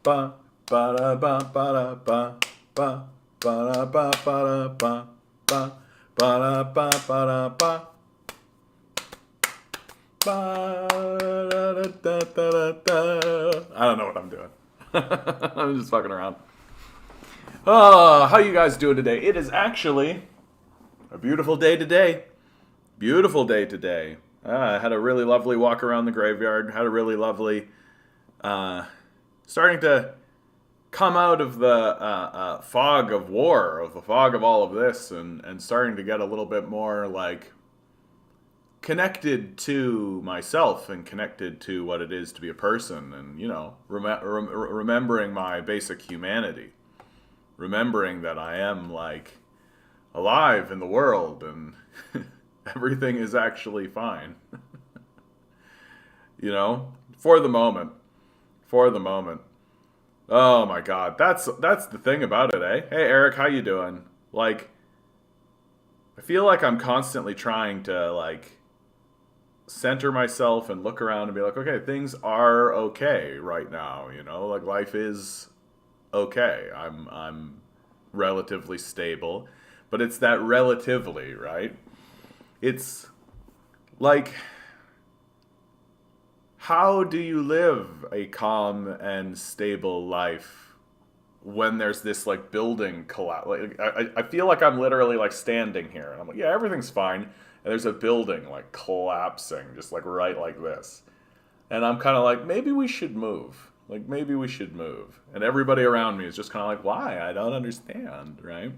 ba ba da ba ba da ba ba ba da ba ba da ba ba ba da ba ba da ba ba da da da da da. I don't know what I'm doing. I'm just fucking around. Oh, how you guys doing today? It is actually a beautiful day today. Beautiful day today. I had a really lovely walk around the graveyard. Had a really lovely, starting to come out of the fog of war, of the fog of all of this, and starting to get a little bit more like connected to myself and connected to what it is to be a person, and remembering my basic humanity, remembering that I am like alive in the world and everything is actually fine. For the moment. Oh my god, that's the thing about it, eh? Hey Eric, how you doing? Like, I feel like I'm constantly trying to like center myself and look around and be like, okay, things are okay right now, like life is okay. I'm relatively stable, but it's that relatively, right? It's like, how do you live a calm and stable life when there's this like building collapse? Like, I feel like I'm literally like standing here and I'm like, yeah, everything's fine. And there's a building like collapsing, just like right like this. And I'm kind of like, maybe we should move. Like, maybe we should move. And everybody around me is just kind of like, why? I don't understand, right?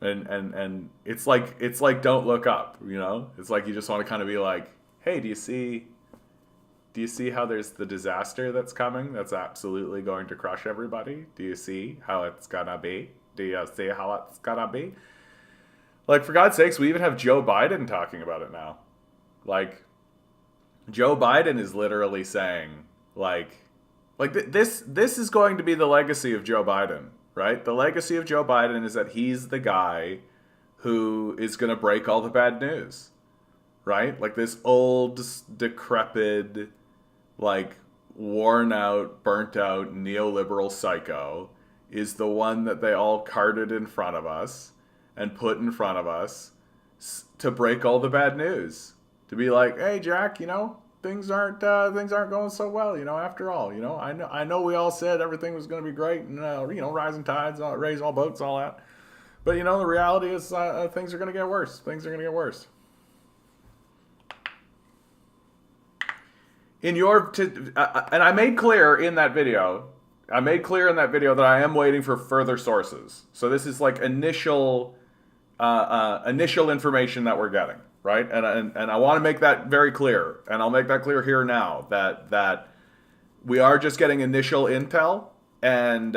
And it's like don't look up, It's like you just want to kind of be like, hey, do you see how there's the disaster that's coming that's absolutely going to crush everybody? Do you see how it's gonna be? Do you see how it's gonna be? Like, for God's sakes, we even have Joe Biden talking about it now. Like, Joe Biden is literally saying, this is going to be the legacy of Joe Biden, right? The legacy of Joe Biden is that he's the guy who is going to break all the bad news, right? Like, this old, decrepit, like, worn out, burnt out, neoliberal psycho is the one that they all carted in front of us and put in front of us to break all the bad news. To be like, hey, Jack, things aren't going so well, after all, I know we all said everything was going to be great and, rising tides, raise all boats, all that. But, the reality is things are going to get worse. Things are going to get worse. And I made clear in that video that I am waiting for further sources. So this is like initial information that we're getting, right? And I want to make that very clear, and I'll make that clear here now that we are just getting initial intel, and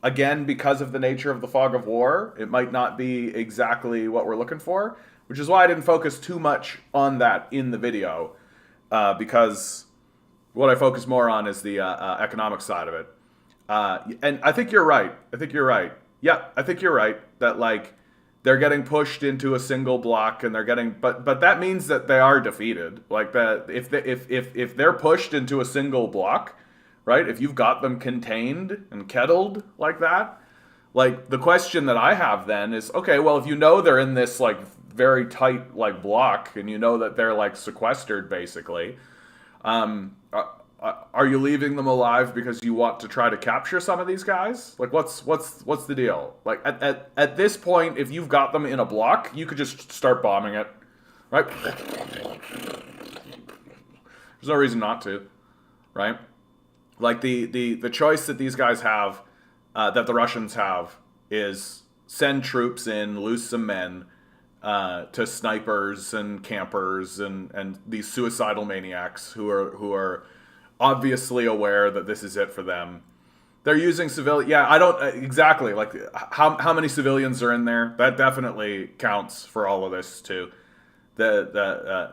again, because of the nature of the fog of war, it might not be exactly what we're looking for, which is why I didn't focus too much on that in the video, because what I focus more on is the economic side of it. And I think you're right. Yeah, I think you're right that like they're getting pushed into a single block, and they're getting, but that means that they are defeated. Like that, if they're pushed into a single block, right? If you've got them contained and kettled like that, like the question that I have then is, okay, well, if they're in this like very tight like block, and that they're like sequestered basically, are you leaving them alive because you want to try to capture some of these guys? Like, what's the deal? Like, at this point, if you've got them in a block, you could just start bombing it, right? There's no reason not to, right? Like, the choice that these guys have, that the Russians have, is send troops in, lose some men, to snipers and campers and these suicidal maniacs who are obviously aware that this is it for them. They're using civilian. Yeah, I don't exactly like how many civilians are in there. That definitely counts for all of this too. And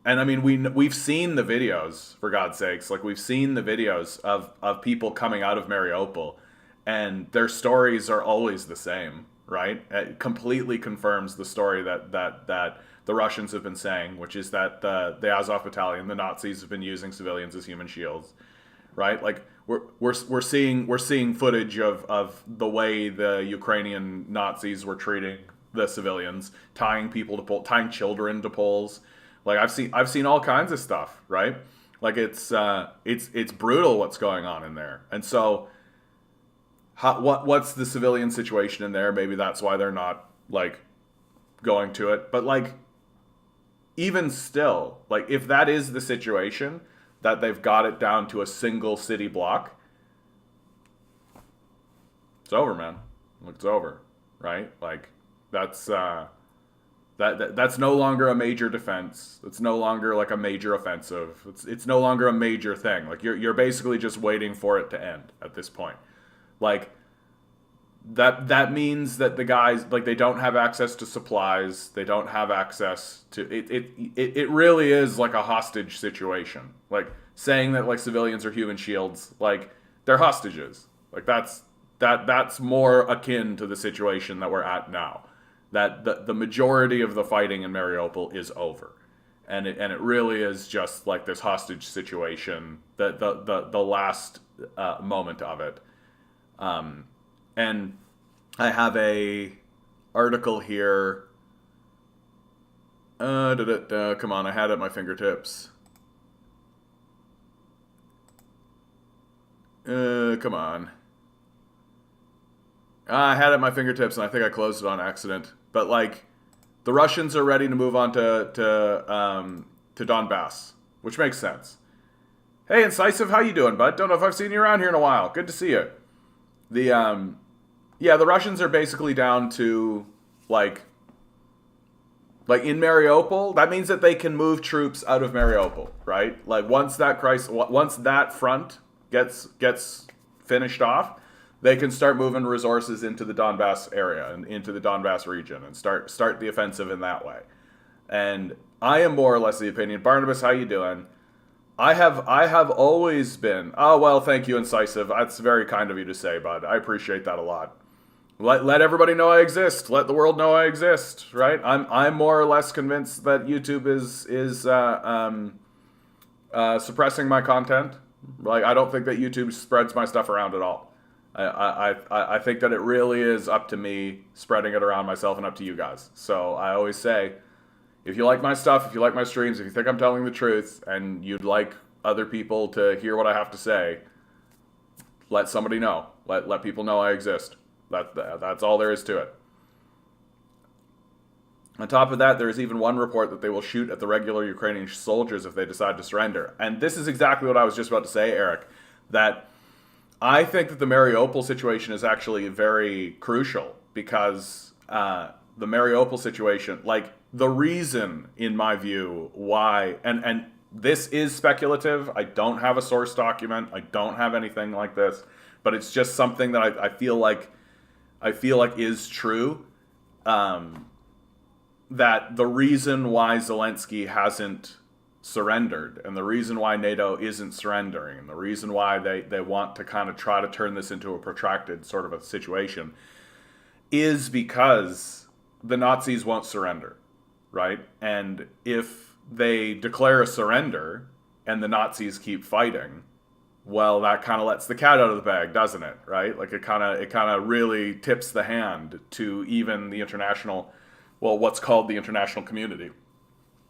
I mean we've seen the videos, for God's sakes. Like, we've seen the videos of people coming out of Mariupol, and their stories are always the same, right? It completely confirms the story that the Russians have been saying, which is that the Azov battalion, the Nazis, have been using civilians as human shields, right? Like, we're seeing footage of the way the Ukrainian Nazis were treating the civilians, tying people to tying children to poles. Like I've seen all kinds of stuff, right? Like it's brutal what's going on in there. And so what's the civilian situation in there? Maybe that's why they're not like going to it. But like even still, like if that is the situation, that they've got it down to a single city block, it's over, man. It's over, right? Like that's that's no longer a major defense. It's no longer like a major offensive. It's no longer a major thing. Like you're basically just waiting for it to end at this point. Like that means that the guys, like, they don't have access to supplies. They don't have access to it really is like a hostage situation. Like saying that like civilians are human shields, like they're hostages. Like that's more akin to the situation that we're at now. That the majority of the fighting in Mariupol is over. And it really is just like this hostage situation, the last moment of it. And I have a article here. Come on, I had it at my fingertips. Come on. I had it at my fingertips, and I think I closed it on accident. But like, the Russians are ready to move on to Donbass, which makes sense. Hey, Incisive, how you doing, bud? Don't know if I've seen you around here in a while. Good to see you. The Russians are basically down to like in Mariupol. That means that they can move troops out of Mariupol, right? Like once that front gets finished off, they can start moving resources into the Donbass area and into the Donbass region and start the offensive in that way. And I am more or less the opinion. Barnabas, how you doing? I have always been. Oh well, thank you, Incisive. That's very kind of you to say, bud. I appreciate that a lot. Let everybody know I exist. Let the world know I exist. Right? I'm more or less convinced that YouTube is suppressing my content. Like I don't think that YouTube spreads my stuff around at all. I think that it really is up to me spreading it around myself and up to you guys. So I always say, if you like my stuff, if you like my streams, if you think I'm telling the truth, and you'd like other people to hear what I have to say, let somebody know. Let people know I exist. That's all there is to it. On top of that, there is even one report that they will shoot at the regular Ukrainian soldiers if they decide to surrender. And this is exactly what I was just about to say, Eric, that I think that the Mariupol situation is actually very crucial because the Mariupol situation, like the reason, in my view, why, and this is speculative. I don't have a source document. I don't have anything like this, but it's just something that I feel like is true. That the reason why Zelensky hasn't surrendered, and the reason why NATO isn't surrendering, and the reason why they want to kind of try to turn this into a protracted sort of a situation, is because the Nazis won't surrender, right? And if they declare a surrender and the Nazis keep fighting, well, that kind of lets the cat out of the bag, doesn't it? Right? Like it kind of really tips the hand to even the international, well, what's called the international community,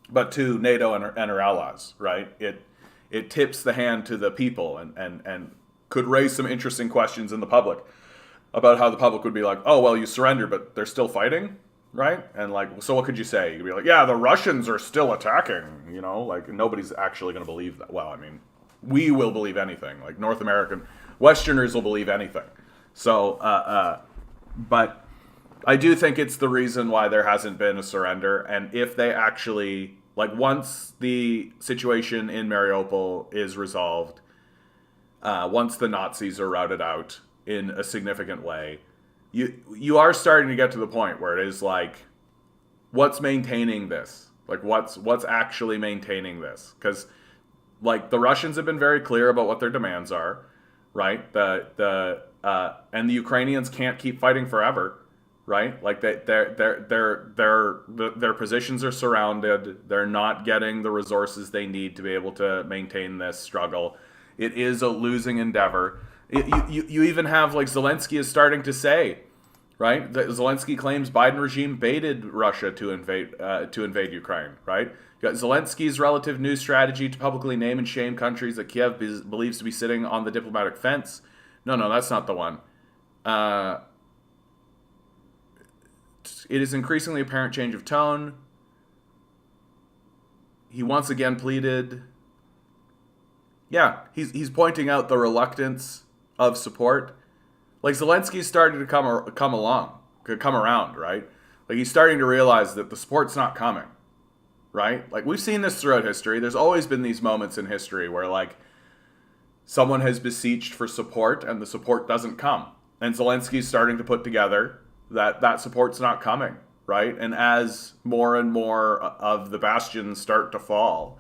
but to NATO and her allies, right? It tips the hand to the people and could raise some interesting questions in the public about how the public would be like, oh, well, you surrender, but they're still fighting, right? And like, so what could you say? You'd be like, yeah, the Russians are still attacking, like nobody's actually going to believe that. Well, I mean, we will believe anything. Like North American Westerners will believe anything. So, but I do think it's the reason why there hasn't been a surrender. And if they actually, like, once the situation in Mariupol is resolved, once the Nazis are routed out in a significant way, you are starting to get to the point where it is like, what's maintaining this? Like, what's actually maintaining this? Because, like, the Russians have been very clear about what their demands are, right? And the Ukrainians can't keep fighting forever. Right, like their positions are surrounded. They're not getting the resources they need to be able to maintain this struggle, It is a losing endeavor. You even have, like, Zelensky is starting to say, right? That Zelensky claims Biden regime baited Russia to invade Ukraine, right? You got Zelensky's relative news strategy to publicly name and shame countries that Kiev believes to be sitting on the diplomatic fence. No, that's not the one. It is increasingly apparent change of tone. He once again pleaded. Yeah, he's pointing out the reluctance of support. Like, Zelensky's starting to come around, right? Like, he's starting to realize that the support's not coming, right? Like, we've seen this throughout history. There's always been these moments in history where, like, someone has beseeched for support and the support doesn't come. And Zelensky's starting to put together that support's not coming, right? And as more and more of the bastions start to fall,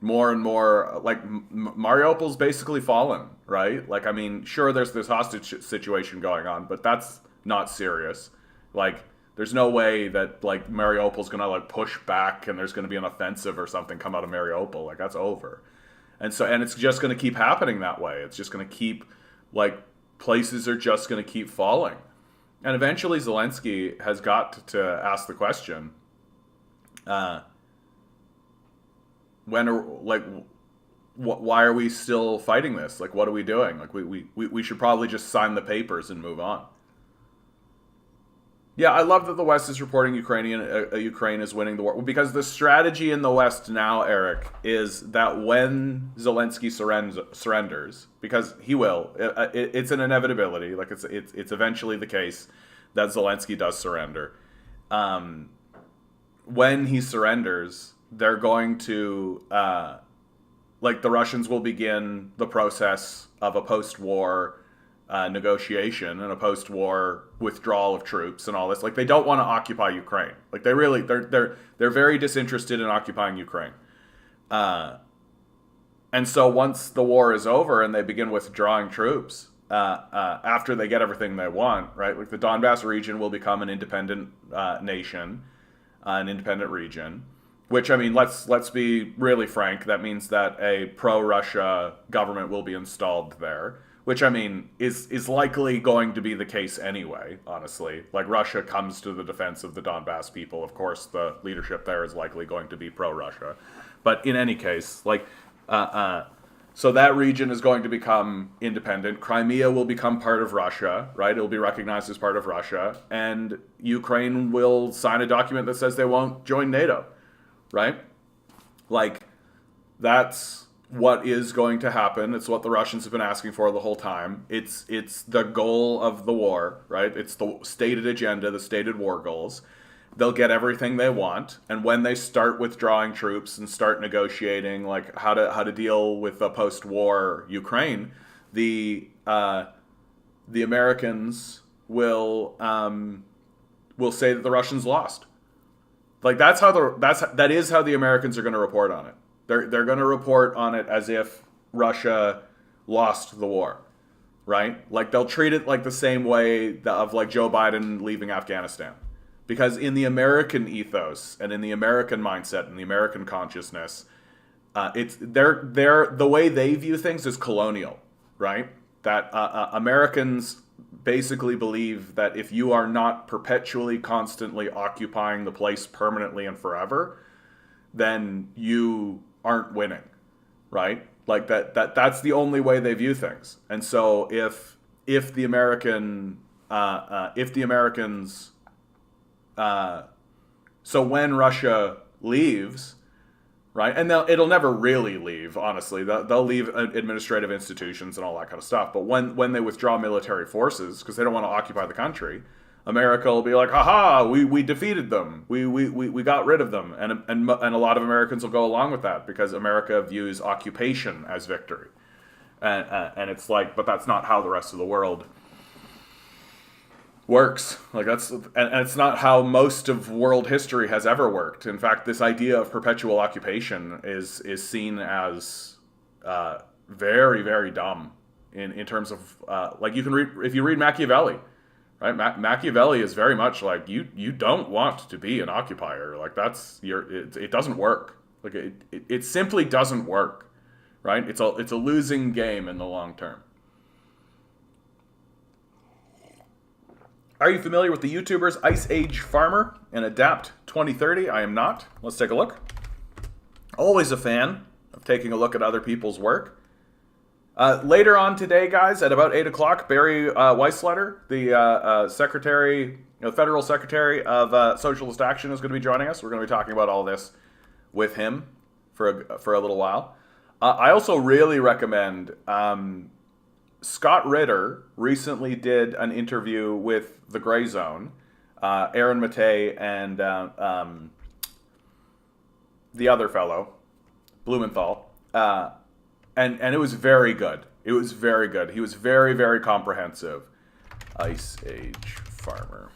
more and more, like, Mariupol's basically fallen, right? Like, I mean, sure, there's this hostage situation going on, but that's not serious. Like, there's no way that, like, Mariupol's gonna, like, push back and there's gonna be an offensive or something come out of Mariupol. Like, that's over. And it's just gonna keep happening that way. It's just gonna keep, like, places are just gonna keep falling. And eventually Zelensky has got to ask the question, why are we still fighting this? Like, what are we doing? Like, we should probably just sign the papers and move on. Yeah, I love that the West is reporting Ukraine is winning the war, because the strategy in the West now, Eric, is that when Zelensky surrenders, because he will, it's an inevitability. Like, it's eventually the case that Zelensky does surrender. When he surrenders, they're going to, like, the Russians will begin the process of a post-war negotiation and a post-war withdrawal of troops and all this. Like, they don't want to occupy Ukraine. Like, they're very disinterested in occupying Ukraine. And so once the war is over and they begin withdrawing troops, after they get everything they want, right? Like, the Donbass region will become an independent nation, an independent region. Which, I mean, let's be really frank. That means that a pro-Russia government will be installed there. Which, I mean, is likely going to be the case anyway, honestly. Like, Russia comes to the defense of the Donbass people. Of course, the leadership there is likely going to be pro-Russia. But in any case, like, so that region is going to become independent. Crimea will become part of Russia, right? It will be recognized as part of Russia. And Ukraine will sign a document that says they won't join NATO, right? Like, that's what is going to happen. It's what the Russians have been asking for the whole time. It's the goal of the war, right? It's the stated agenda, the stated war goals. They'll get everything they want, and when they start withdrawing troops and start negotiating, like, how to deal with a post-war Ukraine, the Americans will say that the Russians lost. Like, that is how the Americans are going to report on it. They're going to report on it as if Russia lost the war, right? Like, they'll treat it like the same way of, like, Joe Biden leaving Afghanistan, because in the American ethos and in the American mindset and the American consciousness, it's the way they view things is colonial, right? That Americans basically believe that if you are not perpetually, constantly occupying the place permanently and forever, then you aren't winning, right? Like, that's the only way they view things. And so if the Americans, so when Russia leaves, right, and it'll never really leave, honestly. They'll leave administrative institutions and all that kind of stuff. But when they withdraw military forces, because they don't want to occupy the country, America will be like, haha, we defeated them. We got rid of them. And a lot of Americans will go along with that, because America views occupation as victory. And it's like, but that's not how the rest of the world works. Like, and it's not how most of world history has ever worked. In fact, this idea of perpetual occupation is seen as very, very dumb in terms of, like, you can read, if you read Machiavelli, right? Machiavelli is very much like, you don't want to be an occupier. Like, it doesn't work. Like, it simply doesn't work, right? It's a losing game in the long term. Are you familiar with the YouTubers Ice Age Farmer and Adapt 2030? I am not. Let's take a look. Always a fan of taking a look at other people's work. Later on today, guys, at about 8 o'clock, Barry Weissletter, the Federal Secretary of Socialist Action, is going to be joining us. We're going to be talking about all this with him for a little while. I also really recommend Scott Ritter recently did an interview with The Gray Zone, Aaron Matei and the other fellow, Blumenthal, and it was very good. It was very good. He was very, very comprehensive. Ice Age Farmer.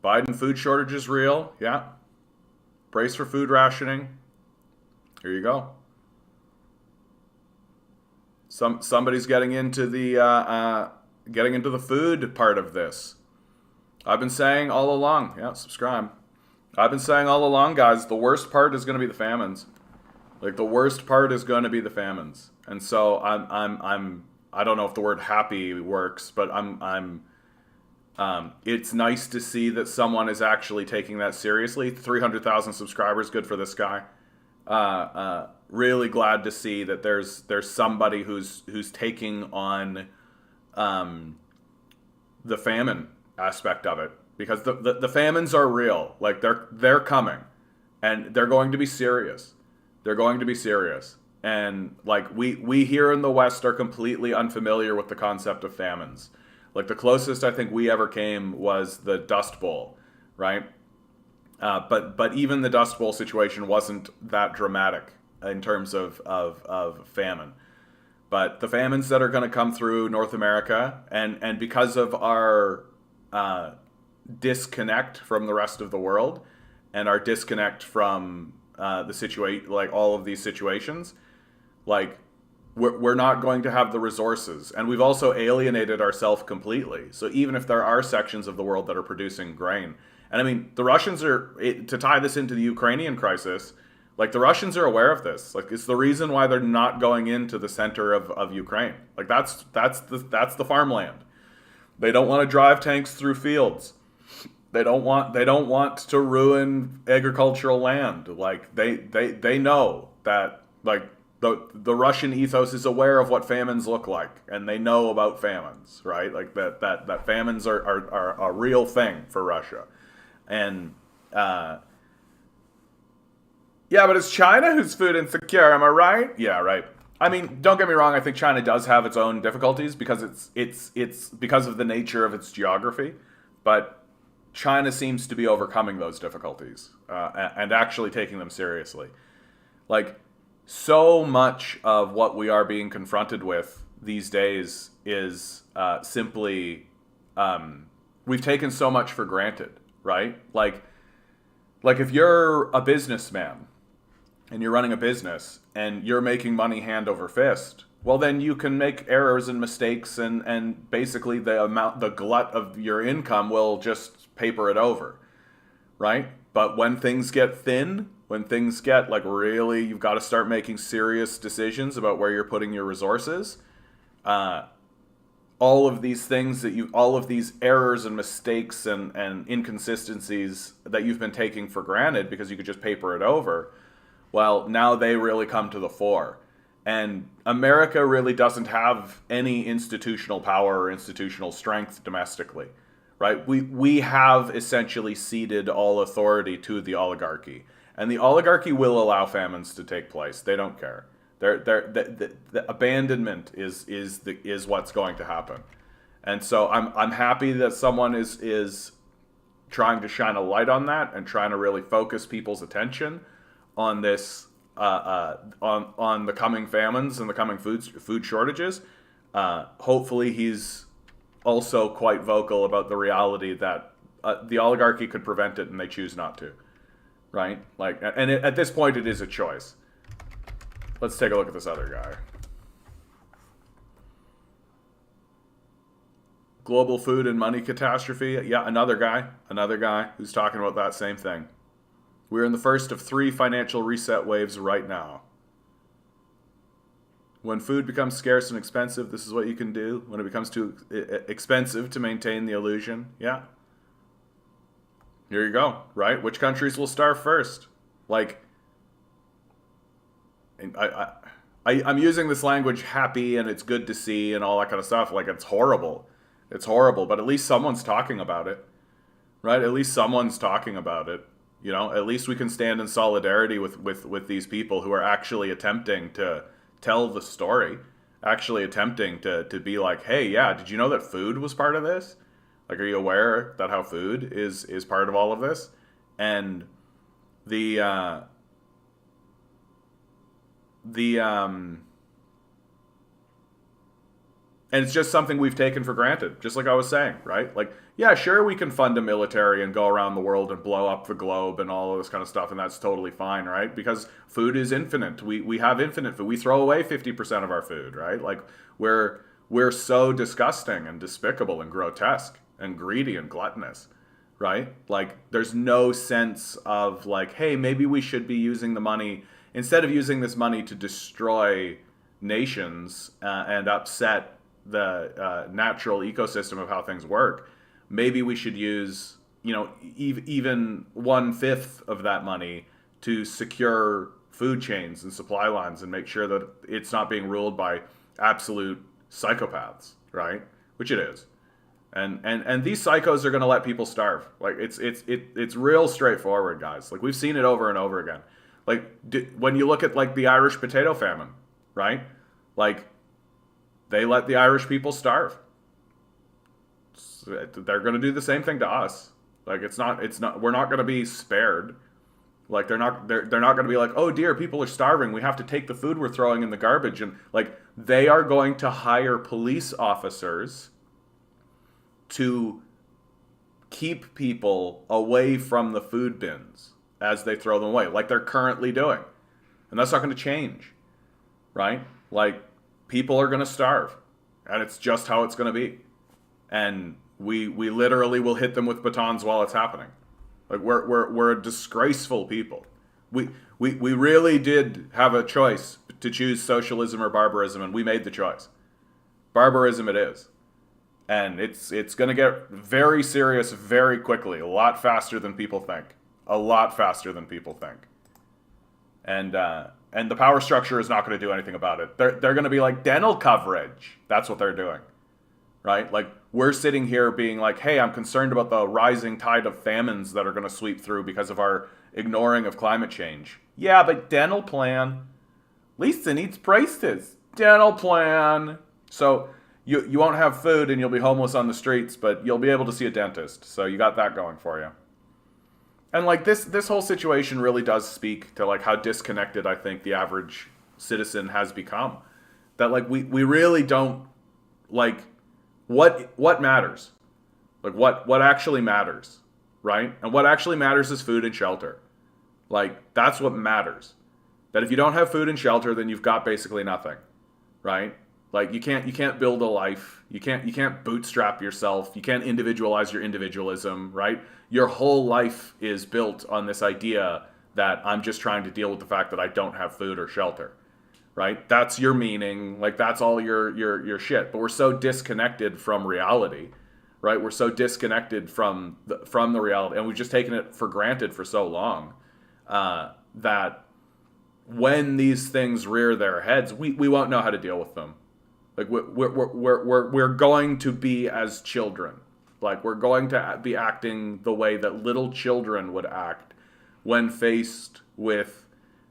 Biden food shortage is real. Yeah. Brace for food rationing. Here you go. Somebody's getting into the food part of this. I've been saying all along. Yeah, subscribe. I've been saying all along, guys. The worst part is going to be the famines. Like, the worst part is going to be the famines. And so I don't know if the word happy works, but it's nice to see that someone is actually taking that seriously. 300,000 subscribers, good for this guy. Really glad to see that there's somebody who's taking on the famine aspect of it, because the famines are real. Like, they're coming, and they're going to be serious. They're going to be serious. And like, we here in the West are completely unfamiliar with the concept of famines. Like, the closest I think we ever came was the Dust Bowl, right? But even the Dust Bowl situation wasn't that dramatic in terms of famine. But the famines that are going to come through North America, and because of our disconnect from the rest of the world, and our disconnect from the situation, like all of these situations, like we're not going to have the resources, and we've also alienated ourselves completely. So even if there are sections of the world that are producing grain, and I mean, the Russians are, to tie this into the Ukrainian crisis, like, the Russians are aware of this. Like, it's the reason why they're not going into the center of Ukraine. Like, that's the farmland. They don't want to drive tanks through fields. They don't want to ruin agricultural land. Like, they know that, like, the Russian ethos is aware of what famines look like, and they know about famines, right? Like, that famines are a real thing for Russia. And yeah, but it's China who's food insecure, am I right? Yeah, right. I mean, don't get me wrong, I think China does have its own difficulties because it's because of the nature of its geography, but China seems to be overcoming those difficulties and actually taking them seriously. Like, so much of what we are being confronted with these days is simply we've taken so much for granted, right? Like if you're a businessman and you're running a business and you're making money hand over fist, well, then you can make errors and mistakes, and basically the glut of your income will just paper it over, right? But when things get thin, when things get, like, really, you've got to start making serious decisions about where you're putting your resources, all of these things all of these errors and mistakes and inconsistencies that you've been taking for granted because you could just paper it over, well, now they really come to the fore. And America really doesn't have any institutional power or institutional strength domestically, right? We have essentially ceded all authority to the oligarchy. And the oligarchy will allow famines to take place. They don't care. The abandonment is what's going to happen. And so I'm happy that someone is trying to shine a light on that and trying to really focus people's attention on this, on the coming famines and the coming food shortages. Hopefully he's also quite vocal about the reality that the oligarchy could prevent it and they choose not to, right? Like, and at this point it is a choice. Let's take a look at this other guy. Global food and money catastrophe. Yeah, another guy who's talking about that same thing. We're in the first of 3 financial reset waves right now. When food becomes scarce and expensive, this is what you can do. When it becomes too expensive to maintain the illusion, yeah. Here you go, right? Which countries will starve first? Like, I'm using this language happy and it's good to see and all that kind of stuff. Like, it's horrible. It's horrible, but at least someone's talking about it, right? At least someone's talking about it. You know, at least we can stand in solidarity with these people who are actually attempting to tell the story, actually attempting to be like, hey, yeah, did you know that food was part of this? Like, are you aware that how food is part of all of this? And the and it's just something we've taken for granted, just like I was saying, right? Like, yeah, sure, we can fund a military and go around the world and blow up the globe and all of this kind of stuff, and that's totally fine, right? Because food is infinite. We have infinite food. We throw away 50% of our food, right? Like, we're so disgusting and despicable and grotesque and greedy and gluttonous, right? Like, there's no sense of like, hey, maybe we should be using the money, instead of using this money to destroy nations and upset the natural ecosystem of how things work, maybe we should use, you know, even 1/5 of that money to secure food chains and supply lines and make sure that it's not being ruled by absolute psychopaths, right? Which it is. And these psychos are going to let people starve. Like, it's real straightforward, guys. Like, we've seen it over and over again. Like, when you look at like the Irish potato famine, right? Like, they let the Irish people starve. They're going to do the same thing to us. Like, we're not going to be spared. Like, they're not going to be like, oh dear, people are starving, we have to take the food we're throwing in the garbage. And like, they are going to hire police officers to keep people away from the food bins as they throw them away, like they're currently doing. And that's not going to change, right? Like, people are going to starve, and it's just how it's going to be. And we literally will hit them with batons while it's happening. Like, we're a disgraceful people. We really did have a choice to choose socialism or barbarism, and we made the choice. Barbarism it is. And it's going to get very serious very quickly, a lot faster than people think. A lot faster than people think. And the power structure is not going to do anything about it. They're going to be like, dental coverage. That's what they're doing. Right? Like, we're sitting here being like, hey, I'm concerned about the rising tide of famines that are going to sweep through because of our ignoring of climate change. Yeah, but dental plan. Lisa needs braces. Dental plan. So you won't have food and you'll be homeless on the streets, but you'll be able to see a dentist. So you got that going for you. And like, this whole situation really does speak to like how disconnected I think the average citizen has become. That like we really don't like what matters. Like what actually matters, right? And what actually matters is food and shelter. Like, that's what matters. That if you don't have food and shelter, then you've got basically nothing, right? Like, you can't build a life. You can't bootstrap yourself. You can't individualize your individualism, right? Your whole life is built on this idea that I'm just trying to deal with the fact that I don't have food or shelter, right? That's your meaning. Like, that's all your shit. But we're so disconnected from reality, right? We're so disconnected from the reality, and we've just taken it for granted for so long that when these things rear their heads, we won't know how to deal with them. Like, we're going to be as children. Like, we're going to be acting the way that little children would act when faced with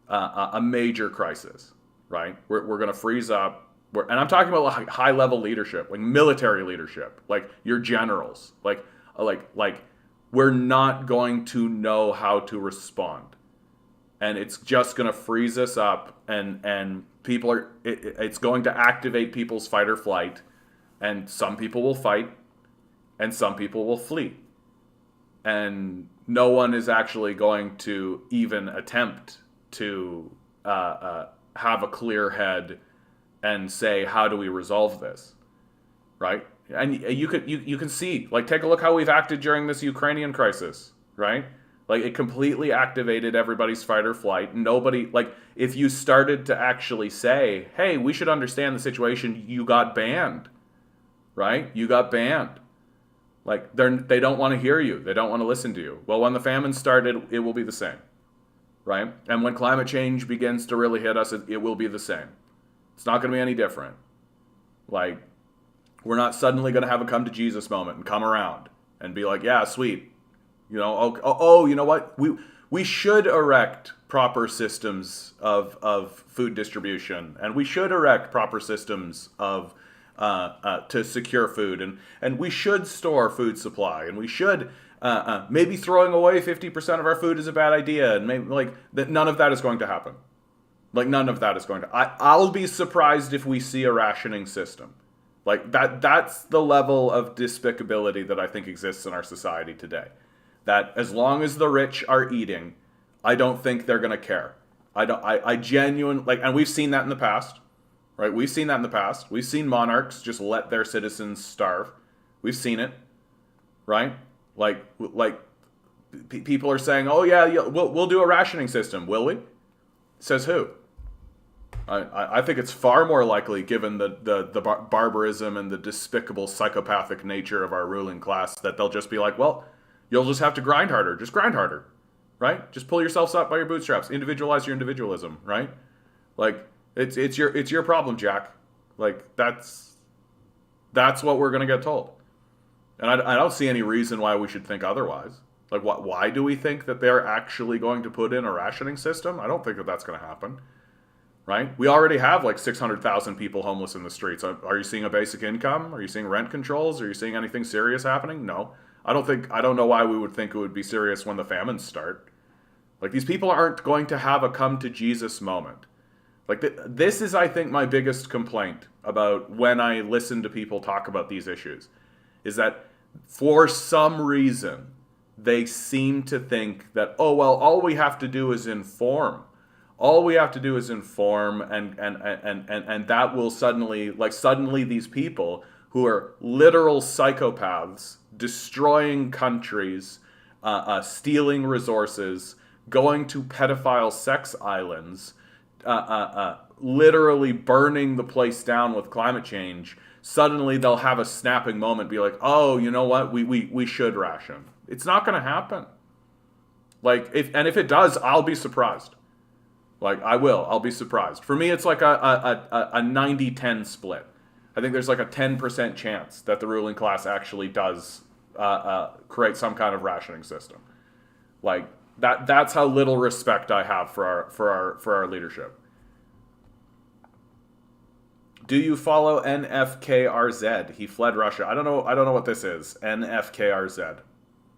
a major crisis, right? We're going to freeze up. And I'm talking about like high-level leadership, like military leadership, like your generals. Like we're not going to know how to respond. And it's just going to freeze us up, and people are. It's going to activate people's fight or flight, and some people will fight, and some people will flee, and no one is actually going to even attempt to have a clear head and say, how do we resolve this, right? And you can see, like, take a look how we've acted during this Ukrainian crisis, right? Like, it completely activated everybody's fight or flight. Nobody, like, if you started to actually say, hey, we should understand the situation, you got banned, right? You got banned. Like, they don't want to hear you. They don't want to listen to you. Well, when the famine started, it will be the same, right? And when climate change begins to really hit us, it will be the same. It's not going to be any different. Like, we're not suddenly going to have a come to Jesus moment and come around and be like, yeah, sweet. You know, you know what? We should erect proper systems of food distribution, and we should erect proper systems of to secure food, and we should store food supply, and we should maybe throwing away 50% of our food is a bad idea, and maybe like that. None of that is going to happen. Like, none of that is going to. I'll be surprised if we see a rationing system. Like, that's the level of despicability that I think exists in our society today. That as long as the rich are eating, I don't think they're going to care. I genuinely, like, and we've seen that in the past, right? We've seen that in the past. We've seen monarchs just let their citizens starve. We've seen it, right? Like people are saying, oh yeah, we'll do a rationing system, will we? Says who? I think it's far more likely, given the barbarism and the despicable psychopathic nature of our ruling class, that they'll just be like, well, you'll just have to grind harder. Just grind harder, right? Just pull yourselves up by your bootstraps. Individualize your individualism, right? Like, it's your problem, Jack. Like, that's what we're gonna get told, and I don't see any reason why we should think otherwise. Like, why do we think that they're actually going to put in a rationing system? I don't think that that's going to happen. Right? We already have like 600,000 people homeless in the streets. Are you seeing a basic income? Are you seeing rent controls? Are you seeing anything serious happening? No. I don't know why we would think it would be serious when the famines start. Like, these people aren't going to have a come to Jesus moment. Like, this is, I think, my biggest complaint about when I listen to people talk about these issues, is that for some reason they seem to think that, oh, well, all we have to do is inform. All we have to do is inform, and that will suddenly these people who are literal psychopaths, destroying countries, stealing resources, going to pedophile sex islands, literally burning the place down with climate change, suddenly they'll have a snapping moment, be like, oh, you know what, we should ration. It's not going to happen. Like, if it does, I'll be surprised. Like, I'll be surprised. For me, it's like a 90-10 split. I think there's like a 10% chance that the ruling class actually does create some kind of rationing system. Like, that's how little respect I have for our leadership. Do you follow NFKRZ? He fled Russia. I don't know what this is. NFKRZ.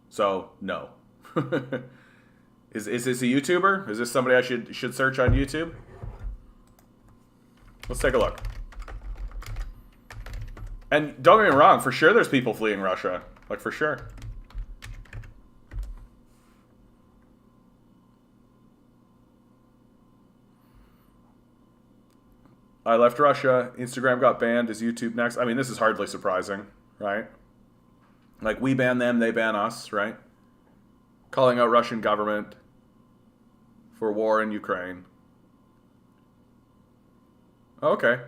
So, no. Is this a YouTuber? Is this somebody I should search on YouTube? Let's take a look. And don't get me wrong, for sure there's people fleeing Russia. Like, for sure. I left Russia. Instagram got banned. Is YouTube next? I mean, this is hardly surprising, right? Like, we ban them, they ban us, right? Calling out Russian government for war in Ukraine. Okay.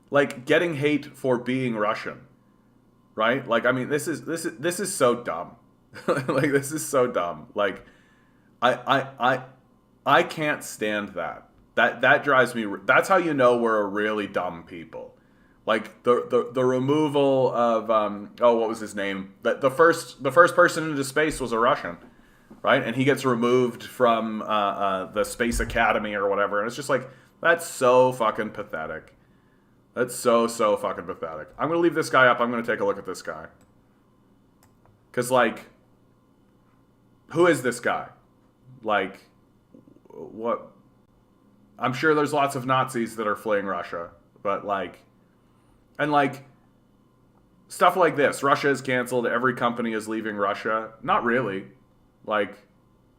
Like, getting hate for being Russian, right? Like, I mean, this is so dumb. Like, this is so dumb. Like, I can't stand that. That drives me. That's how you know we're a really dumb people. Like, the removal of what was his name? The first person into space was a Russian, right? And he gets removed from the Space Academy or whatever, and it's just like, that's so fucking pathetic. That's so fucking pathetic. I'm gonna leave this guy up. I'm gonna take a look at this guy, cause like, who is this guy? Like, what? I'm sure there's lots of Nazis that are fleeing Russia, but like. And like, stuff like this, Russia is canceled, every company is leaving Russia. Not really. Like,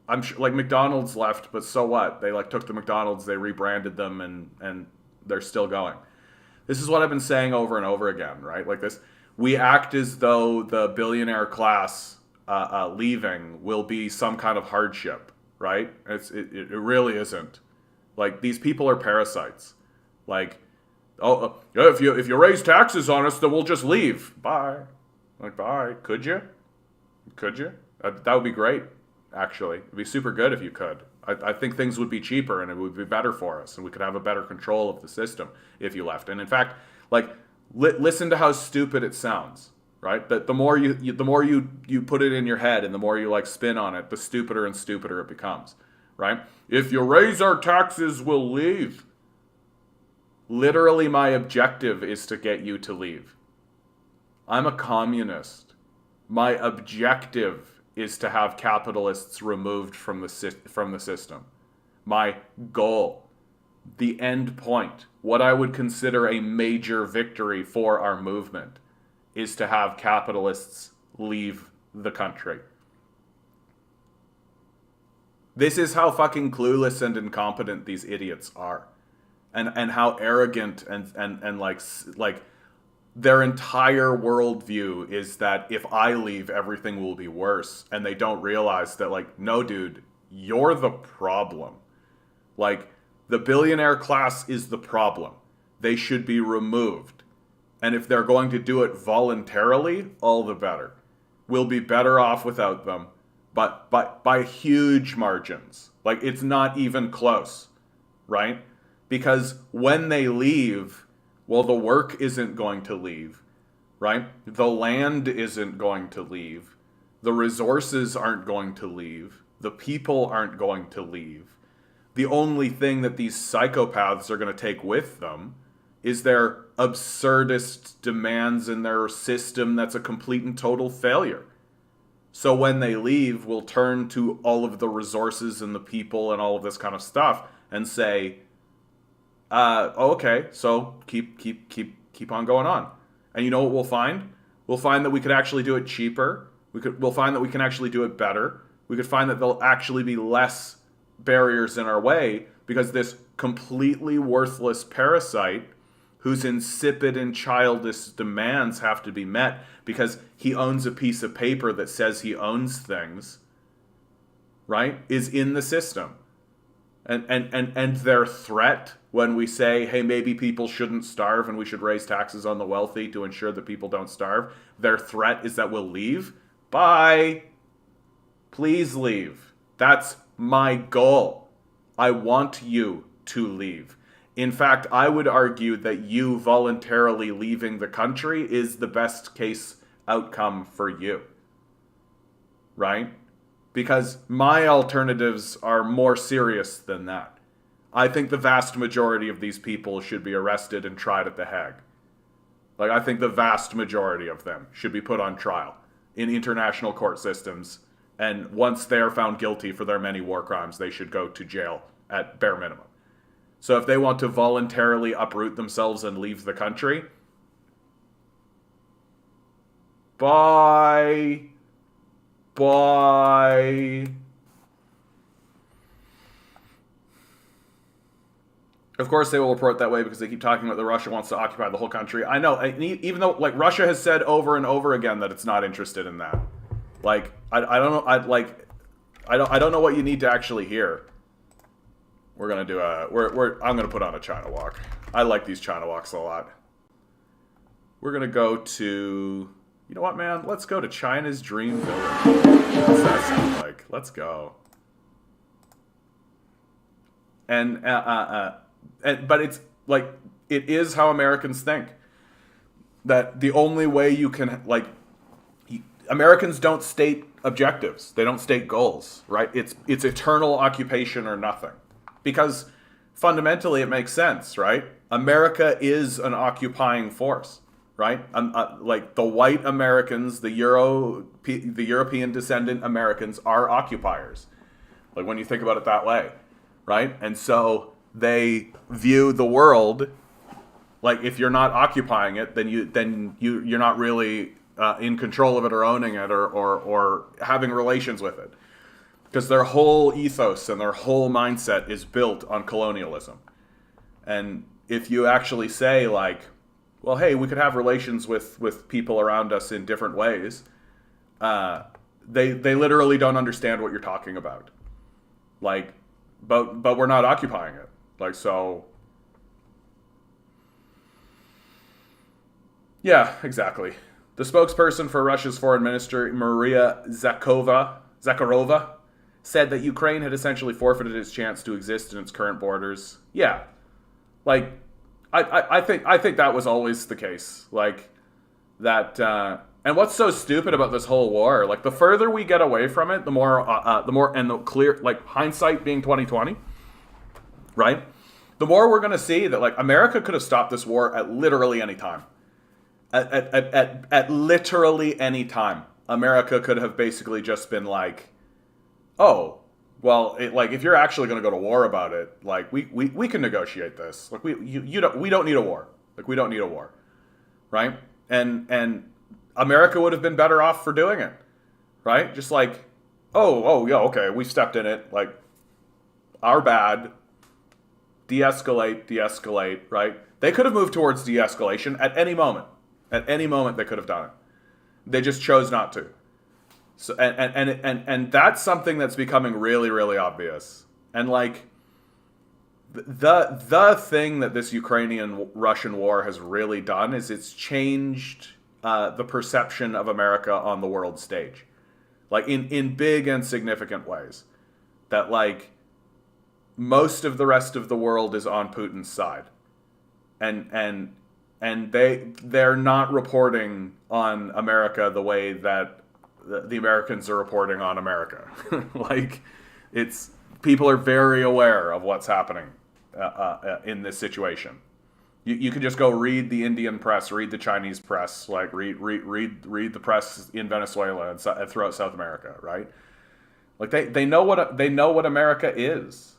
I'm sure, like, McDonald's left, but so what? They like took the McDonald's, they rebranded them, and they're still going. This is what I've been saying over and over again, right? Like this, we act as though the billionaire class leaving will be some kind of hardship, right? It really isn't. Like, these people are parasites. Like, oh, yeah, if you raise taxes on us, then we'll just leave. Bye. Like, bye. Could you? Could you? That would be great, actually. It'd be super good if you could. I think things would be cheaper and it would be better for us, and we could have a better control of the system if you left. And in fact, like, listen to how stupid it sounds, right? That the more you put it in your head and the more you like spin on it, the stupider and stupider it becomes, right? If you raise our taxes, we'll leave. Literally, my objective is to get you to leave. I'm a communist. My objective is to have capitalists removed from the system. My goal, the end point, what I would consider a major victory for our movement, is to have capitalists leave the country. This is how fucking clueless and incompetent these idiots are. And how arrogant and like their entire worldview is that if I leave, everything will be worse. And they don't realize that, like, no, dude, you're the problem. Like, the billionaire class is the problem. They should be removed. And if they're going to do it voluntarily, all the better. We'll be better off without them, but by huge margins. Like, it's not even close, right? Because when they leave, well, the work isn't going to leave, right? The land isn't going to leave. The resources aren't going to leave. The people aren't going to leave. The only thing that these psychopaths are going to take with them is their absurdist demands in their system that's a complete and total failure. So when they leave, we'll turn to all of the resources and the people and all of this kind of stuff and say, okay, so keep on going on. And you know what we'll find? We'll find that we could actually do it cheaper. We'll find that we can actually do it better. We could find that there'll actually be less barriers in our way because this completely worthless parasite whose insipid and childish demands have to be met because he owns a piece of paper that says he owns things, right, is in the system. And their threat when we say, hey, maybe people shouldn't starve and we should raise taxes on the wealthy to ensure that people don't starve, their threat is that we'll leave. Bye. Please leave. That's my goal. I want you to leave. In fact, I would argue that you voluntarily leaving the country is the best case outcome for you. Right? Because my alternatives are more serious than that. I think the vast majority of these people should be arrested and tried at The Hague. Like, I think the vast majority of them should be put on trial in international court systems. And once they are found guilty for their many war crimes, they should go to jail at bare minimum. So if they want to voluntarily uproot themselves and leave the country, bye. Of course they will report that way because they keep talking about that Russia wants to occupy the whole country. I know, even though, like, Russia has said over and over again that it's not interested in that. Like, I don't know, I don't know what you need to actually hear. We're gonna do I'm gonna put on a China walk. I like these China walks a lot. We're gonna go to, you know what, man? Let's go to China's Dream Village. What's that sound like? Let's go. But it's like, it is how Americans think. That the only way you can, like, Americans don't state objectives. They don't state goals, right? It's eternal occupation or nothing. Because fundamentally it makes sense, right? America is an occupying force, right? Like, the white Americans, the European descendant Americans are occupiers. Like, when you think about it that way, right? And so they view the world like, if you're not occupying it, then you're not really in control of it or owning it or having relations with it. Because their whole ethos and their whole mindset is built on colonialism. And if you actually say, like, well, hey, we could have relations with people around us in different ways, they literally don't understand what you're talking about. Like, but we're not occupying it. Like, so yeah, exactly. The spokesperson for Russia's foreign minister, Maria Zakharova, said that Ukraine had essentially forfeited its chance to exist in its current borders. Yeah, like I think that was always the case. Like that. And what's so stupid about this whole war? Like the further we get away from it, the more, and the clear, like hindsight being 2020, right? The more we're gonna see that like America could have stopped this war at literally any time. At literally any time, America could have basically just been like, oh, well, like if you're actually going to go to war about it, like we can negotiate this. Like we don't need a war. Like we don't need a war, right? And America would have been better off for doing it, right? Just like, oh yeah, okay, we stepped in it. Like our bad. De-escalate, right? They could have moved towards de-escalation at any moment. At any moment, they could have done it. They just chose not to. So, and that's something that's becoming really, really obvious. And like the thing that this Ukrainian-Russian war has really done is it's changed the perception of America on the world stage, like in big and significant ways. That like most of the rest of the world is on Putin's side, and they're not reporting on America the way that the Americans are reporting on America. Like, it's people are very aware of what's happening in this situation. You can just go read the Indian press, read the Chinese press, like read the press in Venezuela and throughout South America, right? Like they know what America is.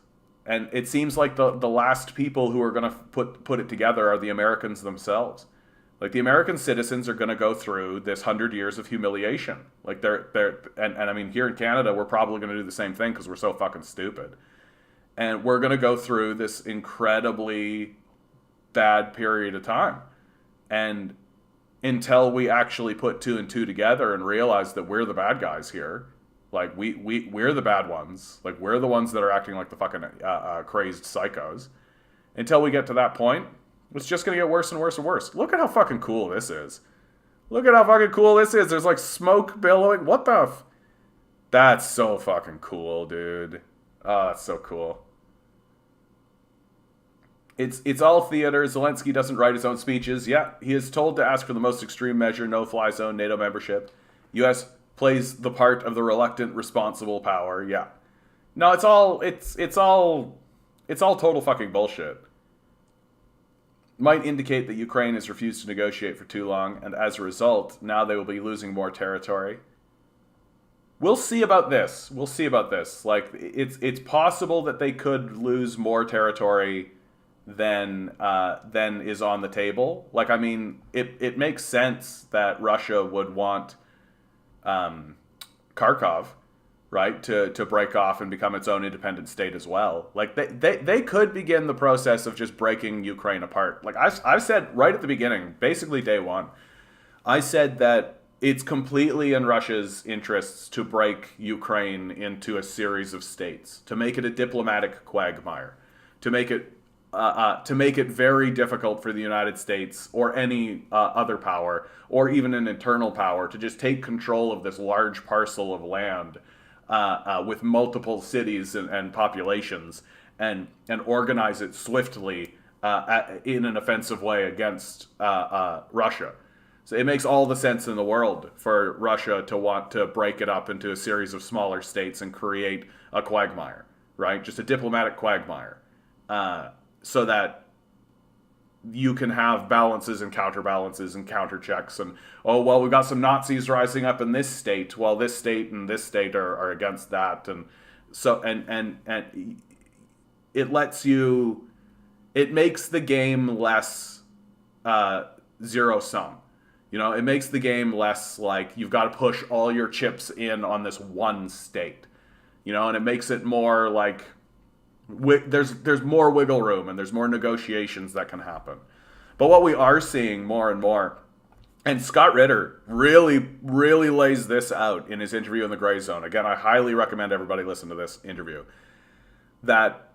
And it seems like the last people who are going to put it together are the Americans themselves. Like the American citizens are going to go through this 100 years of humiliation. Like and I mean here in Canada we're probably going to do the same thing because we're so fucking stupid. And we're going to go through this incredibly bad period of time. And until we actually put two and two together and realize that we're the bad guys here. Like we're the bad ones. Like we're the ones that are acting like the fucking crazed psychos. Until we get to that point, it's just gonna get worse and worse and worse. Look at how fucking cool this is. Look at how fucking cool this is. There's like smoke billowing. What the? That's so fucking cool, dude. Oh, that's so cool. It's all theater. Zelensky doesn't write his own speeches. Yeah, he is told to ask for the most extreme measure, no-fly zone, NATO membership. U.S. plays the part of the reluctant, responsible power. Yeah. No, it's all total fucking bullshit. Might indicate that Ukraine has refused to negotiate for too long, and as a result, now they will be losing more territory. We'll see about this. Like, it's possible that they could lose more territory than is on the table. Like, I mean, it makes sense that Russia would want Kharkov, right, to break off and become its own independent state as well. Like they could begin the process of just breaking Ukraine apart. Like I've said right at the beginning, basically day one, I said that it's completely in Russia's interests to break Ukraine into a series of states, to make it a diplomatic quagmire, to make it very difficult for the United States or any other power, or even an internal power, to just take control of this large parcel of land with multiple cities and populations and organize it swiftly in an offensive way against Russia. So it makes all the sense in the world for Russia to want to break it up into a series of smaller states and create a quagmire, right? Just a diplomatic quagmire. So that you can have balances and counterbalances and counterchecks and, oh, well, we've got some Nazis rising up in this state. Well, this state and this state are against that. And so, and it lets you, it makes the game less zero sum. You know, it makes the game less like you've got to push all your chips in on this one state, you know, and it makes it more like, there's more wiggle room and there's more negotiations that can happen. But what we are seeing more and more And Scott Ritter really, really lays this out in his interview in the Gray Zone. Again, I highly recommend everybody listen to this interview. That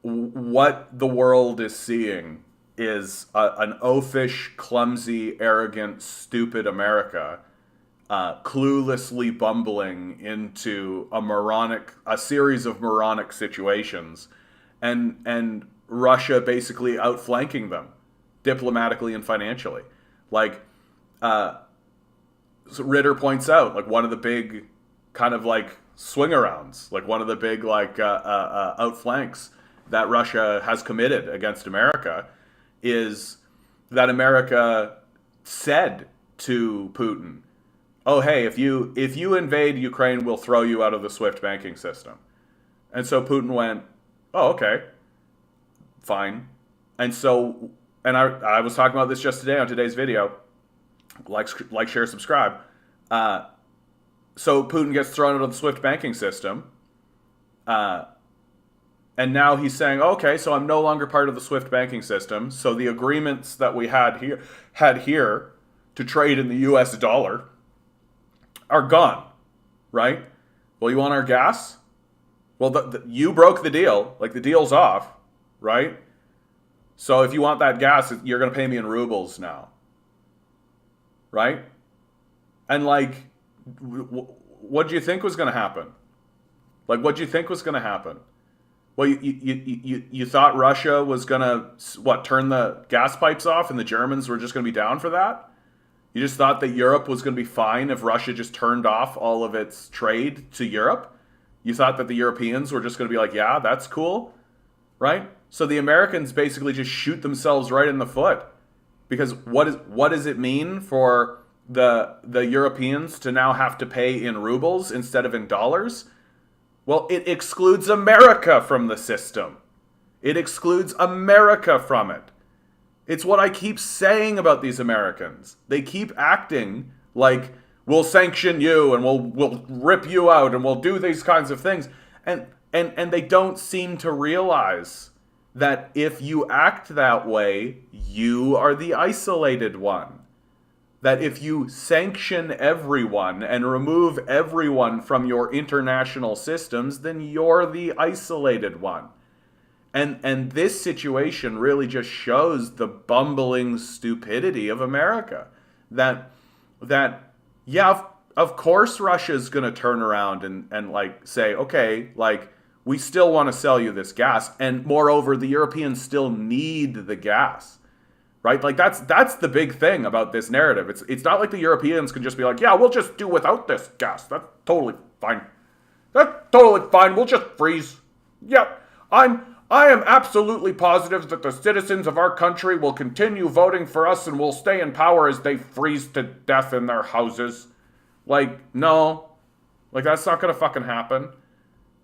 what the world is seeing is an oafish, clumsy, arrogant, stupid America cluelessly bumbling into a series of moronic situations, and Russia basically outflanking them diplomatically and financially. Like, so Ritter points out, like, one of the big kind of like swing arounds, like one of the big like outflanks that Russia has committed against America is that America said to Putin, "Oh, hey, if you invade Ukraine, we'll throw you out of the SWIFT banking system." And so Putin went, "Oh, okay, fine." And so, and I was talking about this just today on today's video. Like, share, subscribe. So Putin gets thrown out of the SWIFT banking system. And now he's saying, okay, so I'm no longer part of the SWIFT banking system. So the agreements that we had here to trade in the US dollar are gone, right? Well, you want our gas? Well, you broke the deal. Like, the deal's off, right? So if you want that gas, you're going to pay me in rubles now, right? And like, what do you think was going to happen? Like, what do you think was going to happen? Well, you thought Russia was going to, turn the gas pipes off and the Germans were just going to be down for that? You just thought that Europe was going to be fine if Russia just turned off all of its trade to Europe? You thought that the Europeans were just going to be like, yeah, that's cool, right? So the Americans basically just shoot themselves right in the foot. Because what does it mean for the Europeans to now have to pay in rubles instead of in dollars? Well, it excludes America from the system. It excludes America from it. It's what I keep saying about these Americans. They keep acting like, we'll sanction you and we'll rip you out and we'll do these kinds of things. And they don't seem to realize that if you act that way, you are the isolated one. That if you sanction everyone and remove everyone from your international systems, then you're the isolated one. And this situation really just shows the bumbling stupidity of America. That yeah, of course Russia's going to turn around and like say, okay, like, we still want to sell you this gas. And moreover, the Europeans still need the gas. Right? Like, that's the big thing about this narrative. It's not like the Europeans can just be like, yeah, we'll just do without this gas. That's totally fine. That's totally fine. We'll just freeze. Yeah, I am absolutely positive that the citizens of our country will continue voting for us and will stay in power as they freeze to death in their houses. Like, no. Like, that's not going to fucking happen.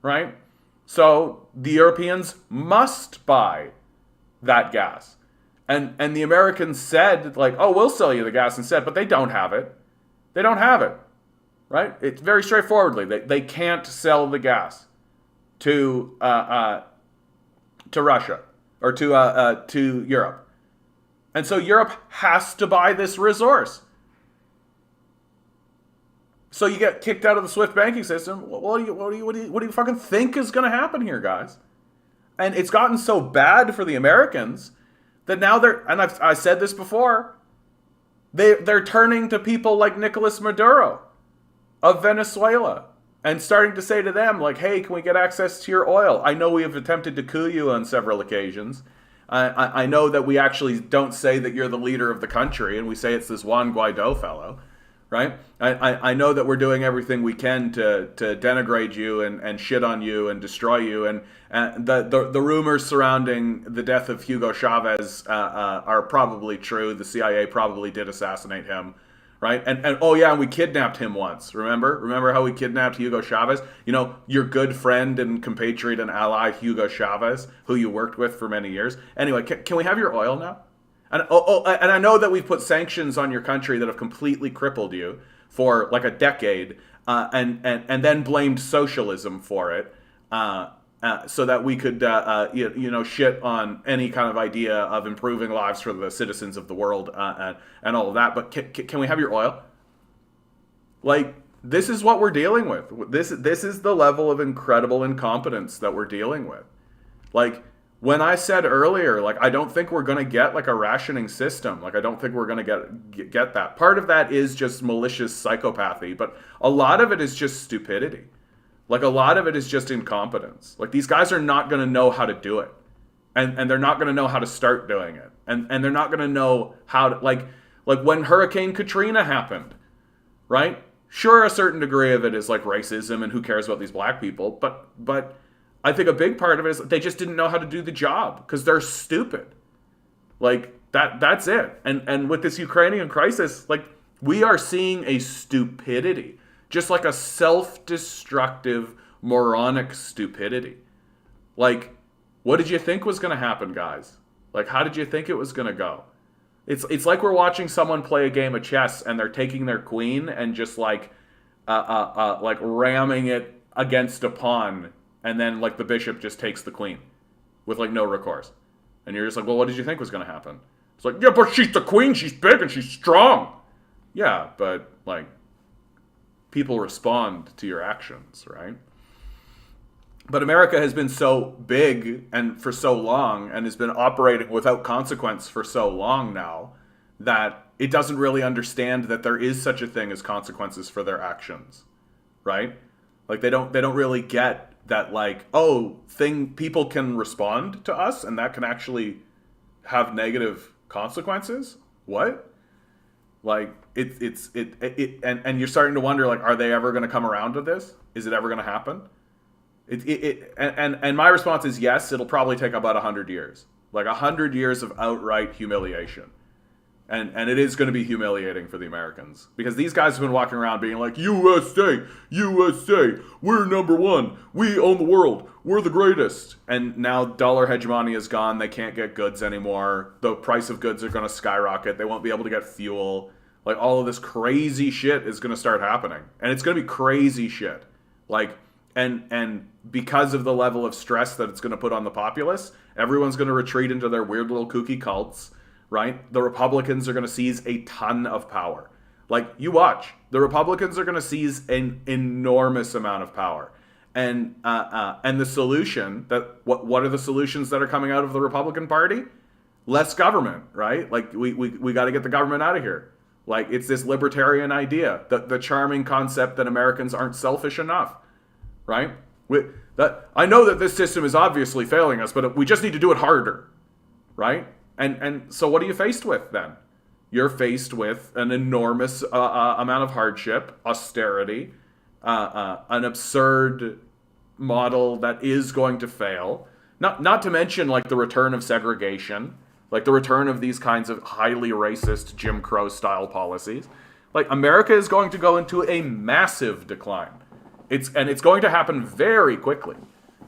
Right? So the Europeans must buy that gas. And the Americans said, like, oh, we'll sell you the gas instead, but they don't have it. They don't have it, right? It's very straightforwardly. They can't sell the gas to Russia or to Europe. And so Europe has to buy this resource. So you get kicked out of the SWIFT banking system. What do you fucking think is going to happen here, guys? And it's gotten so bad for the Americans that now I said this before, they're turning to people like Nicolas Maduro of Venezuela and starting to say to them, like, hey, can we get access to your oil? I know we have attempted to coup you on several occasions. I know that we actually don't say that you're the leader of the country, and we say it's this Juan Guaido fellow, right? I know that we're doing everything we can to denigrate you and shit on you and destroy you. And the rumors surrounding the death of Hugo Chavez are probably true. The CIA probably did assassinate him, right? And oh yeah, and we kidnapped him once. Remember how we kidnapped Hugo Chavez? You know, your good friend and compatriot and ally Hugo Chavez, who you worked with for many years. Anyway, can we have your oil now? And and I know that we've put sanctions on your country that have completely crippled you for like a decade, and then blamed socialism for it. so that we could, shit on any kind of idea of improving lives for the citizens of the world, and all of that. But can we have your oil? Like, this is what we're dealing with. This is the level of incredible incompetence that we're dealing with. Like, when I said earlier, like, I don't think we're going to get like a rationing system. Like, I don't think we're going to get that. Part of that is just malicious psychopathy, but a lot of it is just stupidity. Like, a lot of it is just incompetence. Like, these guys are not going to know how to do it. And they're not going to know how to start doing it. And they're not going to know how to, like when Hurricane Katrina happened, right? Sure, a certain degree of it is like racism and who cares about these black people, but I think a big part of it is they just didn't know how to do the job because they're stupid. Like, that's it. And with this Ukrainian crisis, like, we are seeing a stupidity, just like a self-destructive, moronic stupidity. Like, what did you think was going to happen, guys? Like, how did you think it was going to go? It's like we're watching someone play a game of chess and they're taking their queen and just like ramming it against a pawn, and then like the bishop just takes the queen with like no recourse. And you're just like, well, what did you think was going to happen? It's like, yeah, but she's the queen, she's big and she's strong. Yeah, but like, people respond to your actions, right? But America has been so big and for so long and has been operating without consequence for so long now that it doesn't really understand that there is such a thing as consequences for their actions, right? Like, they don't really get that, like, people can respond to us and that can actually have negative consequences. What? Like, and you're starting to wonder, like, are they ever going to come around to this? Is it ever going to happen? And my response is yes. It'll probably take about 100 years, like 100 years of outright humiliation, and it is going to be humiliating for the Americans because these guys have been walking around being like, USA, USA, we're number one, we own the world, we're the greatest. And now dollar hegemony is gone. They can't get goods anymore. The price of goods are going to skyrocket. They won't be able to get fuel. Like, all of this crazy shit is going to start happening, and it's going to be crazy shit. Like. And because of the level of stress that it's going to put on the populace, everyone's going to retreat into their weird little kooky cults, right? The Republicans are going to seize a ton of power. Like, you watch. The Republicans are going to seize an enormous amount of power. And the solution, what are the solutions that are coming out of the Republican Party? Less government, right? Like, we got to get the government out of here. Like, it's this libertarian idea, the charming concept that Americans aren't selfish enough. Right? I know that this system is obviously failing us, but we just need to do it harder. Right? And so what are you faced with then? You're faced with an enormous amount of hardship, austerity, an absurd model that is going to fail. Not to mention, like, the return of segregation, like the return of these kinds of highly racist Jim Crow style policies. Like, America is going to go into a massive decline. It's going to happen very quickly.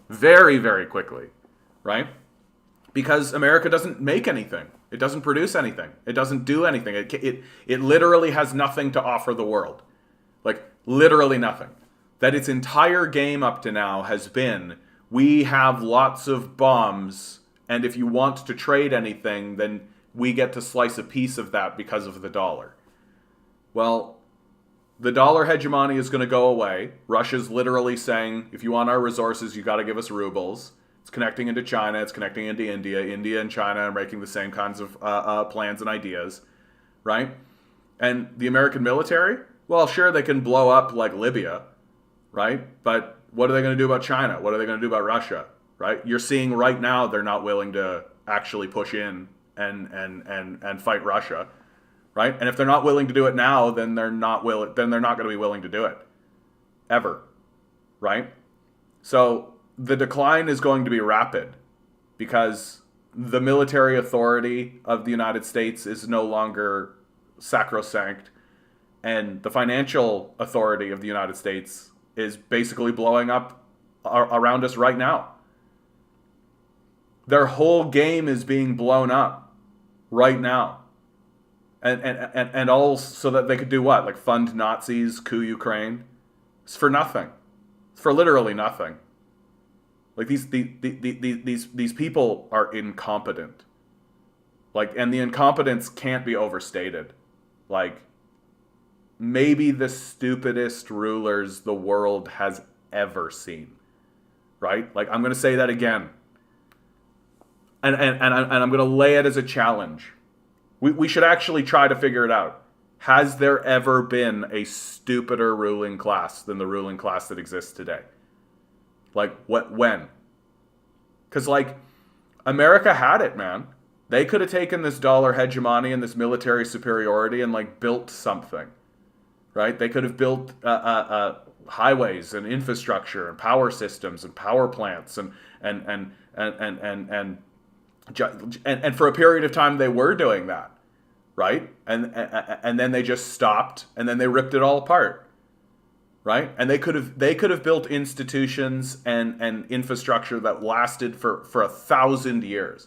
Very, very quickly. Right? Because America doesn't make anything. It doesn't produce anything. It doesn't do anything. It literally has nothing to offer the world. Like, literally nothing. That its entire game up to now has been, we have lots of bombs, and if you want to trade anything, then we get to slice a piece of that because of the dollar. Well, the dollar hegemony is going to go away. Russia's literally saying, if you want our resources, you got to give us rubles. It's connecting into China. It's connecting into India. India and China are making the same kinds of plans and ideas, right? And the American military, well, sure, they can blow up like Libya, right? But what are they going to do about China? What are they going to do about Russia, right? You're seeing right now they're not willing to actually push in and fight Russia. Right? And if they're not willing to do it now, then they're not going to be willing to do it. Ever. Right? So the decline is going to be rapid because the military authority of the United States is no longer sacrosanct, and the financial authority of the United States is basically blowing up around us right now. Their whole game is being blown up right now. And all so that they could do what? Like, fund Nazis, coup Ukraine? It's for nothing. It's for literally nothing. Like these people are incompetent. Like, and the incompetence can't be overstated. Like, maybe the stupidest rulers the world has ever seen. Right? Like, I'm going to say that again. And I'm going to lay it as a challenge. We should actually try to figure it out. Has there ever been a stupider ruling class than the ruling class that exists today? Like, when? Because, like, America had it, man. They could have taken this dollar hegemony and this military superiority and, like, built something, right? They could have built highways and infrastructure and power systems and power plants and for a period of time they were doing that, right? And then they just stopped, and then they ripped it all apart, right? And they could have built institutions and infrastructure that lasted for 1,000 years.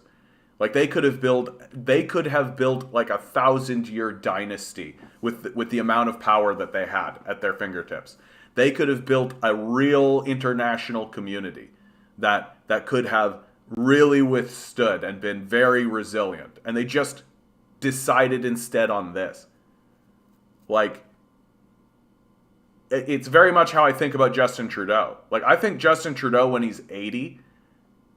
Like, they could have built like a 1,000-year dynasty with the amount of power that they had at their fingertips. They could have built a real international community that could have really withstood and been very resilient. And they just decided instead on this. Like, it's very much how I think about Justin Trudeau. Like, I think Justin Trudeau, when he's 80,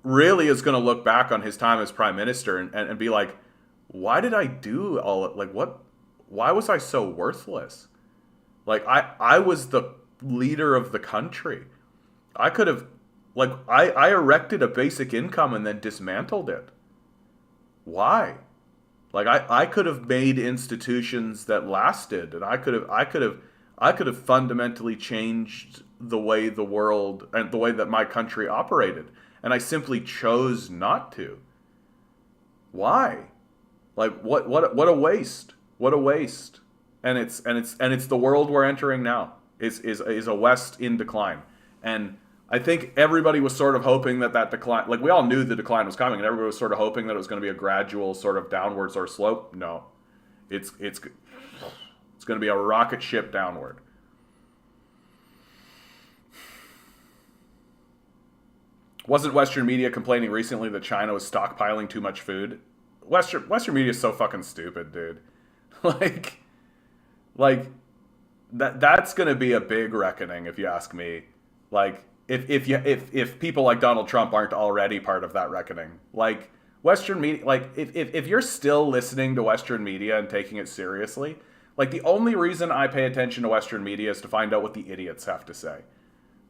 really is going to look back on his time as prime minister and be like, why did I do all it? Like, why was I so worthless? Like, I was the leader of the country. I could have, like, I erected a basic income and then dismantled it. Why? Like, I could have made institutions that lasted, and I could have fundamentally changed the way the world and the way that my country operated, and I simply chose not to. Why? Like, what a waste. What a waste. And it's the world we're entering now. Is a West in decline. And I think everybody was sort of hoping that decline, like, we all knew the decline was coming, and everybody was sort of hoping that it was going to be a gradual sort of downward sort of slope. No. It's going to be a rocket ship downward. Wasn't Western media complaining recently that China was stockpiling too much food? Western media is so fucking stupid, dude. like that's going to be a big reckoning, if you ask me. Like, if people like Donald Trump aren't already part of that reckoning. Like, Western media, like, if you're still listening to Western media and taking it seriously, like, the only reason I pay attention to Western media is to find out what the idiots have to say.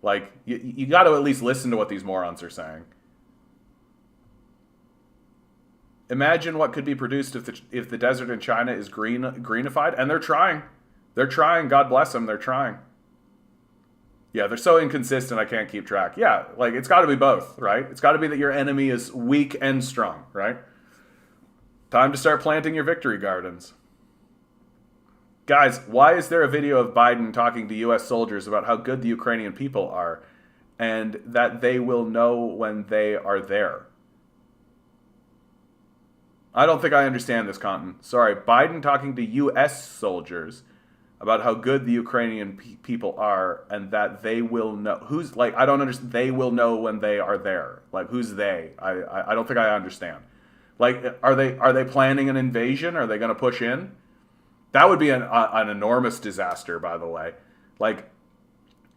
Like, you got to at least listen to what these morons are saying. Imagine what could be produced if the desert in China is greenified, and they're trying. They're trying. God bless them. They're trying. Yeah, they're so inconsistent I can't keep track. Yeah, like, it's got to be both, right? It's got to be that your enemy is weak and strong, right? Time to start planting your victory gardens. Guys, why is there a video of Biden talking to U.S. soldiers about how good the Ukrainian people are and that they will know when they are there? I don't think I understand this, Conton. Sorry, Biden talking to U.S. soldiers about how good the Ukrainian people are and that they will know. Who's, like, I don't understand. They will know when they are there. Like, who's they? I don't think I understand. Like, are they planning an invasion? Are they going to push in? That would be an enormous disaster, by the way. Like,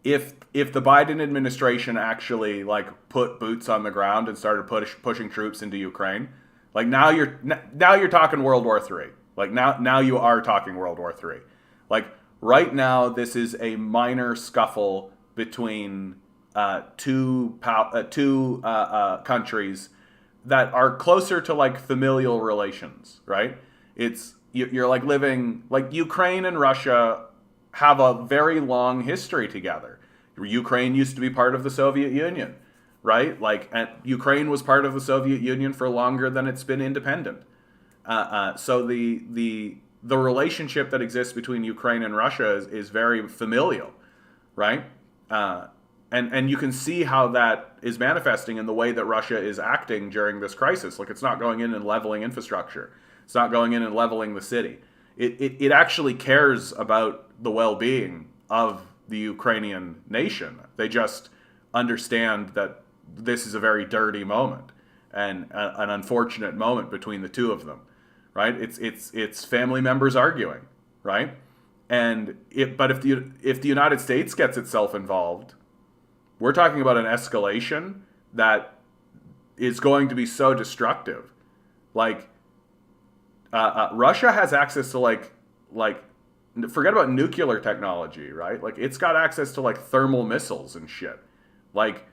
if the Biden administration actually, like, put boots on the ground and started pushing troops into Ukraine, like, now you're talking World War III. Like, now you are talking World War III. Like, right now, this is a minor scuffle between two countries that are closer to, like, familial relations, right? You're like living, like, Ukraine and Russia have a very long history together. Ukraine used to be part of the Soviet Union, right? Like, and Ukraine was part of the Soviet Union for longer than it's been independent. So the relationship that exists between Ukraine and Russia is very familial, right? And you can see how that is manifesting in the way that Russia is acting during this crisis. Like, it's not going in and leveling infrastructure. It's not going in and leveling the city. It actually cares about the well-being of the Ukrainian nation. They just understand that this is a very dirty moment and an unfortunate moment between the two of them, right? It's family members arguing, right? And but if the United States gets itself involved, we're talking about an escalation that is going to be so destructive. Like Russia has access to like forget about nuclear technology, right? Like it's got access to like thermal missiles and shit. Like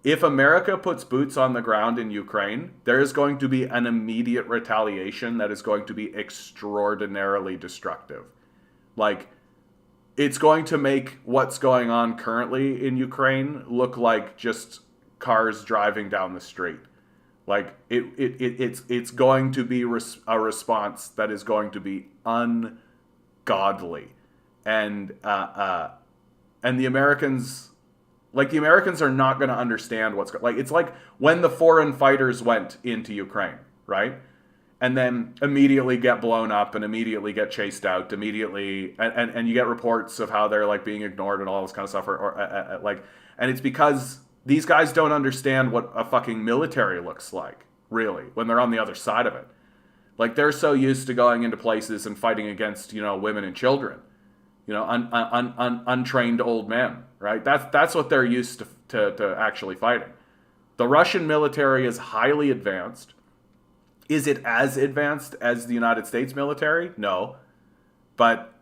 if America puts boots on the ground in Ukraine, there is going to be an immediate retaliation that is going to be extraordinarily destructive. Like it's going to make what's going on currently in Ukraine look like just cars driving down the street. Like it's going to be a response that is going to be ungodly, and the Americans, the Americans are not going to understand it's like when the foreign fighters went into Ukraine, right? And then immediately get blown up and immediately get chased out immediately, and you get reports of how they're like being ignored and all this kind of stuff, and it's because these guys don't understand what a fucking military looks like, really, when they're on the other side of it. Like they're so used to going into places and fighting against, women and children, untrained old men, right? That's what they're used to actually fighting. The Russian military is highly advanced. Is it as advanced as the United States military? No, but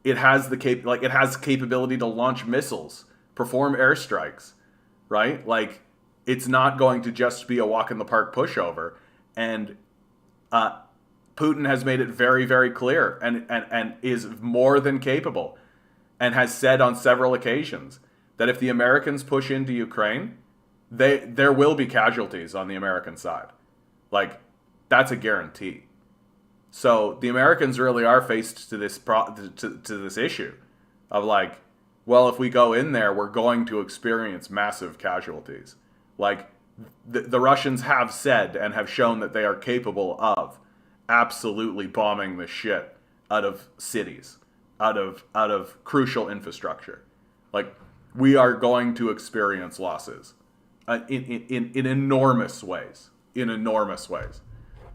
it has it has capability to launch missiles, perform airstrikes, right? Like it's not going to just be a walk in the park pushover, and Putin has made it very, very clear and is more than capable, and has said on several occasions that if the Americans push into Ukraine, there will be casualties on the American side. Like that's a guarantee. So the Americans really are faced to this to this issue of like, well, if we go in there, we're going to experience massive casualties. Like the Russians have said and have shown that they are capable of absolutely bombing the shit out of cities, out of crucial infrastructure. Like we are going to experience losses in enormous ways,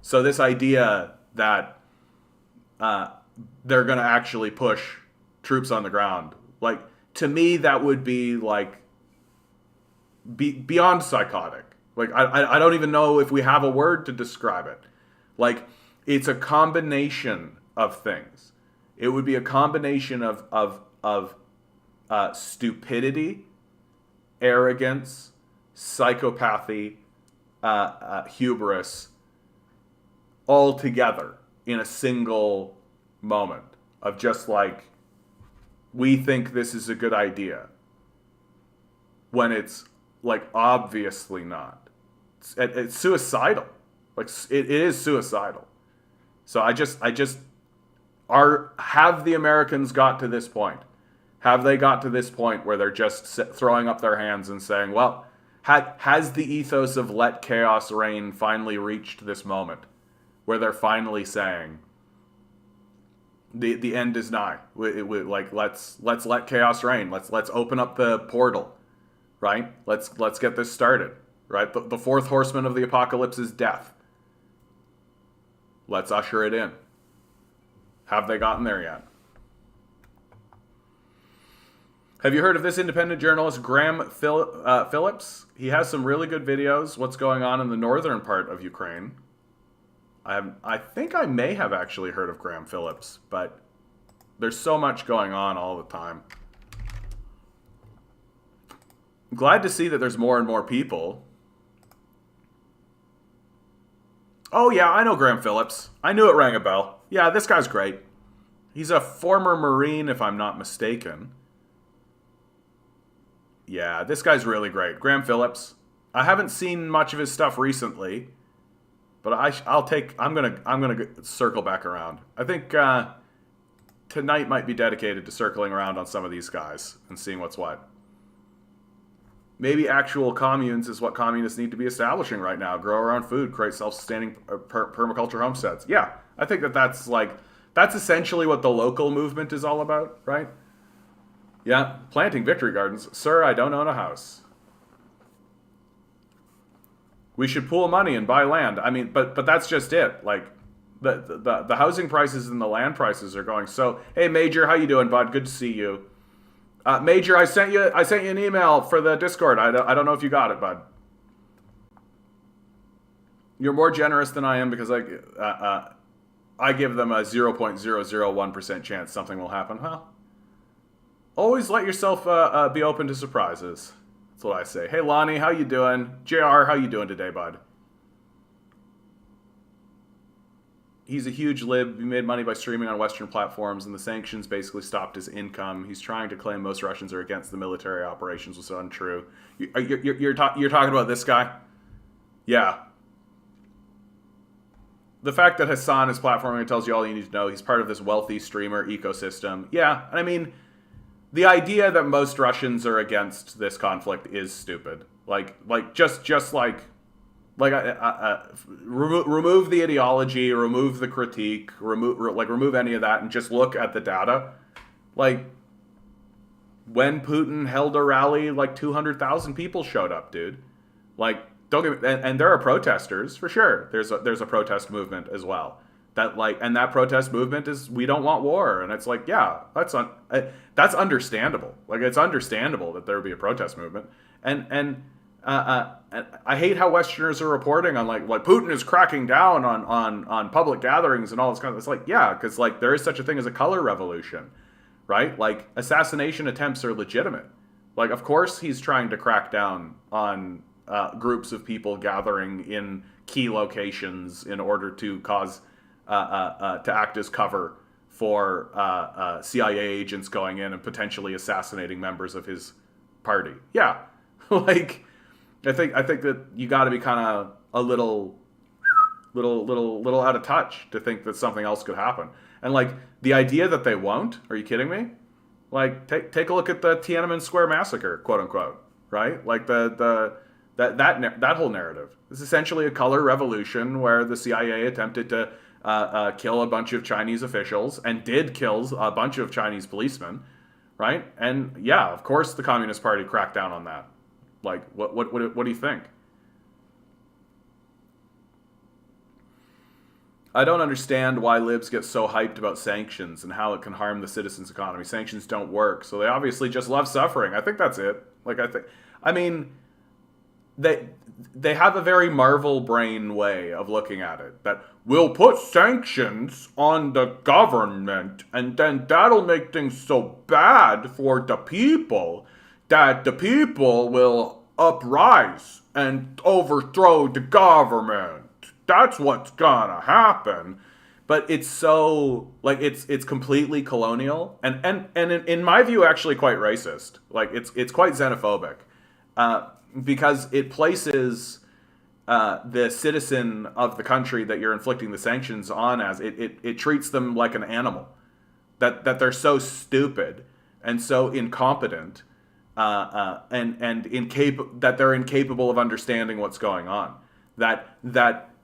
So this idea that they're going to actually push troops on the ground, like to me, that would be like beyond psychotic. Like I don't even know if we have a word to describe it. Like it's a combination of things. It would be a combination of stupidity, arrogance, psychopathy, hubris, all together in a single moment of just like, we think this is a good idea when it's like obviously not. It's suicidal. Like it is suicidal. So have the Americans got to this point? Have they got to this point where they're just throwing up their hands and saying, well, has the ethos of let chaos reign finally reached this moment where they're finally saying the end is nigh? Like let's let chaos reign. Let's open up the portal, right? Let's get this started, right? The fourth horseman of the apocalypse is death. Let's usher it in. Have they gotten there yet? Have you heard of this independent journalist, Graham Phillips? He has some really good videos. What's going on in the northern part of Ukraine? I think I may have actually heard of Graham Phillips, but there's so much going on all the time. I'm glad to see that there's more and more people. Oh yeah, I know Graham Phillips. I knew it rang a bell. Yeah, this guy's great. He's a former Marine, if I'm not mistaken. Yeah, this guy's really great. Graham Phillips. I haven't seen much of his stuff recently, but I'm gonna circle back around. I think tonight might be dedicated to circling around on some of these guys and seeing what's what. Maybe actual communes is what communists need to be establishing right now. Grow our own food, create self-sustaining permaculture homesteads. Yeah, I think that's essentially what the local movement is all about, right? Yeah, planting victory gardens. Sir, I don't own a house. We should pool money and buy land. I mean, but that's just it. Like the housing prices and the land prices are going. So hey, Major, how you doing, bud? Good to see you. Major, I sent you an email for the Discord. I don't know if you got it, bud. You're more generous than I am because I give them a 0.001% chance something will happen. Huh? Always let yourself be open to surprises. That's what I say. Hey, Lonnie, how you doing? JR, how you doing today, bud? He's a huge lib. He made money by streaming on Western platforms, and the sanctions basically stopped his income. He's trying to claim most Russians are against the military operations, which is untrue. You're talking about this guy? Yeah. The fact that Hassan is platforming tells you all you need to know. He's part of this wealthy streamer ecosystem. Yeah, and I mean, the idea that most Russians are against this conflict is stupid. Remove the ideology, remove the critique, remove any of that, and just look at the data. Like, when Putin held a rally, like 200,000 people showed up, dude. Like, don't get me, and there are protesters for sure. There's a protest movement as well. That protest movement is we don't want war, and it's like, yeah, that's understandable. Like, it's understandable that there would be a protest movement, and I hate how Westerners are reporting on like Putin is cracking down on public gatherings and all this kind of. It's like, yeah, because like there is such a thing as a color revolution, right? Like assassination attempts are legitimate. Like, of course he's trying to crack down on groups of people gathering in key locations in order to cause to act as cover for CIA agents going in and potentially assassinating members of his party. Yeah, like I think that you got to be kind of a little out of touch to think that something else could happen. And like the idea that they won't, are you kidding me? Like take a look at the Tiananmen Square massacre, quote unquote, right? Like that whole narrative is essentially a color revolution where the CIA attempted to kill a bunch of Chinese officials and did kill a bunch of Chinese policemen, right? And yeah, of course the Communist Party cracked down on that. Like, what do you think? I don't understand why libs get so hyped about sanctions and how it can harm the citizens' economy. Sanctions don't work, so they obviously just love suffering. I think that's it. I mean, they have a very Marvel brain way of looking at it. That we'll put sanctions on the government, and then that'll make things so bad for the people that the people will uprise and overthrow the government. That's what's gonna happen. But it's so like it's completely colonial and in my view actually quite racist. Like it's quite xenophobic because it places the citizen of the country that you're inflicting the sanctions on as it treats them like an animal. That they're so stupid and so incompetent and that they're incapable of understanding what's going on. That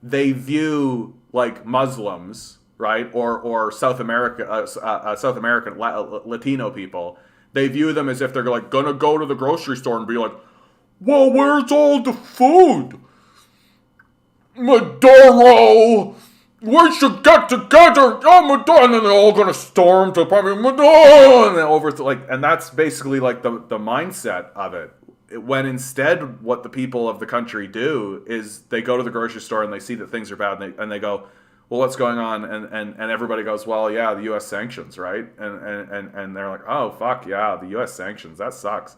they view like Muslims, right, or South American Latino people. They view them as if they're like gonna go to the grocery store and be like, "Well, where's all the food? Maduro, we should get together. Oh, Maduro," and then they're all gonna storm to probably Maduro, and then over to and that's basically like the mindset of it. When instead what the people of the country do is they go to the grocery store and they see that things are bad and they go, well, what's going on? And everybody goes, well, yeah, the U.S. sanctions, right? And they're like, oh, fuck, yeah, the U.S. sanctions, that sucks.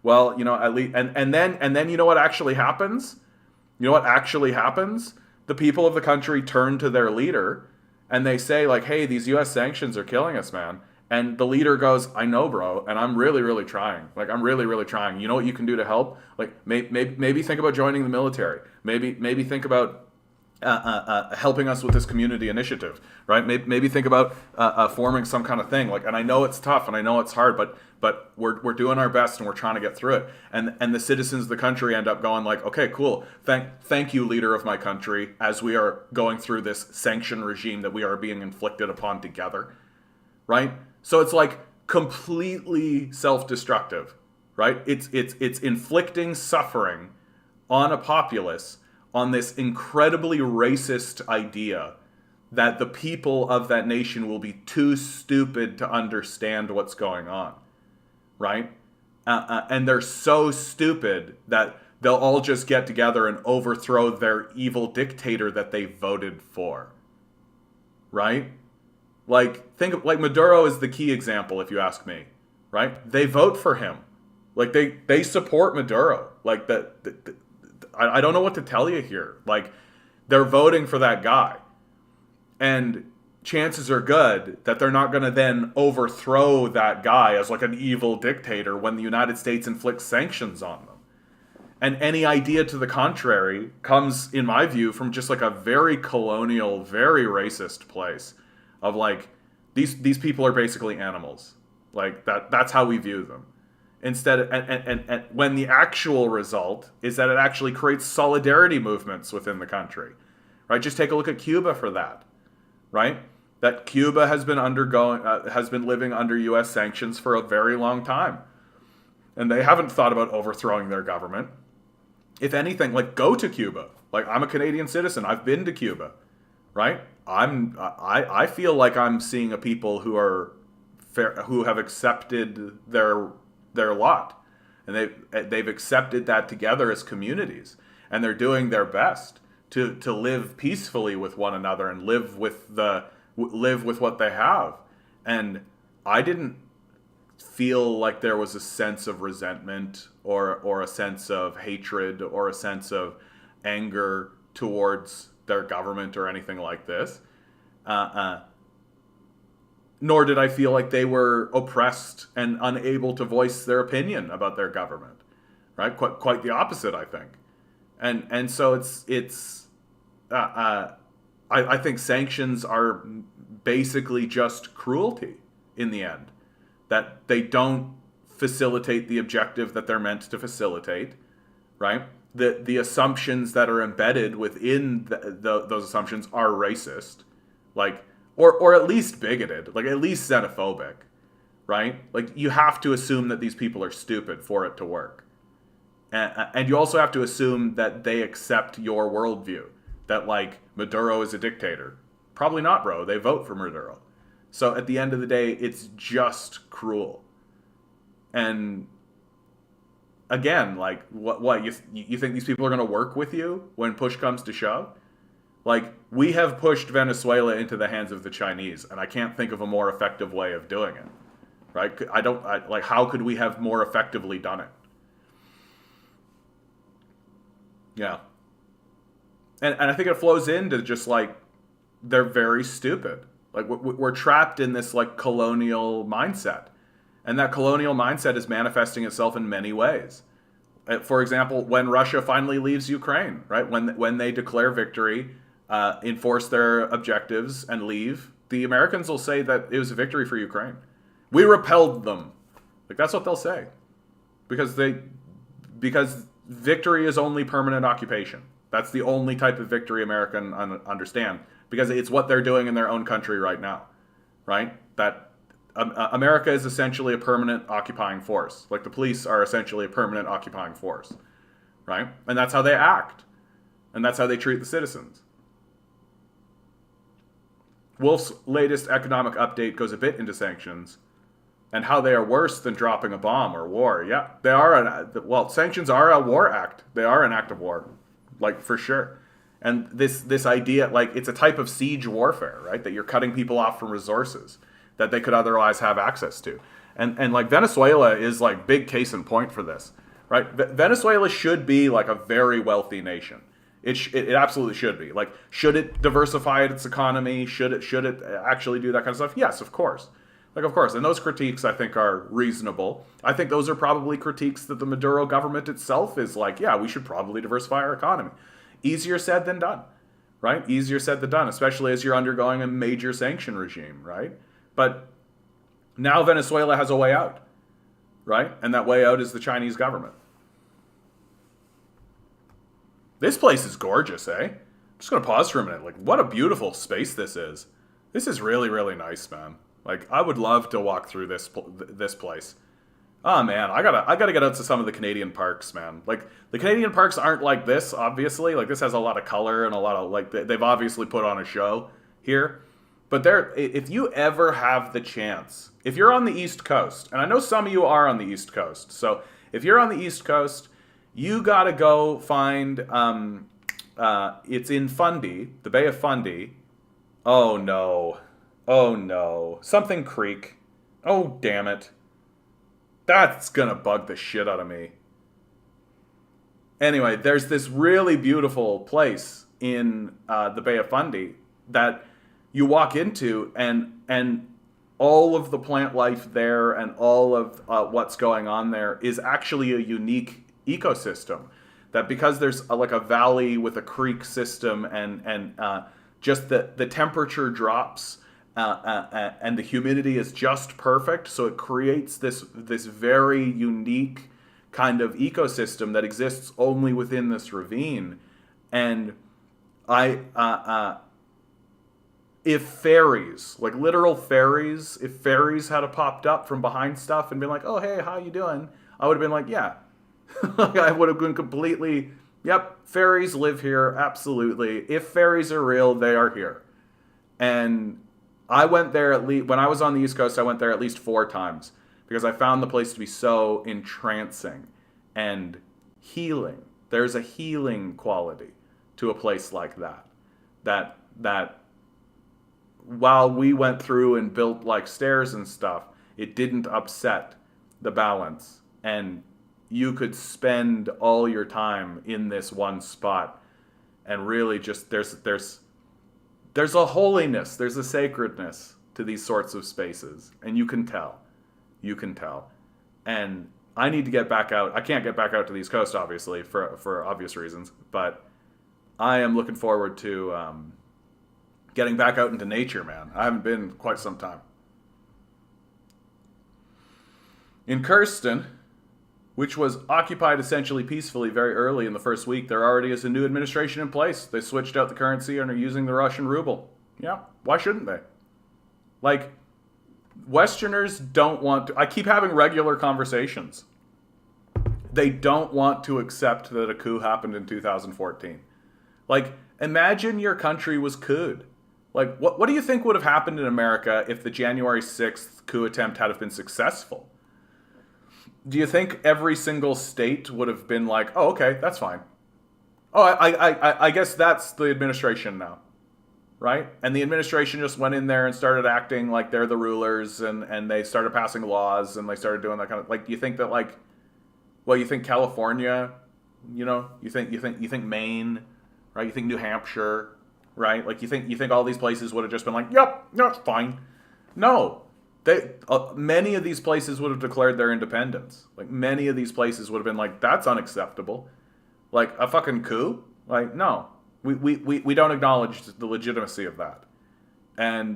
Well, you know, at least, and then you know what actually happens? You know what actually happens? The people of the country turn to their leader and they say like, hey, these U.S. sanctions are killing us, man. And the leader goes, I know, bro, and I'm really, really trying. Like, I'm really, really trying. You know what you can do to help? Like, maybe think about joining the military. Maybe think about helping us with this community initiative, right? Maybe think about forming some kind of thing. Like, and I know it's tough and I know it's hard, but we're doing our best and we're trying to get through it. And the citizens of the country end up going like, okay, cool. Thank you, leader of my country, as we are going through this sanction regime that we are being inflicted upon together, right? So it's like completely self-destructive, right? It's inflicting suffering on a populace on this incredibly racist idea that the people of that nation will be too stupid to understand what's going on, right? And they're so stupid that they'll all just get together and overthrow their evil dictator that they voted for, right? Like, think of, like, Maduro is the key example, if you ask me, right? They vote for him. Like, they support Maduro. Like, I don't know what to tell you here. Like, they're voting for that guy. And chances are good that they're not going to then overthrow that guy as like an evil dictator when the United States inflicts sanctions on them. And any idea to the contrary comes, in my view, from just like a very colonial, very racist place of like, these people are basically animals. Like, that's how we view them. Instead, and when the actual result is that it actually creates solidarity movements within the country, right? Just take a look at Cuba for that, right? That Cuba has been living under U.S. sanctions for a very long time, and they haven't thought about overthrowing their government. If anything, like, go to Cuba. Like, I'm a Canadian citizen. I've been to Cuba, right? I feel like I'm seeing a people who are who have accepted their lot, and they've accepted that together as communities, and they're doing their best to live peacefully with one another and live with what they have. And I didn't feel like there was a sense of resentment or a sense of hatred or a sense of anger towards their government or anything like this. Nor did I feel like they were oppressed and unable to voice their opinion about their government, right? Quite the opposite, I think. And so I think sanctions are basically just cruelty in the end, that they don't facilitate the objective that they're meant to facilitate, right? The assumptions that are embedded within those assumptions are racist, like, or at least bigoted, like at least xenophobic, right? Like, you have to assume that these people are stupid for it to work. And you also have to assume that they accept your worldview, that like Maduro is a dictator. Probably not, bro. They vote for Maduro. So at the end of the day, it's just cruel. And again, like, what you think these people are going to work with you when push comes to shove? Like, we have pushed Venezuela into the hands of the Chinese, and I can't think of a more effective way of doing it, right? Like, how could we have more effectively done it? Yeah. And I think it flows into just, like, they're very stupid. Like, we're trapped in this, like, colonial mindset. And that colonial mindset is manifesting itself in many ways. For example, when Russia finally leaves Ukraine, right? When they declare victory, enforce their objectives, and leave, the Americans will say that it was a victory for Ukraine. We repelled them. Like, that's what they'll say. Because victory is only permanent occupation. That's the only type of victory America can understand, because it's what they're doing in their own country right now, right? That America is essentially a permanent occupying force. Like, the police are essentially a permanent occupying force, right? And that's how they act. And that's how they treat the citizens. Wolf's latest economic update goes a bit into sanctions and how they are worse than dropping a bomb or war. Yeah, they are. Sanctions are a war act. They are an act of war, like, for sure. And this idea, like, it's a type of siege warfare, right? That you're cutting people off from resources that they could otherwise have access to. And like, Venezuela is, like, big case in point for this, right? Venezuela should be, like, a very wealthy nation. It absolutely should be. Like, should it diversify its economy? Should it actually do that kind of stuff? Yes, of course. Like, of course. And those critiques, I think, are reasonable. I think those are probably critiques that the Maduro government itself is like, yeah, we should probably diversify our economy. Easier said than done, right? Easier said than done, especially as you're undergoing a major sanction regime, right? But now Venezuela has a way out, right? And that way out is the Chinese government. This place is gorgeous, eh? I'm just going to pause for a minute. Like, what a beautiful space this is. This is really, really nice, man. Like, I would love to walk through this place. Oh man, I gotta get out to some of the Canadian parks, man. Like the Canadian parks aren't like this, obviously. Like this has a lot of color and a lot of like they've obviously put on a show here. But there, if you ever have the chance, if you're on the East Coast, and I know some of you are on the East Coast, so if you're on the East Coast, you gotta go find. It's in Fundy, the Bay of Fundy. Oh no, oh no, something Creek. Oh damn it. That's gonna bug the shit out of me. Anyway, there's this really beautiful place in the Bay of Fundy that you walk into, and all of the plant life there and all of what's going on there is actually a unique ecosystem. That because there's like a valley with a creek system and just the temperature drops and the humidity is just perfect, so it creates this very unique kind of ecosystem that exists only within this ravine. And if fairies, like literal fairies, if fairies had popped up from behind stuff and been like, "Oh hey, how you doing?" I would have been like, "Yeah." Like I would have been completely, "Yep, fairies live here, absolutely. If fairies are real, they are here." And I went there at least when I was on the East Coast. I went there at least 4 times because I found the place to be so entrancing and healing. There's a healing quality to a place like that. That while we went through and built like stairs and stuff, it didn't upset the balance, and you could spend all your time in this one spot and really just there's a holiness, there's a sacredness to these sorts of spaces, and you can tell. And I need to get back out. I can't get back out to the East Coast, obviously, for obvious reasons, but I am looking forward to getting back out into nature, man. I haven't been in quite some time. In Kirsten, which was occupied essentially peacefully very early in the first week, there already is a new administration in place. They switched out the currency and are using the Russian ruble. Yeah, why shouldn't they? Like, Westerners don't want to... I keep having regular conversations. They don't want to accept that a coup happened in 2014. Like, imagine your country was couped. Like, what do you think would have happened in America if the January 6th coup attempt had have been successful? Do you think every single state would have been like, "Oh, okay, that's fine. Oh, I guess that's the administration now," right? And the administration just went in there and started acting like they're the rulers, and they started passing laws, and they started doing that kind of like. Do you think that like, well, you think California, you think Maine, right? You think New Hampshire, right? Like you think all these places would have just been like, "Yep, that's fine." No. Many of these places would have declared their independence. Like, many of these places would have been like, "That's unacceptable." Like, a fucking coup? Like, no. We don't acknowledge the legitimacy of that. And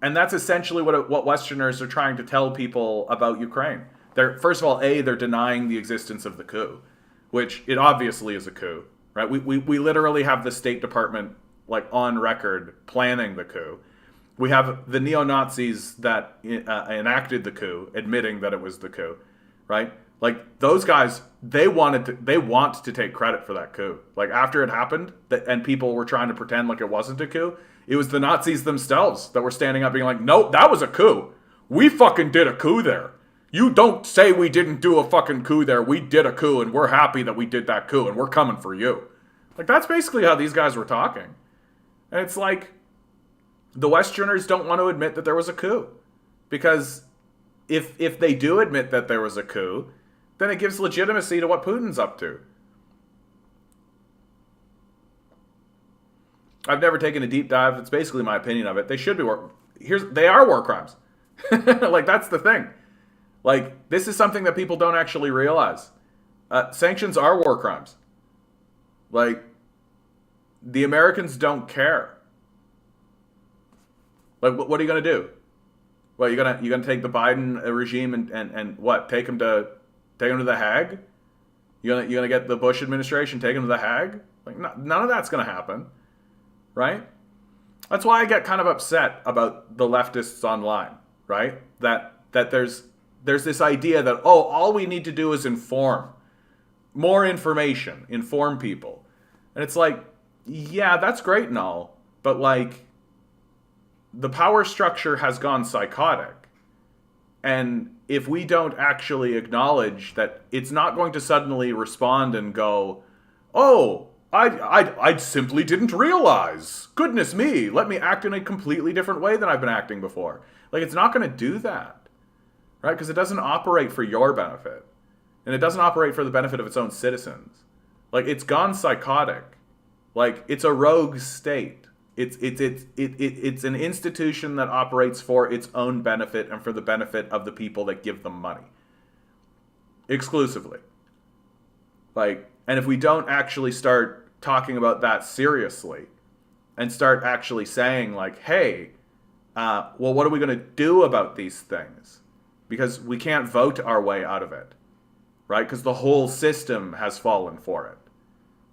that's essentially what Westerners are trying to tell people about Ukraine. First of all, they're denying the existence of the coup, which it obviously is a coup, right? We literally have the State Department, like, on record planning the coup. We have the neo-Nazis that enacted the coup admitting that it was the coup, right? Like, those guys, they want to take credit for that coup. Like, after it happened, and people were trying to pretend like it wasn't a coup, it was the Nazis themselves that were standing up being like, "No, that was a coup. We fucking did a coup there. You don't say we didn't do a fucking coup there. We did a coup, and we're happy that we did that coup, and we're coming for you." Like, that's basically how these guys were talking. And it's like, the Westerners don't want to admit that there was a coup. Because if they do admit that there was a coup, then it gives legitimacy to what Putin's up to. I've never taken a deep dive. It's basically my opinion of it. They should be they are war crimes. Like, that's the thing. Like, this is something that people don't actually realize. Sanctions are war crimes. Like, the Americans don't care. Like, what are you gonna do? Well, you're gonna take the Biden regime and what? Take him to the Hague? You're gonna get the Bush administration take him to the Hague? Like, none of that's gonna happen, right? That's why I get kind of upset about the leftists online, right? That there's there's this idea that, oh, all we need to do is inform. More information, inform people. And it's like, yeah, that's great and all, but like, the power structure has gone psychotic. And if we don't actually acknowledge that it's not going to suddenly respond and go, oh, I simply didn't realize. Goodness me, let me act in a completely different way than I've been acting before. Like, it's not going to do that, right? Because it doesn't operate for your benefit. And it doesn't operate for the benefit of its own citizens. Like, it's gone psychotic. Like, it's a rogue state. It's an institution that operates for its own benefit and for the benefit of the people that give them money. Exclusively. Like, and if we don't actually start talking about that seriously and start actually saying, like, hey, well, what are we going to do about these things? Because we can't vote our way out of it, right? Because the whole system has fallen for it.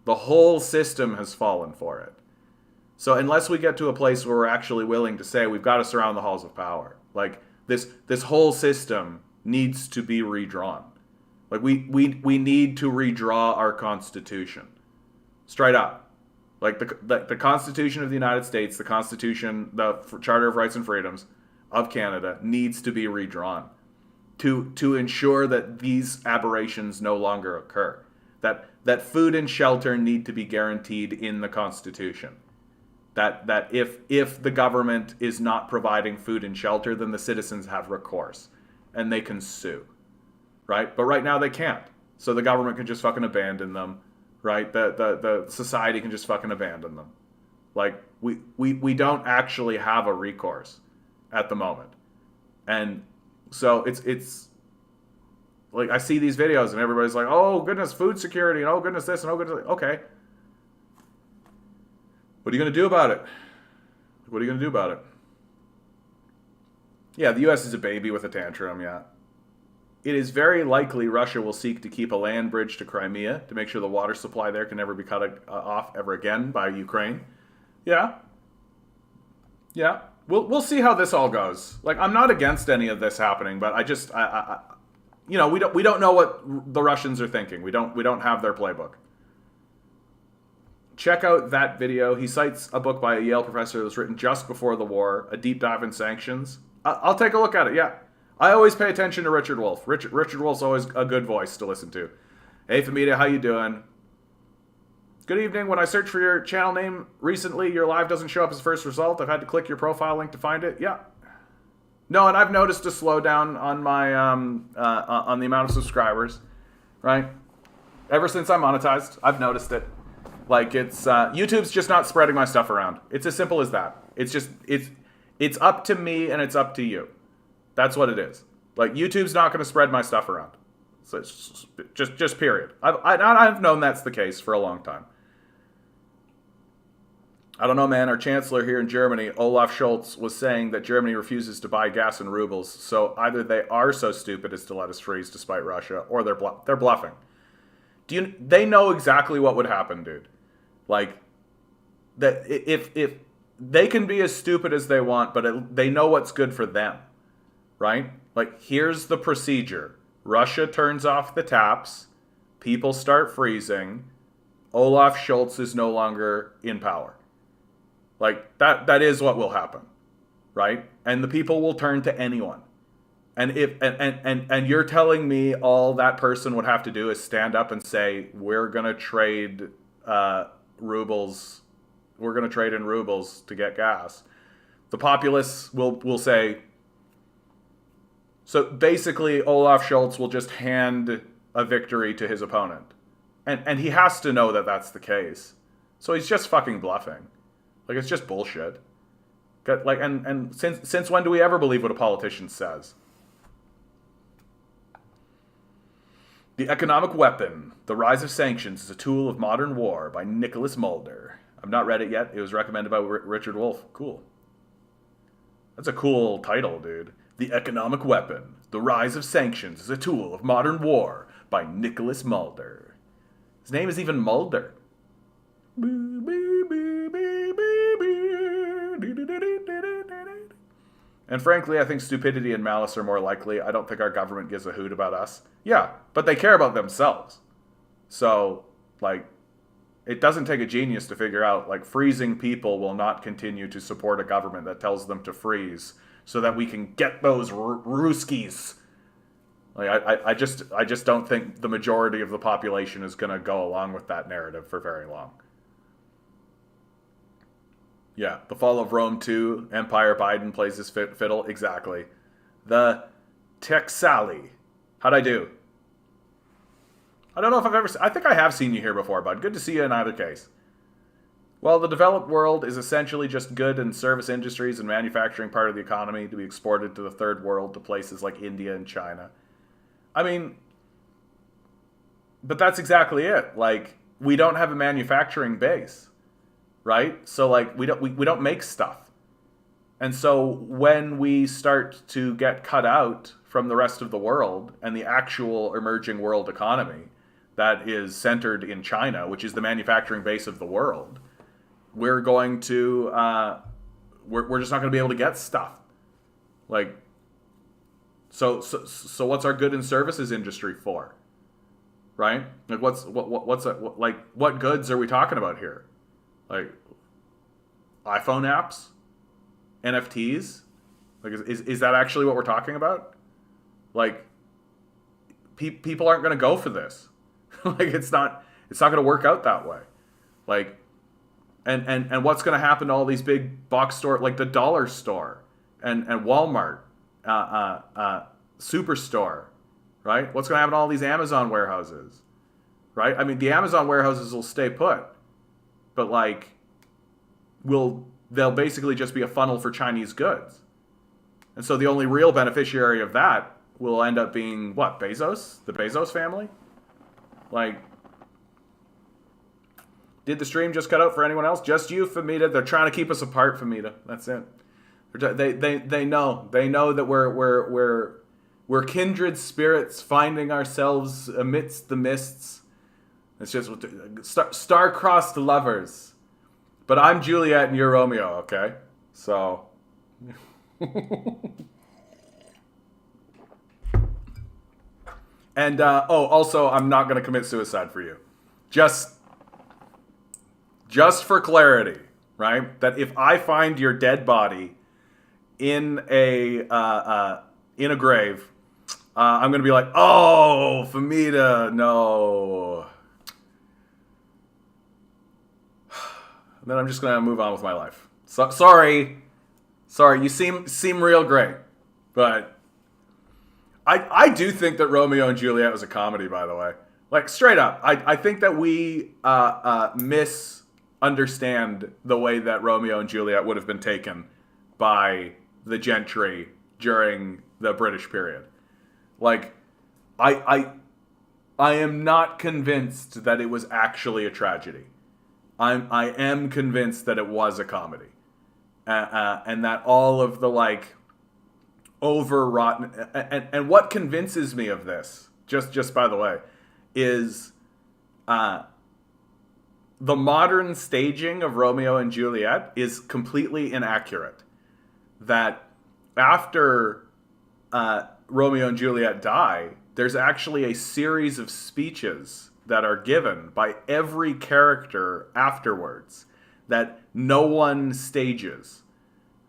The whole system has fallen for it. So unless we get to a place where we're actually willing to say we've got to surround the halls of power, like this whole system needs to be redrawn. Like we need to redraw our Constitution, straight up. Like the Constitution of the United States, the Constitution, the Charter of Rights and Freedoms of Canada needs to be redrawn to ensure that these aberrations no longer occur. That food and shelter need to be guaranteed in the Constitution. That if the government is not providing food and shelter, then the citizens have recourse and they can sue, right? But right now they can't. So the government can just fucking abandon them, right? The society can just fucking abandon them. Like we don't actually have a recourse at the moment. And so it's like I see these videos and everybody's like, oh goodness, food security, and oh goodness this, and oh goodness, okay. What are you going to do about it? What are you going to do about it? Yeah, the U.S. is a baby with a tantrum, yeah. It is very likely Russia will seek to keep a land bridge to Crimea to make sure the water supply there can never be cut off ever again by Ukraine. Yeah. Yeah. We'll see how this all goes. Like, I'm not against any of this happening, but I you know, we don't know what the Russians are thinking. We don't have their playbook. Check out that video. He cites a book by a Yale professor that was written just before the war, A Deep Dive in Sanctions. I'll take a look at it, yeah. I always pay attention to Richard Wolff. Richard Wolff's always a good voice to listen to. Hey, Famita, how you doing? Good evening. When I search for your channel name recently, your live doesn't show up as first result. I've had to click your profile link to find it. Yeah. No, and I've noticed a slowdown on my on the amount of subscribers, right? Ever since I monetized, I've noticed it. Like, it's YouTube's just not spreading my stuff around. It's as simple as that. It's just it's up to me and it's up to you. That's what it is. Like, YouTube's not going to spread my stuff around. So it's just period. I've known that's the case for a long time. I don't know, man. Our chancellor here in Germany, Olaf Scholz, was saying that Germany refuses to buy gas in rubles. So either they are so stupid as to let us freeze despite Russia, or they're bluffing. They know exactly what would happen, dude. Like, that if they can be as stupid as they want, but they know what's good for them, right? Like, here's the procedure. Russia turns off the taps. People start freezing. Olaf Scholz is no longer in power. Like, that is what will happen, right? And the people will turn to anyone. And and you're telling me all that person would have to do is stand up and say, we're going to trade rubles. We're going to trade in rubles to get gas. The populace will say. So basically, Olaf Scholz will just hand a victory to his opponent. And he has to know that that's the case. So he's just fucking bluffing. Like, it's just bullshit. Like, and since when do we ever believe what a politician says? The Economic Weapon, The Rise of Sanctions is a Tool of Modern War by Nicholas Mulder. I've not read it yet. It was recommended by Richard Wolff. Cool. That's a cool title, dude. The Economic Weapon, The Rise of Sanctions is a Tool of Modern War by Nicholas Mulder. His name is even Mulder. And frankly, I think stupidity and malice are more likely. I don't think our government gives a hoot about us. Yeah, but they care about themselves. So, like, it doesn't take a genius to figure out, like, freezing people will not continue to support a government that tells them to freeze so that we can get those Ruskies. Like, I just don't think the majority of the population is going to go along with that narrative for very long. Yeah, the fall of Rome 2, Empire Biden plays his fiddle. Exactly. The Texali. How'd I do? I don't know if I've ever... I think I have seen you here before, bud. Good to see you in either case. Well, the developed world is essentially just good and service industries and manufacturing part of the economy to be exported to the third world, to places like India and China. I mean, but that's exactly it. Like, we don't have a manufacturing base, right? So, like, we don't make stuff. And so when we start to get cut out from the rest of the world and the actual emerging world economy that is centered in China, which is the manufacturing base of the world, we're going to, we're just not going to be able to get stuff. Like, so what's our good and services industry for? Right? Like, what goods are we talking about here? Like, iPhone apps? NFTs? Like, is that actually what we're talking about? Like, people aren't going to go for this. Like, it's not going to work out that way. Like, and what's going to happen to all these big box store, like the dollar store and Walmart, Superstore, right? What's going to happen to all these Amazon warehouses, right? I mean, the Amazon warehouses will stay put, but like, they'll basically just be a funnel for Chinese goods. And so the only real beneficiary of that will end up being, what, Bezos? The Bezos family? Like, did the stream just cut out for anyone else? Just you, Famita. They're trying to keep us apart, Famita. That's it. They know that we're kindred spirits finding ourselves amidst the mists. It's just star-crossed lovers. But I'm Juliet and you're Romeo, okay? So... And, also, I'm not going to commit suicide for you. Just for clarity, right? That if I find your dead body in a grave, I'm going to be like, oh, Famita, no. And then I'm just going to move on with my life. So, sorry, you seem real great, but... I do think that Romeo and Juliet was a comedy, by the way. Like, straight up. I think that we misunderstand the way that Romeo and Juliet would have been taken by the gentry during the British period. Like, I am not convinced that it was actually a tragedy. I am convinced that it was a comedy. And that all of the, like... overwrought, and what convinces me of this, just by the way, is the modern staging of Romeo and Juliet is completely inaccurate. That after Romeo and Juliet die, there's actually a series of speeches that are given by every character afterwards that no one stages,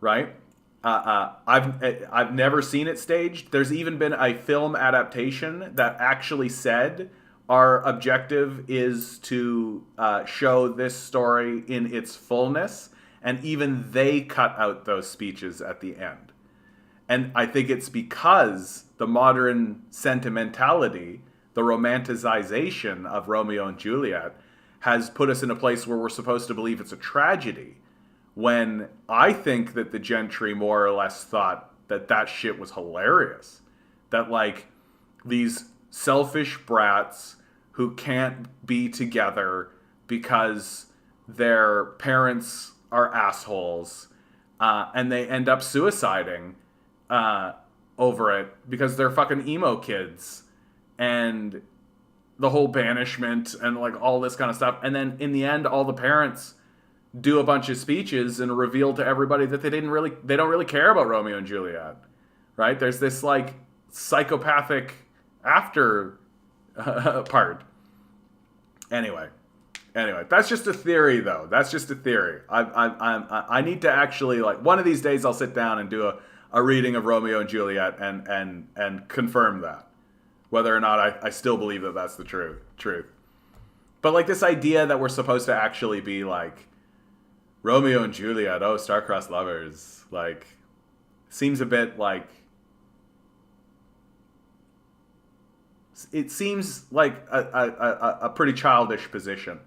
right? I've never seen it staged. There's even been a film adaptation that actually said our objective is to show this story in its fullness, and even they cut out those speeches at the end. And I think it's because the modern sentimentality, the romanticization of Romeo and Juliet, has put us in a place where we're supposed to believe it's a tragedy, when I think that the gentry more or less thought that shit was hilarious. That, like, these selfish brats who can't be together because their parents are assholes, and they end up suiciding over it because they're fucking emo kids, and the whole banishment and, like, all this kind of stuff. And then in the end, all the parents do a bunch of speeches and reveal to everybody that they don't really care about Romeo and Juliet, right? There's this like psychopathic after part. Anyway, that's just a theory, though. That's just a theory. I need to actually, like, one of these days I'll sit down and do a reading of Romeo and Juliet and confirm that, whether or not I still believe that that's the truth. But like this idea that we're supposed to actually be like Romeo and Juliet, oh, star-crossed lovers, like, seems a bit like, it seems like a pretty childish position.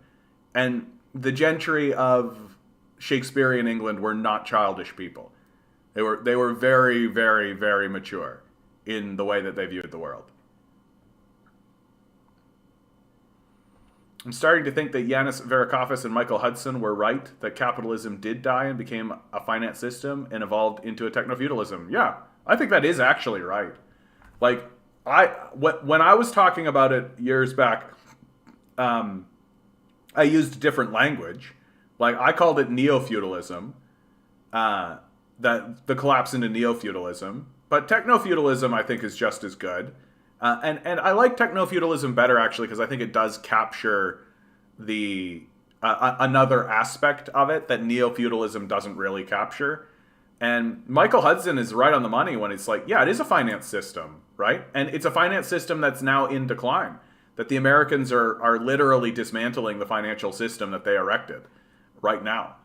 And the gentry of Shakespearean England were not childish people. They were very, very, very mature in the way that they viewed the world. I'm starting to think that Yanis Varoufakis and Michael Hudson were right, that capitalism did die and became a finance system and evolved into a techno-feudalism. Yeah, I think that is actually right. Like, when I was talking about it years back, I used different language. Like, I called it neo-feudalism, that the collapse into neo-feudalism. But techno-feudalism, I think, is just as good. And I like techno-feudalism better, actually, because I think it does capture the another aspect of it that neo-feudalism doesn't really capture. And Michael Hudson is right on the money when it's like, yeah, it is a finance system, right? And it's a finance system that's now in decline. That the Americans are literally dismantling the financial system that they erected right now.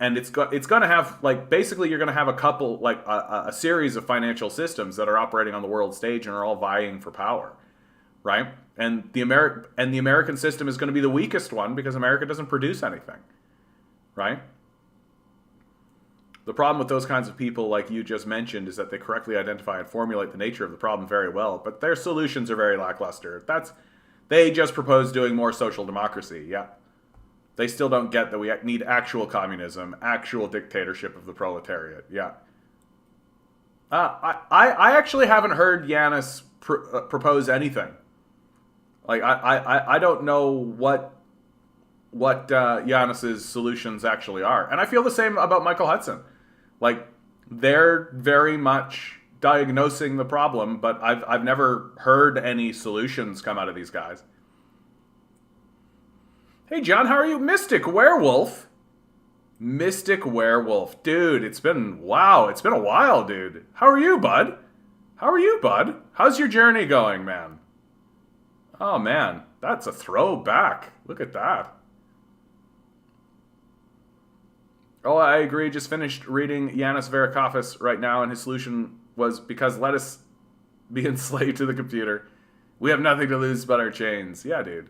And it's going to have, like, basically you're going to have a couple, like a series of financial systems that are operating on the world stage and are all vying for power, right? And the American system is going to be the weakest one because America doesn't produce anything, right? The problem with those kinds of people, like you just mentioned, is that they correctly identify and formulate the nature of the problem very well, but their solutions are very lackluster. They just propose doing more social democracy, yeah. They still don't get that we need actual communism, actual dictatorship of the proletariat. Yeah. I actually haven't heard Yanis propose anything. Like, I don't know what Yanis's solutions actually are. And I feel the same about Michael Hudson. Like, they're very much diagnosing the problem, but I've never heard any solutions come out of these guys. Hey, John, how are you? Mystic Werewolf. Mystic Werewolf. Dude, it's been a while, dude. How are you, bud? How's your journey going, man? Oh, man, that's a throwback. Look at that. Oh, I agree. Just finished reading Yanis Varoufakis right now, and his solution was because let us be enslaved to the computer. We have nothing to lose but our chains. Yeah, dude.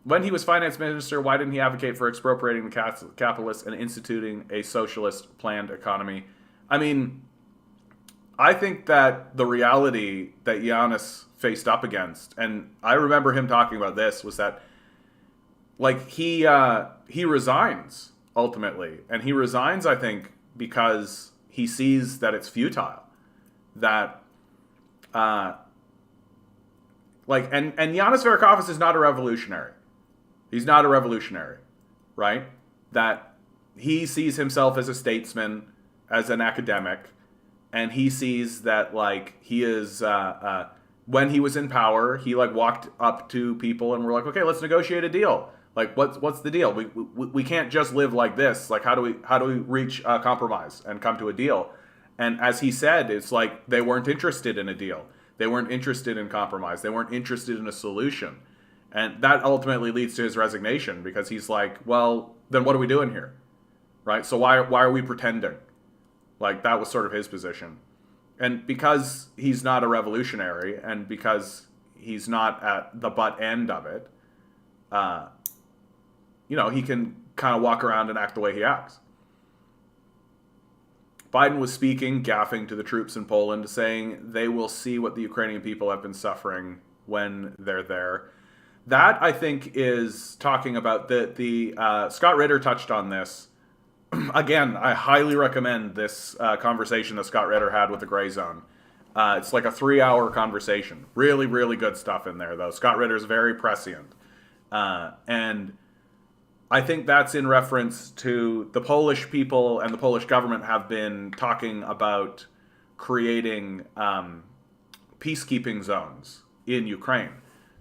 When he was finance minister, why didn't he advocate for expropriating the capitalists and instituting a socialist planned economy? I mean, I think that the reality that Yanis faced up against, and I remember him talking about this, was that, like, he resigns ultimately, and he resigns, I think, because he sees that it's futile, that and Yanis Varoufakis is not a revolutionary. He's not a revolutionary, right? That he sees himself as a statesman, as an academic, and he sees that, like, he is, when he was in power, he, like, walked up to people and were like, okay, let's negotiate a deal. Like, what's the deal? We can't just live like this. Like, how do we reach a compromise and come to a deal? And as he said, it's like they weren't interested in a deal. They weren't interested in compromise. They weren't interested in a solution. And that ultimately leads to his resignation because he's like, well, then what are we doing here? Right? So why are we pretending? Like, that was sort of his position. And because he's not a revolutionary and because he's not at the butt end of it, he can kind of walk around and act the way he acts. Biden was speaking, gaffing to the troops in Poland, saying they will see what the Ukrainian people have been suffering when they're there. That, I think, is talking about the Scott Ritter touched on this. Again, I highly recommend this conversation that Scott Ritter had with the Gray Zone. It's like a 3-hour conversation. Really, really good stuff in there, though. Scott Ritter's very prescient. And I think that's in reference to the Polish people and the Polish government have been talking about creating peacekeeping zones in Ukraine.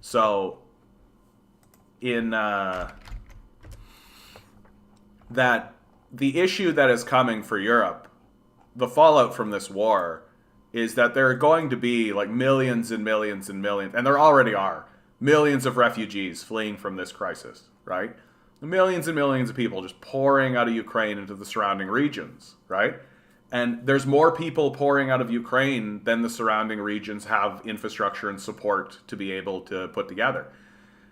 So, in that the issue that is coming for Europe, the fallout from this war, is that there are going to be like millions and millions and millions, and there already are millions of refugees fleeing from this crisis, right? Millions and millions of people just pouring out of Ukraine into the surrounding regions, right? And there's more people pouring out of Ukraine than the surrounding regions have infrastructure and support to be able to put together.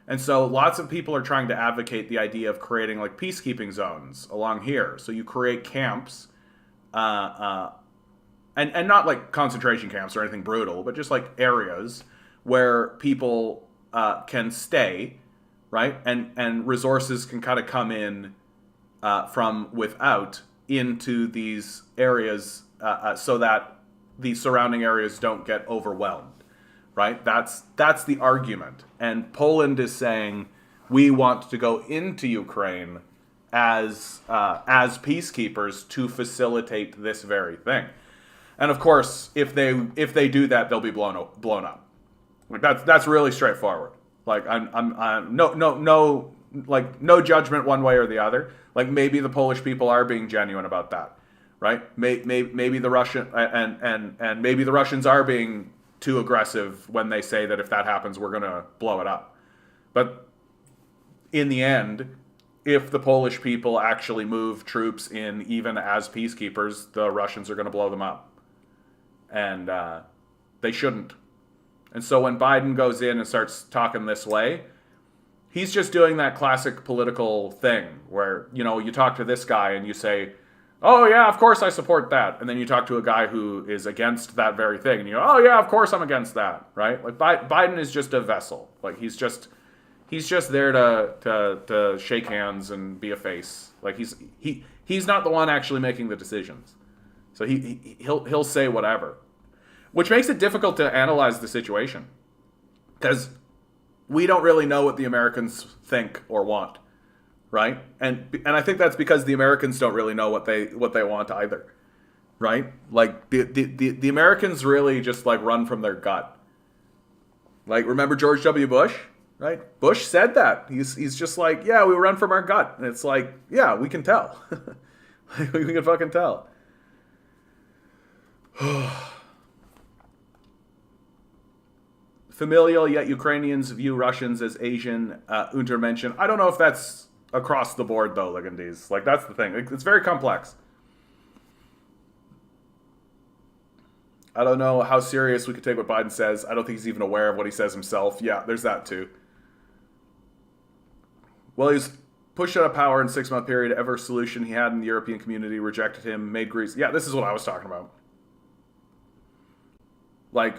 And so lots of people are trying to advocate the idea of creating like peacekeeping zones along here. So you create camps, and not like concentration camps or anything brutal, but just like areas where people can stay, right? And resources can kind of come in from without into these areas so that the surrounding areas don't get overwhelmed, right? That's the argument. And Poland is saying we want to go into Ukraine as peacekeepers to facilitate this very thing. And of course, if they do that, they'll be blown up. Like that's really straightforward. Like I'm no judgment one way or the other. Like maybe the Polish people are being genuine about that, right? Maybe the Russian and maybe the Russians are being too aggressive when they say that if that happens, we're gonna blow it up. But in the end, if the Polish people actually move troops in, even as peacekeepers, the Russians are gonna blow them up, and they shouldn't. And so when Biden goes in and starts talking this way, he's just doing that classic political thing where, you talk to this guy and you say, oh yeah, of course I support that. And then you talk to a guy who is against that very thing and you go, oh yeah, of course I'm against that, right? Like Biden is just a vessel. Like he's just there to shake hands and be a face. Like he's not the one actually making the decisions. So he'll say whatever. Which makes it difficult to analyze the situation, because we don't really know what the Americans think or want, right? And I think that's because the Americans don't really know what they want either, right? Like the Americans really just like run from their gut. Like remember George W. Bush, right? Bush said that he's just like, yeah, we run from our gut, and it's like, yeah, we can tell, we can fucking tell. Familial, yet Ukrainians view Russians as Asian, Untermenschen. I don't know if that's across the board, though, Ligandese. Like, that's the thing. It's very complex. I don't know how serious we could take what Biden says. I don't think he's even aware of what he says himself. Yeah, there's that, too. Well, he's pushed out of power in a 6-month period. Every solution he had in the European community rejected him, made Greece... Yeah, this is what I was talking about. Like...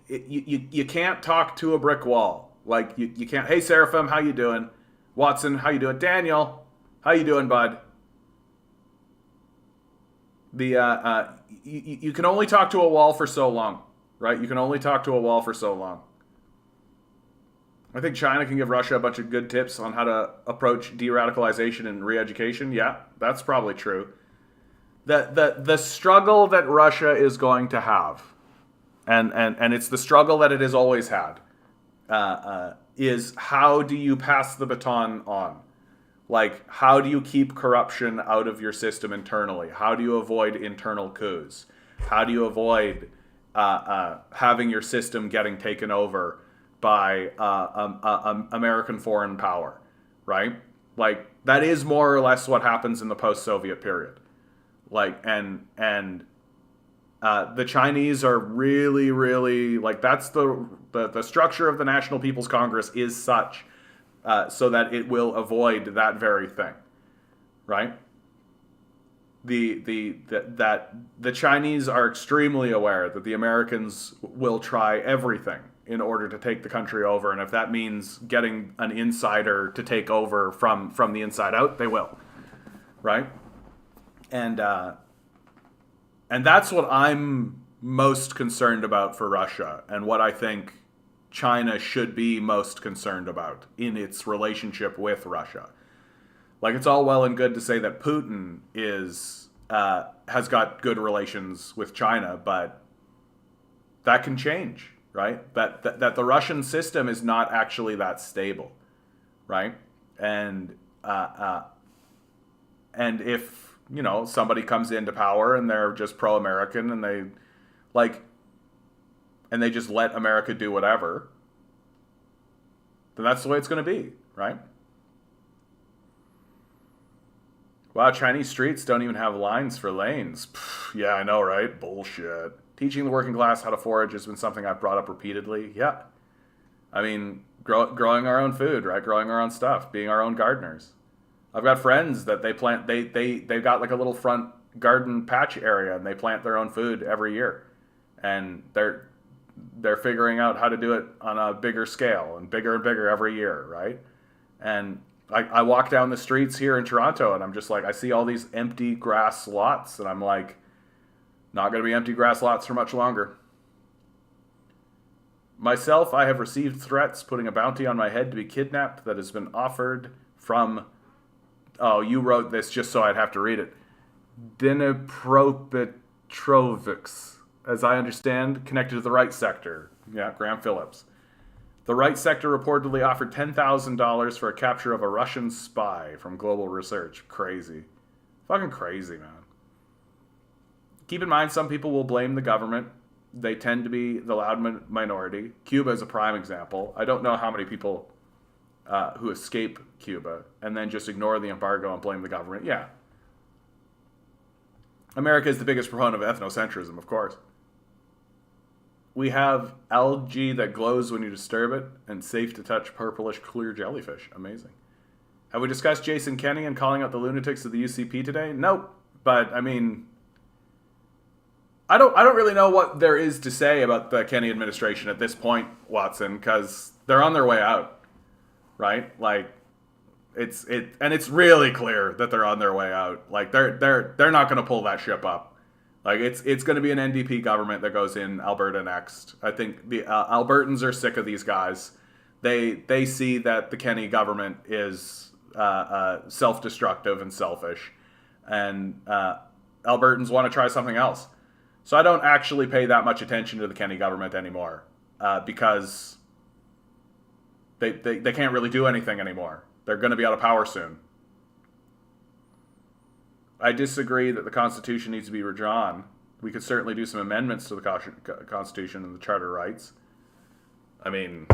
You can't talk to a brick wall. Like you can't. Hey Seraphim, how you doing? Watson, how you doing? Daniel, how you doing, bud? You can only talk to a wall for so long, right? You can only talk to a wall for so long. I think China can give Russia a bunch of good tips on how to approach de-radicalization and re-education. Yeah, that's probably true. The struggle that Russia is going to have. And it's the struggle that it has always had, is how do you pass the baton on? Like, how do you keep corruption out of your system internally? How do you avoid internal coups? How do you avoid having your system getting taken over by American foreign power, right? Like, that is more or less what happens in the post-Soviet period. Like, and the Chinese are really, really, like, that's the structure of the National People's Congress is such so that it will avoid that very thing, right? That the Chinese are extremely aware that the Americans will try everything in order to take the country over, and if that means getting an insider to take over from the inside out, they will, right? And that's what I'm most concerned about for Russia, and what I think China should be most concerned about in its relationship with Russia. Like, it's all well and good to say that Putin has got good relations with China, but that can change, right? That the Russian system is not actually that stable, right? And and if somebody comes into power and they're just pro-American and like they just let America do whatever, then that's the way it's going to be, right? Wow, Chinese streets don't even have lines for lanes. Pff, yeah, I know, right? Bullshit. Teaching the working class how to forage has been something I've brought up repeatedly. Yeah. I mean, growing our own food, right? Growing our own stuff, being our own gardeners. I've got friends that they've got like a little front garden patch area and they plant their own food every year. And they're figuring out how to do it on a bigger scale and bigger every year, right? And I walk down the streets here in Toronto and I'm just like, I see all these empty grass lots and I'm like, not going to be empty grass lots for much longer. Myself, I have received threats putting a bounty on my head to be kidnapped that has been offered from, oh, you wrote this just so I'd have to read it, Dnipropetrovsk, as I understand, connected to the right sector. Yeah, Graham Phillips. The right sector reportedly offered $10,000 for a capture of a Russian spy from Global Research. Crazy. Fucking crazy, man. Keep in mind, some people will blame the government. They tend to be the loud minority. Cuba is a prime example. I don't know how many people who escape Cuba and then just ignore the embargo and blame the government. Yeah. America is the biggest proponent of ethnocentrism, of course. We have algae that glows when you disturb it and safe to touch purplish clear jellyfish. Amazing. Have we discussed Jason Kenney and calling out the lunatics of the UCP today? Nope. But, I mean, I don't really know what there is to say about the Kenney administration at this point, Watson, because they're on their way out, right? Like, it's really clear that they're on their way out. Like, they're not going to pull that ship up. Like, it's going to be an NDP government that goes in Alberta next. I think the Albertans are sick of these guys. They see that the Kenney government is self-destructive and selfish, and Albertans want to try something else. So I don't actually pay that much attention to the Kenney government anymore because they can't really do anything anymore. They're going to be out of power soon. I disagree that the Constitution needs to be redrawn. We could certainly do some amendments to the Constitution and the Charter of Rights. I mean,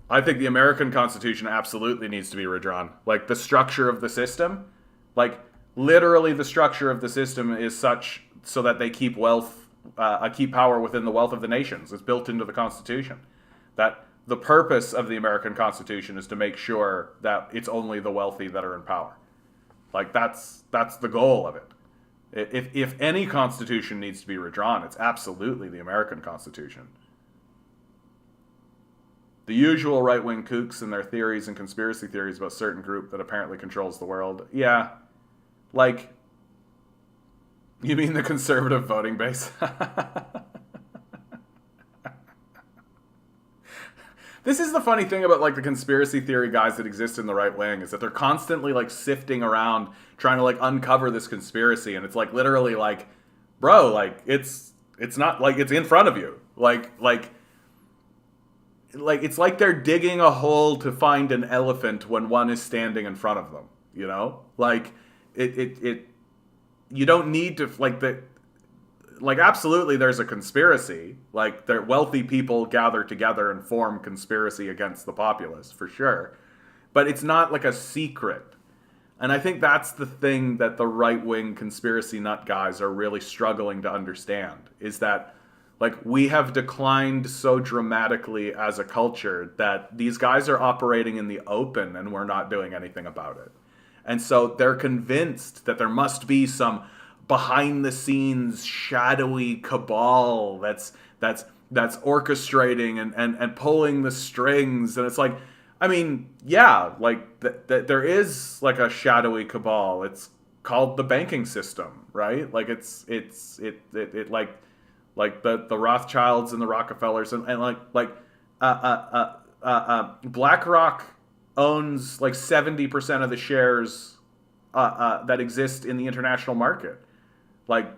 I think the American Constitution absolutely needs to be redrawn. Like, the structure of the system, like, literally the structure of the system is such so that they keep keep power within the wealth of the nations. It's built into the Constitution. That the purpose of the American Constitution is to make sure that it's only the wealthy that are in power. Like, that's the goal of it. If any constitution needs to be redrawn, it's absolutely the American Constitution. The usual right-wing kooks and their theories and conspiracy theories about a certain group that apparently controls the world. Yeah. Like, you mean the conservative voting base? This is the funny thing about, like, the conspiracy theory guys that exist in the right wing, is that they're constantly, like, sifting around trying to, like, uncover this conspiracy, and it's, like, literally, like, bro, like, it's not, like, it's in front of you. Like it's like they're digging a hole to find an elephant when one is standing in front of them, you know? Like, you don't need to, like, absolutely there's a conspiracy. Like, the wealthy people gather together and form conspiracy against the populace, for sure. But it's not like a secret. And I think that's the thing that the right-wing conspiracy nut guys are really struggling to understand, is that, like, we have declined so dramatically as a culture that these guys are operating in the open and we're not doing anything about it. And so they're convinced that there must be some behind-the-scenes shadowy cabal that's orchestrating and pulling the strings. And it's like, I mean, yeah, like there is like a shadowy cabal. It's called the banking system, right? Like it's like the Rothschilds and the Rockefellers and BlackRock owns like 70% of the shares that exist in the international market. Like,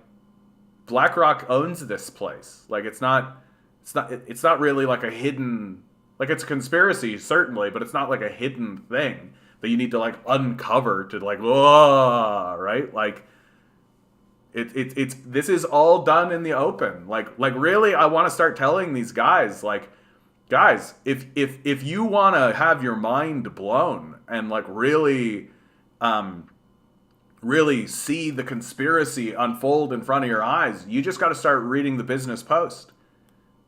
BlackRock owns this place. Like, it's not really like a hidden, like, it's a conspiracy certainly, but it's not like a hidden thing that you need to like uncover to like, whoa, right? Like, it's this is all done in the open. Like really, I want to start telling these guys, like, guys, if you want to have your mind blown and like really really see the conspiracy unfold in front of your eyes, you just got to start reading the Business Post.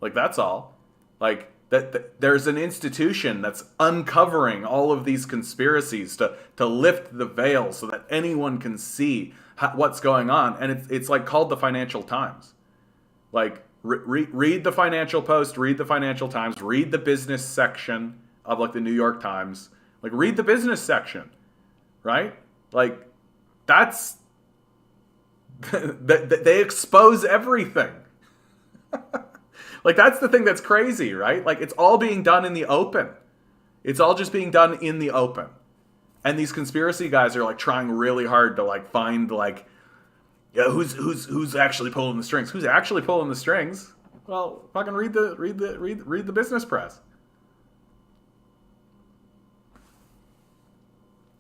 Like, that's all. Like, that there's an institution that's uncovering all of these conspiracies to lift the veil so that anyone can see what's going on, and it's like called the Financial Times. Like, read the Financial Post, read the Financial Times, read the business section of like the New York Times. Like, read the business section, right? Like, that's they expose everything. Like, that's the thing that's crazy, right? Like, it's all being done in the open. It's all just being done in the open. And these conspiracy guys are like trying really hard to like find like, yeah, who's actually pulling the strings? Who's actually pulling the strings? Well, fucking read the business press.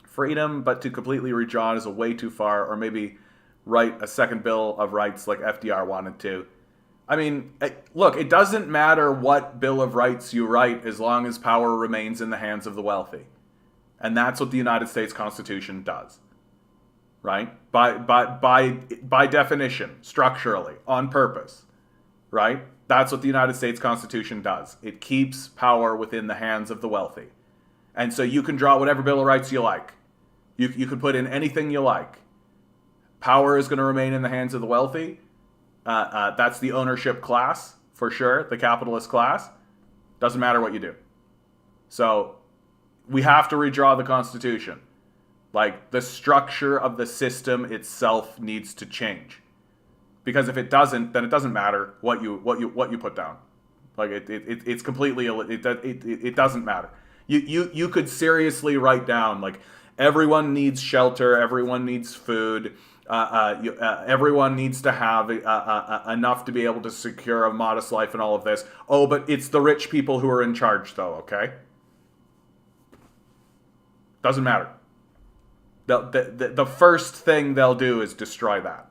Freedom, but to completely redraw it is a way too far, or maybe write a second Bill of Rights like FDR wanted to. I mean, look, it doesn't matter what Bill of Rights you write as long as power remains in the hands of the wealthy. And that's what the United States Constitution does. Right? By definition, structurally, on purpose. Right? That's what the United States Constitution does. It keeps power within the hands of the wealthy. And so you can draw whatever Bill of Rights you like. You can put in anything you like. Power is going to remain in the hands of the wealthy. That's the ownership class, for sure, the capitalist class. Doesn't matter what you do. So we have to redraw the Constitution. Like, the structure of the system itself needs to change. Because if it doesn't, then it doesn't matter what you put down. Like, it's completely, it doesn't matter. You could seriously write down, like, everyone needs shelter, everyone needs food, everyone needs to have enough to be able to secure a modest life and all of this. Oh, but it's the rich people who are in charge, though, okay? Doesn't matter. The first thing they'll do is destroy that.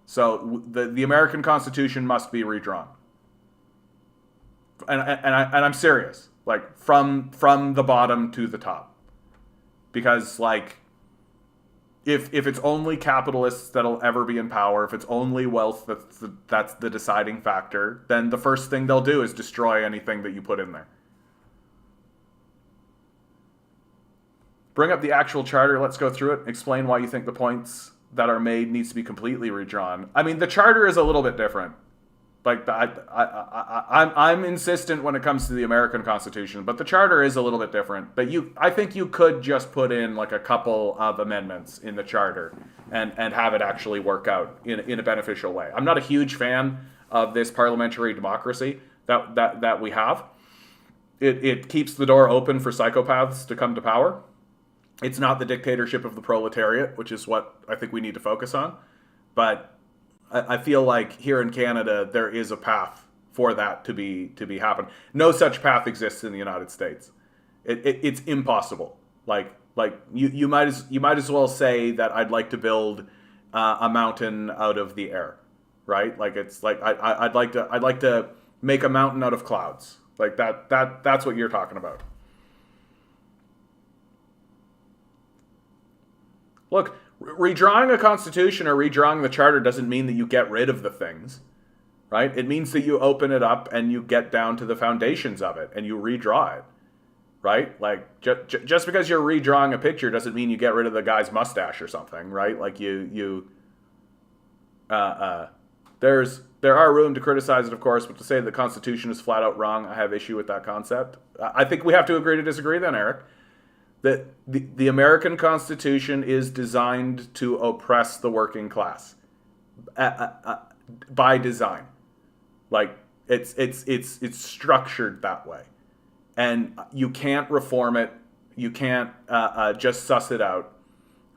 So the American Constitution must be redrawn. And I'm serious. Like, from the bottom to the top. Because, like, if it's only capitalists that'll ever be in power, if it's only wealth that's the deciding factor, then the first thing they'll do is destroy anything that you put in there. Bring up the actual charter. Let's go through it. Explain why you think the points that are made needs to be completely redrawn. I mean, the charter is a little bit different. Like, I'm insistent when it comes to the American Constitution, but the charter is a little bit different. But I think you could just put in like a couple of amendments in the charter and have it actually work out in a beneficial way. I'm not a huge fan of this parliamentary democracy that we have. It keeps the door open for psychopaths to come to power. It's not the dictatorship of the proletariat, which is what I think we need to focus on. But I feel like here in Canada, there is a path for that to be happen. No such path exists in the United States. It's impossible. Like you might as well say that I'd like to build a mountain out of the air, right? Like, it's like I'd like to make a mountain out of clouds. Like that's what you're talking about. Look, redrawing a constitution or redrawing the charter doesn't mean that you get rid of the things, right? It means that you open it up and you get down to the foundations of it and you redraw it, right? Like, just because you're redrawing a picture doesn't mean you get rid of the guy's mustache or something, right? Like, there are room to criticize it, of course, but to say the Constitution is flat out wrong, I have issue with that concept. I think we have to agree to disagree then, Eric. That the American Constitution is designed to oppress the working class by design. Like, it's structured that way, and you can't reform it. You can't just suss it out.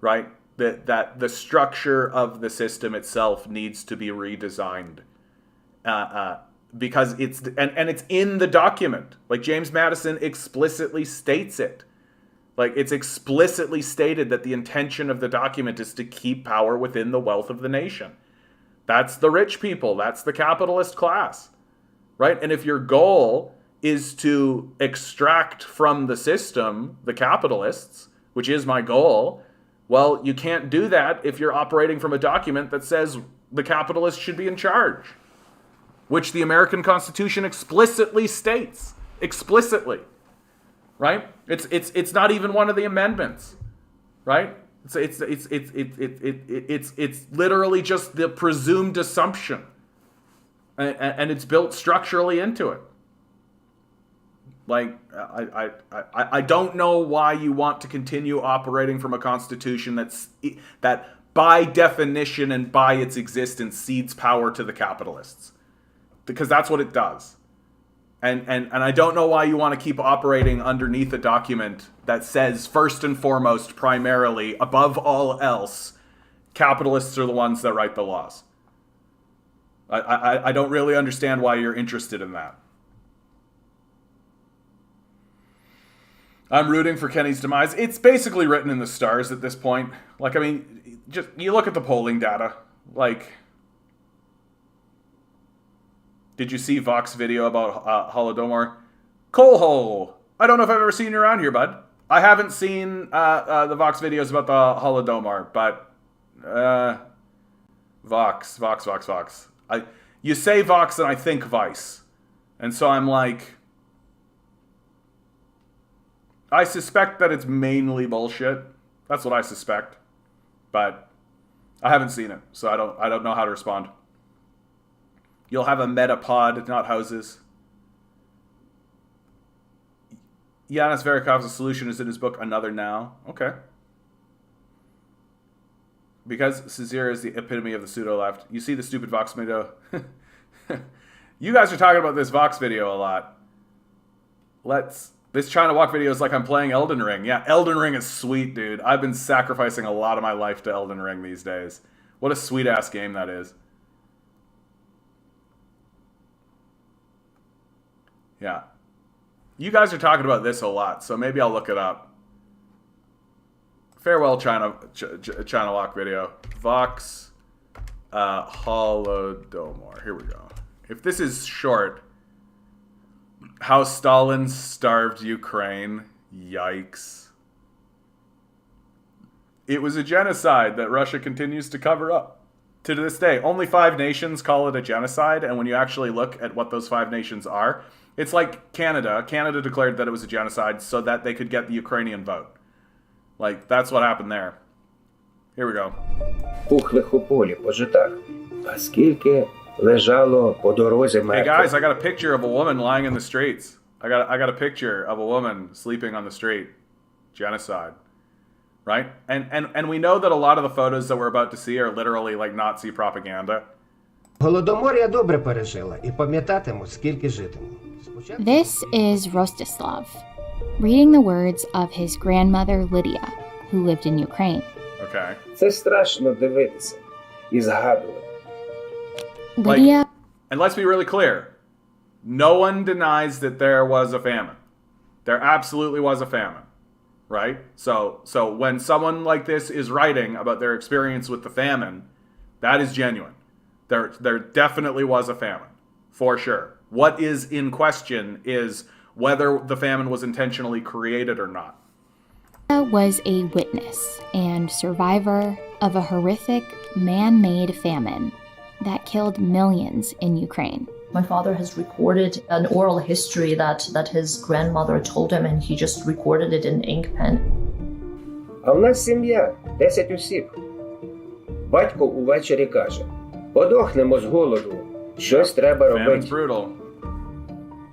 right? That the structure of the system itself needs to be redesigned. Because it's in the document. Like James Madison explicitly states it. Like it's explicitly stated that the intention of the document is to keep power within the wealth of the nation. That's the rich people. That's the capitalist class, right? And if your goal is to extract from the system the capitalists, which is my goal, well, you can't do that if you're operating from a document that says the capitalists should be in charge, which the American Constitution explicitly states. Explicitly. Right? It's not even one of the amendments. Right? It's literally just the presumed assumption. And it's built structurally into it. Like, I don't know why you want to continue operating from a constitution that by definition and by its existence cedes power to the capitalists. Because that's what it does. And I don't know why you want to keep operating underneath a document that says, first and foremost, primarily, above all else, capitalists are the ones that write the laws. I don't really understand why you're interested in that. I'm rooting for Kenny's demise. It's basically written in the stars at this point. Like, I mean, just you look at the polling data. Like, did you see Vox video about Holodomor? Coal hole. I don't know if I've ever seen you around here, bud. I haven't seen the Vox videos about the Holodomor, but Vox. You say Vox and I think Vice. And so I'm like, I suspect that it's mainly bullshit. That's what I suspect. But I haven't seen it, so I don't know how to respond. You'll have a metapod, not houses. Yanis Varikov's solution is in his book Another Now. Okay. Because Cesare is the epitome of the pseudo-left. You see the stupid Vox video? You guys are talking about this Vox video a lot. This China Walk video is like I'm playing Elden Ring. Yeah, Elden Ring is sweet, dude. I've been sacrificing a lot of my life to Elden Ring these days. What a sweet-ass game that is. Yeah. You guys are talking about this a lot, so maybe I'll look it up. Farewell, China Walk video. Vox Holodomor. Here we go. If this is short, how Stalin starved Ukraine. Yikes. It was a genocide that Russia continues to cover up. To this day, only 5 nations call it a genocide, and when you actually look at what those 5 nations are, it's like Canada. Canada declared that it was a genocide so that they could get the Ukrainian vote. Like, that's what happened there. Here we go. Пухлих у полі по житах, а скільки лежало по дорозі мертвих. Hey guys, I got a picture of a woman lying in the streets. I got a picture of a woman sleeping on the street. Genocide. Right? And we know that a lot of the photos that we're about to see are literally like Nazi propaganda. Голодомор я добре пережила і пам'ятатиму, скільки житиму. This is Rostislav, reading the words of his grandmother Lydia, who lived in Ukraine. Okay. Це страшно дивитися і згадувати. Lydia... And let's be really clear. No one denies that there was a famine. There absolutely was a famine. Right? So when someone like this is writing about their experience with the famine, that is genuine. There definitely was a famine. For sure. What is in question is whether the famine was intentionally created or not. Was a witness and survivor of a horrific man-made famine that killed millions in Ukraine. My father has recorded an oral history that his grandmother told him, and he just recorded it in ink pen. А в нас сім'я, 10 осіб. Батько увечері каже, подохнемо з голоду, щось треба робити. Famine's brutal.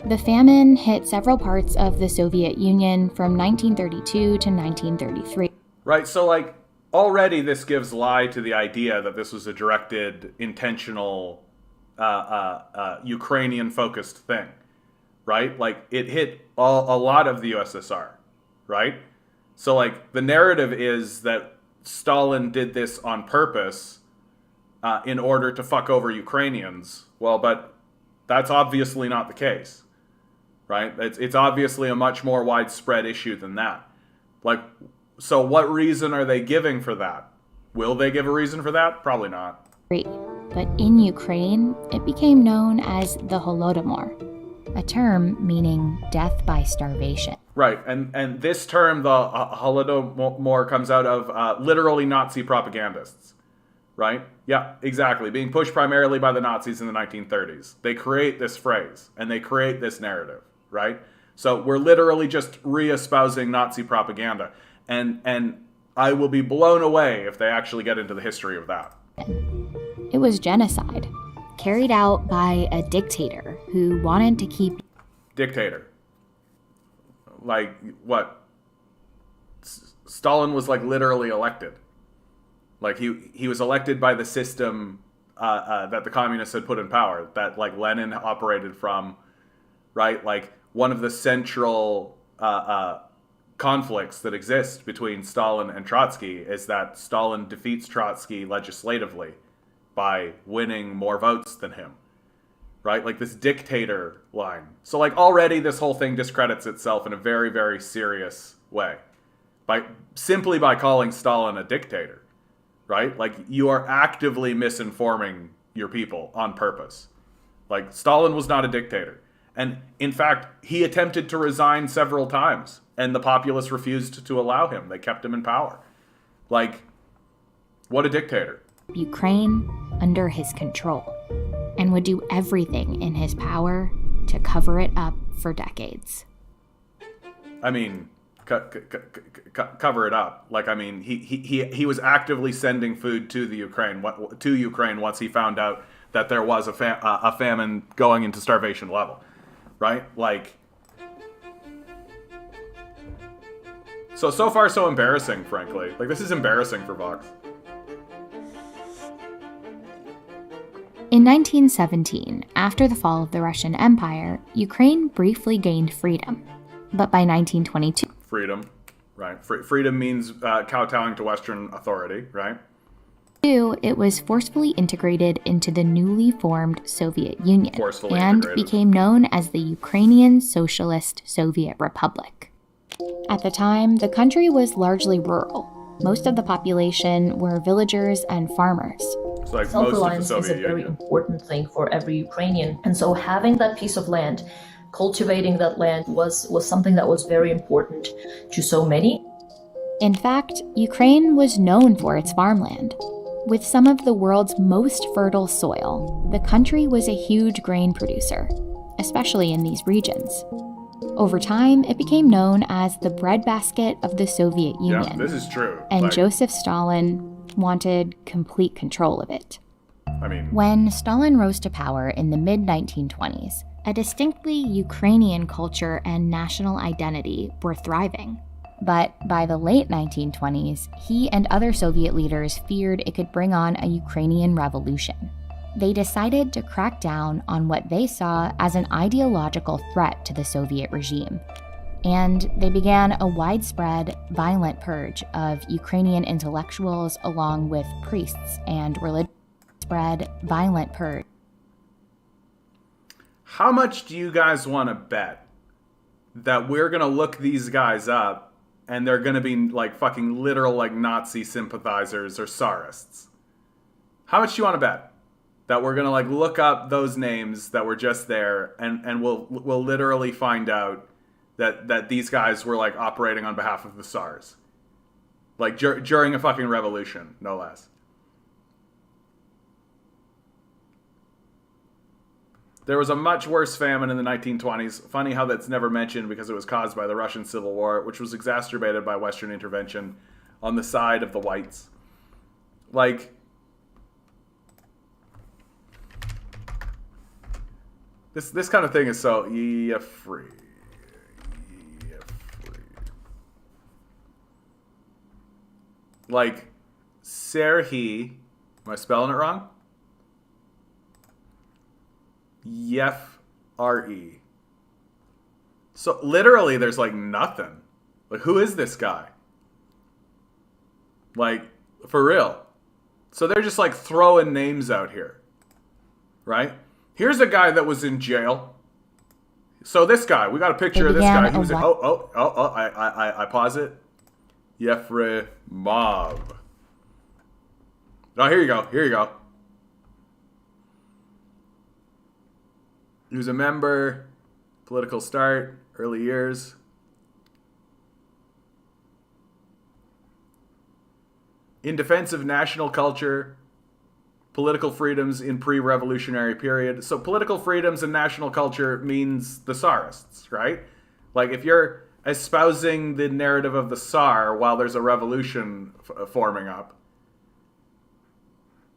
The famine hit several parts of the Soviet Union from 1932 to 1933. Right, so like already this gives lie to the idea that this was a directed, intentional, Ukrainian-focused thing, right? Like it hit a lot of the USSR, right? So like the narrative is that Stalin did this on purpose in order to fuck over Ukrainians. Well, but that's obviously not the case, right? It's obviously a much more widespread issue than that. Like, so what reason are they giving for that? Will they give a reason for that? Probably not. But in Ukraine, it became known as the Holodomor, a term meaning death by starvation. Right, and this term, the Holodomor, comes out of literally Nazi propagandists, right? Yeah, exactly. Being pushed primarily by the Nazis in the 1930s. They create this phrase, and they create this narrative, right? So we're literally just re-espousing Nazi propaganda. And I will be blown away if they actually get into the history of that. It was genocide, carried out by a dictator who wanted to keep... Dictator. Like, what? Stalin was, like, literally elected. Like, he was elected by the system that the communists had put in power, that, like, Lenin operated from, right? Like, one of the central conflicts that exist between Stalin and Trotsky is that Stalin defeats Trotsky legislatively by winning more votes than him, right? Like this dictator line. So like already this whole thing discredits itself in a very, very serious way simply by calling Stalin a dictator, right? Like you are actively misinforming your people on purpose. Like Stalin was not a dictator. And in fact, he attempted to resign several times and the populace refused to allow him. They kept him in power. Like, what a dictator. Ukraine under his control and would do everything in his power to cover it up for decades. I mean, cover it up. Like, I mean, he was actively sending food to the Ukraine once he found out that there was a famine going into starvation level, right? Like, so far so embarrassing, frankly. Like, this is embarrassing for Vox. In 1917, after the fall of the Russian Empire, Ukraine briefly gained freedom. But by 1922... Freedom, right. Freedom means kowtowing to Western authority, right? It was forcefully integrated into the newly formed Soviet Union and became known as the Ukrainian Socialist Soviet Republic. At the time, the country was largely rural. Most of the population were villagers and farmers. So like self-reliance is a very important thing for every Ukrainian. And so having that piece of land, cultivating that land was something that was very important to so many. In fact, Ukraine was known for its farmland. With some of the world's most fertile soil, the country was a huge grain producer, especially in these regions. Over time, it became known as the breadbasket of the Soviet Union. Yeah, this is true. And Joseph Stalin wanted complete control of it. I mean, when Stalin rose to power in the mid-1920s, a distinctly Ukrainian culture and national identity were thriving. But by the late 1920s, he and other Soviet leaders feared it could bring on a Ukrainian revolution. They decided to crack down on what they saw as an ideological threat to the Soviet regime. And they began a widespread, violent purge of Ukrainian intellectuals along with priests and religious violent purge. How much do you guys want to bet that we're going to look these guys up and they're going to be like fucking literal like Nazi sympathizers or Tsarists? How much do you want to bet that we're going to like look up those names that were just there and we'll literally find out that these guys were like operating on behalf of the Tsars? Like during a fucking revolution, no less. There was a much worse famine in the 1920s. Funny how that's never mentioned because it was caused by the Russian Civil War, which was exacerbated by Western intervention on the side of the whites. Like, this kind of thing is so free. Like, Serhiy, am I spelling it wrong? Yef-R-E. So literally there's like nothing. Like, who is this guy? Like, For real. So they're just like throwing names out here. Right? Here's a guy that was in jail. So this guy, we got a picture of this guy. He was I pause it. Yefremov. Oh, here you go. He was a member, political start, early years. In defense of national culture, political freedoms in pre-revolutionary period. So political freedoms and national culture means the Tsarists, right? Like if you're espousing the narrative of the Tsar while there's a revolution forming up.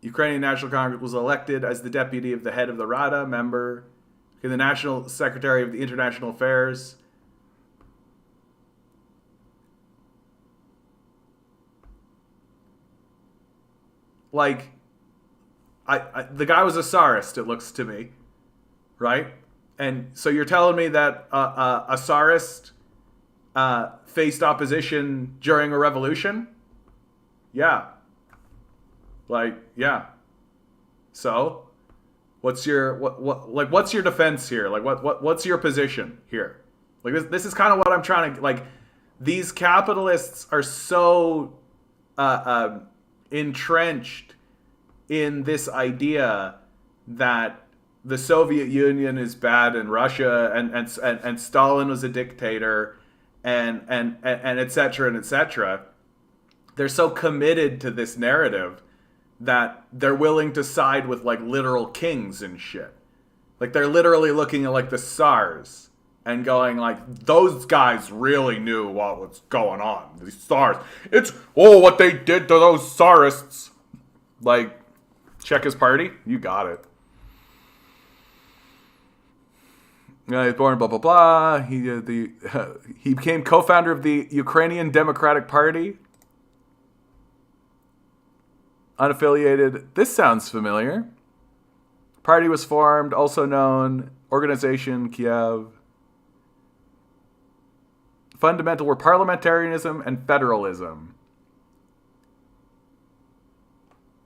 Ukrainian National Congress was elected as the deputy of the head of the Rada, member, the National Secretary of the International Affairs. Like, the guy was a Tsarist, it looks to me, right? And so you're telling me that a Tsarist faced opposition during a revolution? Yeah. Like, yeah. So, what's your what's your defense here? Like, what's your position here? Like, this is kind of what I'm trying to, like, these capitalists are so entrenched in this idea that the Soviet Union is bad and Russia and Stalin was a dictator and et cetera and et cetera. They're so committed to this narrative that they're willing to side with like literal kings and shit. Like they're literally looking at like the Tsars and going like, those guys really knew what was going on. These Tsars. It's, what they did to those Tsarists. Like, check his party. You got it. He's born blah, blah, blah. He became co-founder of the Ukrainian Democratic Party. Unaffiliated. This sounds familiar. Party was formed, also known, Organization Kiev. Fundamental were parliamentarianism and federalism.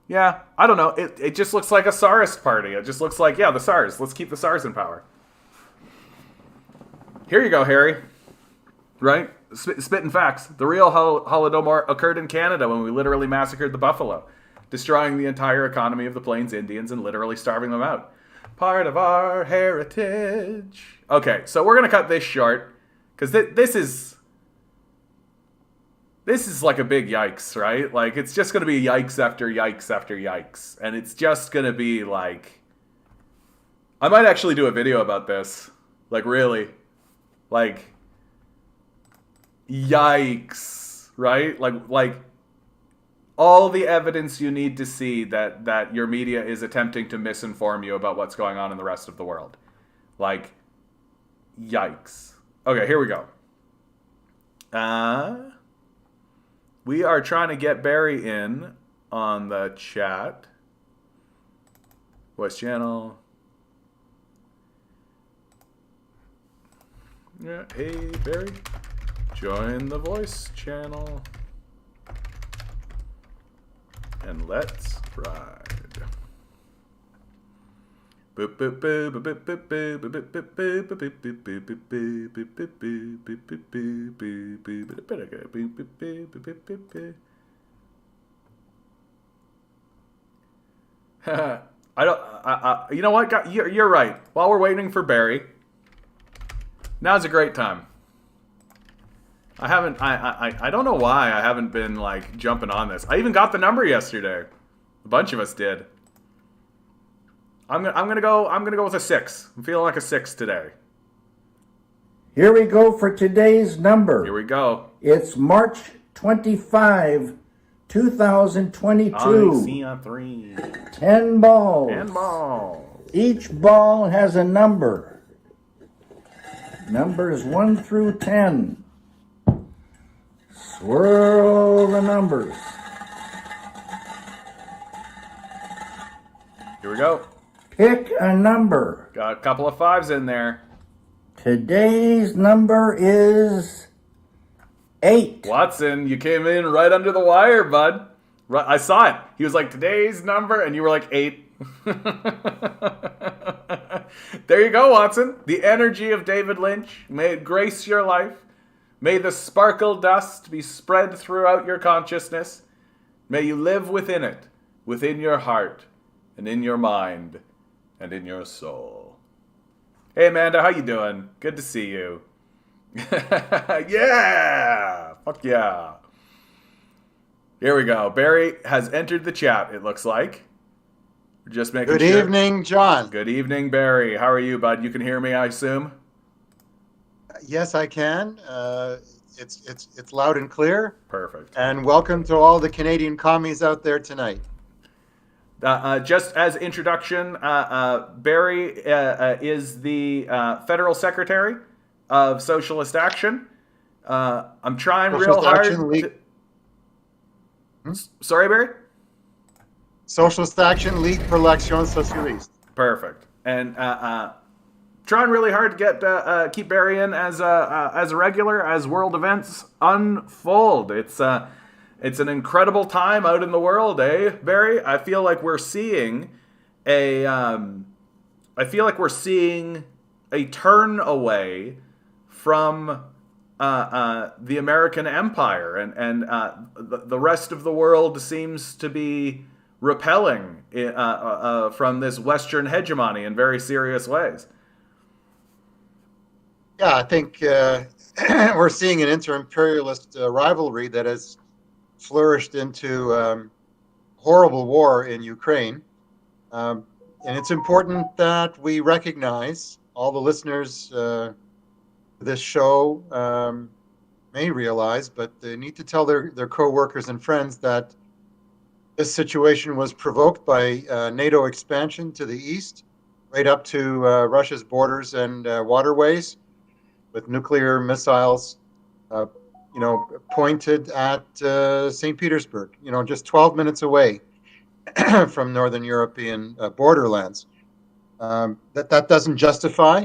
Yeah, I don't know. It just looks like a Tsarist party. It just looks like, yeah, the Tsars. Let's keep the Tsars in power. Here you go, Harry. Right? Spitting facts. The real Holodomor occurred in Canada when we literally massacred the buffalo, destroying the entire economy of the Plains Indians and literally starving them out. Part of our heritage. Okay, so we're going to cut this short, because this is like a big yikes, right? Like, it's just going to be yikes after yikes after yikes. And it's just going to be like, I might actually do a video about this. Like, really. Like, yikes, right? Like all the evidence you need to see that your media is attempting to misinform you about what's going on in the rest of the world. Like, yikes. Okay, here we go. We are trying to get Barry in on the chat. Voice channel. Yeah, hey, Barry. Join the voice channel. And let's ride. You know what? You're right. While we're waiting for Barry, now's a great time. I don't know why I haven't been like jumping on this. I even got the number yesterday. A bunch of us did. I'm gonna go with a 6. I'm feeling like a 6 today. Here we go for today's number. Here we go. It's March 25, 2022. I see a 3. 10 balls. 10 balls. Each ball has a number. Numbers 1 through 10. Swirl the numbers. Here we go. Pick a number. Got a couple of 5s in there. Today's number is 8. Watson, you came in right under the wire, bud. I saw it. He was like, today's number, and you were like 8. There you go, Watson. The energy of David Lynch. May it grace your life. May the sparkle dust be spread throughout your consciousness. May you live within it, within your heart, and in your mind, and in your soul. Hey, Amanda, how you doing? Good to see you. Yeah! Fuck yeah. Here we go. Barry has entered the chat, it looks like. We're just making Good sure. evening, John. Good evening, Barry. How are you, bud? You can hear me, I assume? Yes, I can. It's loud and clear. Perfect. And welcome to all the Canadian commies out there tonight. Just as introduction, Barry is the Federal Secretary of Socialist Action. I'm trying real hard. Sorry, Barry? Socialist Action, Ligue pour l'Action Socialiste. Perfect. And trying really hard to get keep Barry in as a regular as world events unfold. It's an incredible time out in the world, eh, Barry? I feel like we're seeing a turn away from the American empire, and the rest of the world seems to be repelling from this Western hegemony in very serious ways. Yeah, I think we're seeing an inter-imperialist rivalry that has flourished into horrible war in Ukraine. And it's important that we recognize, all the listeners to this show may realize, but they need to tell their co-workers and friends that this situation was provoked by NATO expansion to the east, right up to Russia's borders and waterways, with nuclear missiles pointed at St. Petersburg, just 12 minutes away from Northern European borderlands. That doesn't justify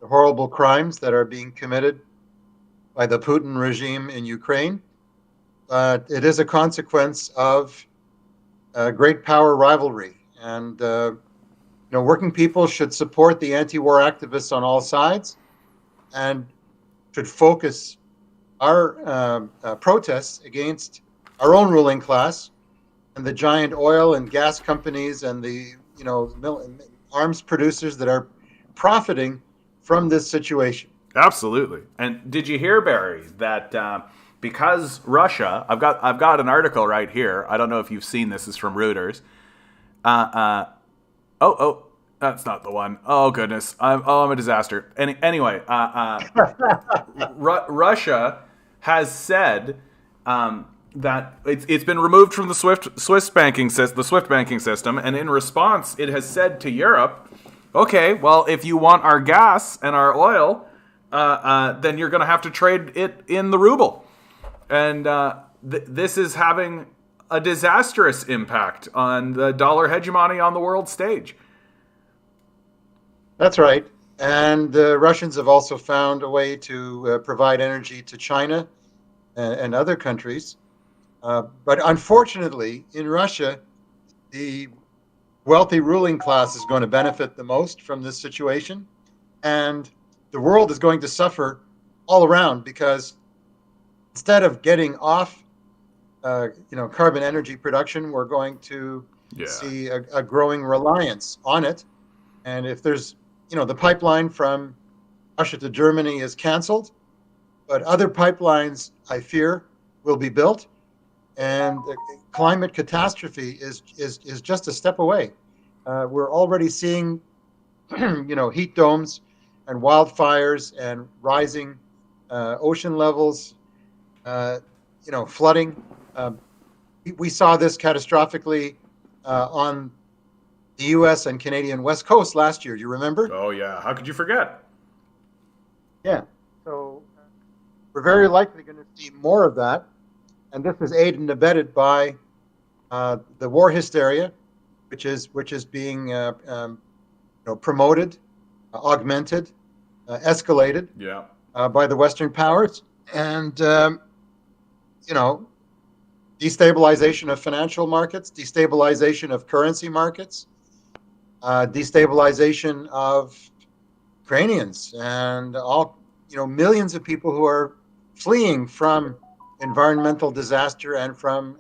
the horrible crimes that are being committed by the Putin regime in Ukraine, but it is a consequence of great power rivalry. And working people should support the anti-war activists on all sides, and should focus our protests against our own ruling class and the giant oil and gas companies and the arms producers that are profiting from this situation. Absolutely. And did you hear, Barry, that because Russia, I've got an article right here. I don't know if you've seen this. It's from Reuters. That's not the one. Oh goodness, I'm a disaster. Anyway, Russia has said that it's been removed from the SWIFT banking system, and in response, it has said to Europe, "Okay, well, if you want our gas and our oil, then you're going to have to trade it in the ruble," and this is having a disastrous impact on the dollar hegemony on the world stage. That's right. And the Russians have also found a way to provide energy to China and other countries. But unfortunately, in Russia, the wealthy ruling class is going to benefit the most from this situation. And the world is going to suffer all around, because instead of getting off carbon energy production, we're going to see a growing reliance on it. And if there's the pipeline from Russia to Germany is canceled, but other pipelines, I fear, will be built, and the climate catastrophe is just a step away. We're already seeing, heat domes and wildfires and rising ocean levels, flooding. We saw this catastrophically on the U.S. and Canadian West Coast last year. Do you remember? Oh, yeah. How could you forget? Yeah. So we're very likely going to see more of that. And this is aided and abetted by the war hysteria, which is being promoted, augmented, escalated by the Western powers. And, destabilization of financial markets, destabilization of currency markets, destabilization of Ukrainians, and all, millions of people who are fleeing from environmental disaster and from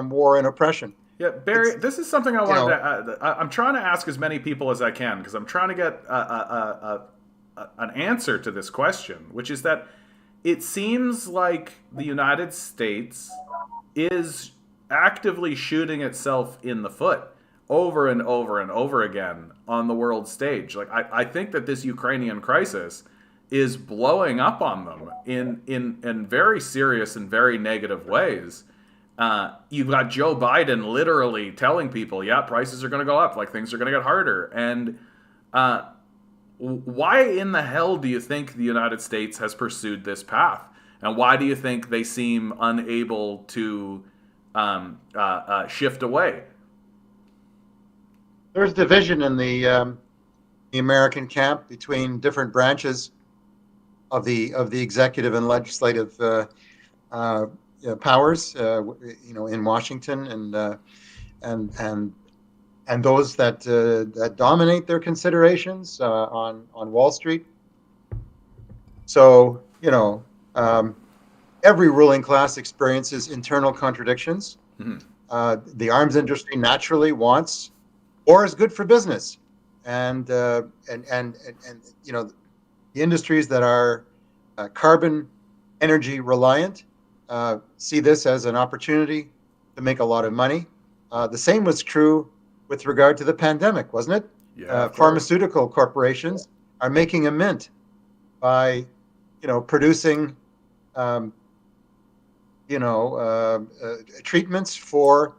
war and oppression. Yeah, Barry, It's this is something I you wanted know to. I'm trying to ask as many people as I can because I'm trying to get an answer to this question, which is that it seems like the United States is actively shooting itself in the foot over and over and over again on the world stage. Like I think that this Ukrainian crisis is blowing up on them in very serious and very negative ways. You've got Joe Biden literally telling people, yeah, prices are going to go up, like things are going to get harder. And why in the hell do you think the United States has pursued this path? And why do you think they seem unable to shift away? There's division in the American camp between different branches of the executive and legislative powers, in Washington, and those that dominate their considerations on Wall Street. So every ruling class experiences internal contradictions. Mm-hmm. The arms industry naturally wants war is good for business, and the industries that are carbon energy reliant see this as an opportunity to make a lot of money. The same was true with regard to the pandemic, wasn't it? Yeah, pharmaceutical corporations are making a mint by, producing, treatments for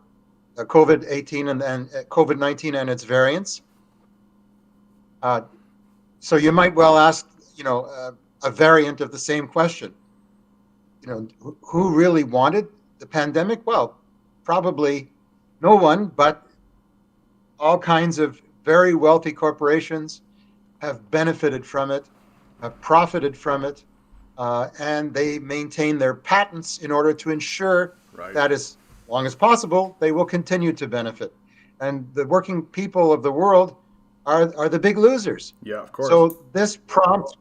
COVID-18 and COVID-19 and its variants. So you might well ask, a variant of the same question. Who really wanted the pandemic? Well, probably no one, but all kinds of very wealthy corporations have benefited from it, have profited from it, and they maintain their patents in order to ensure that as long as possible, they will continue to benefit. And the working people of the world are the big losers. Yeah, of course. So this prompts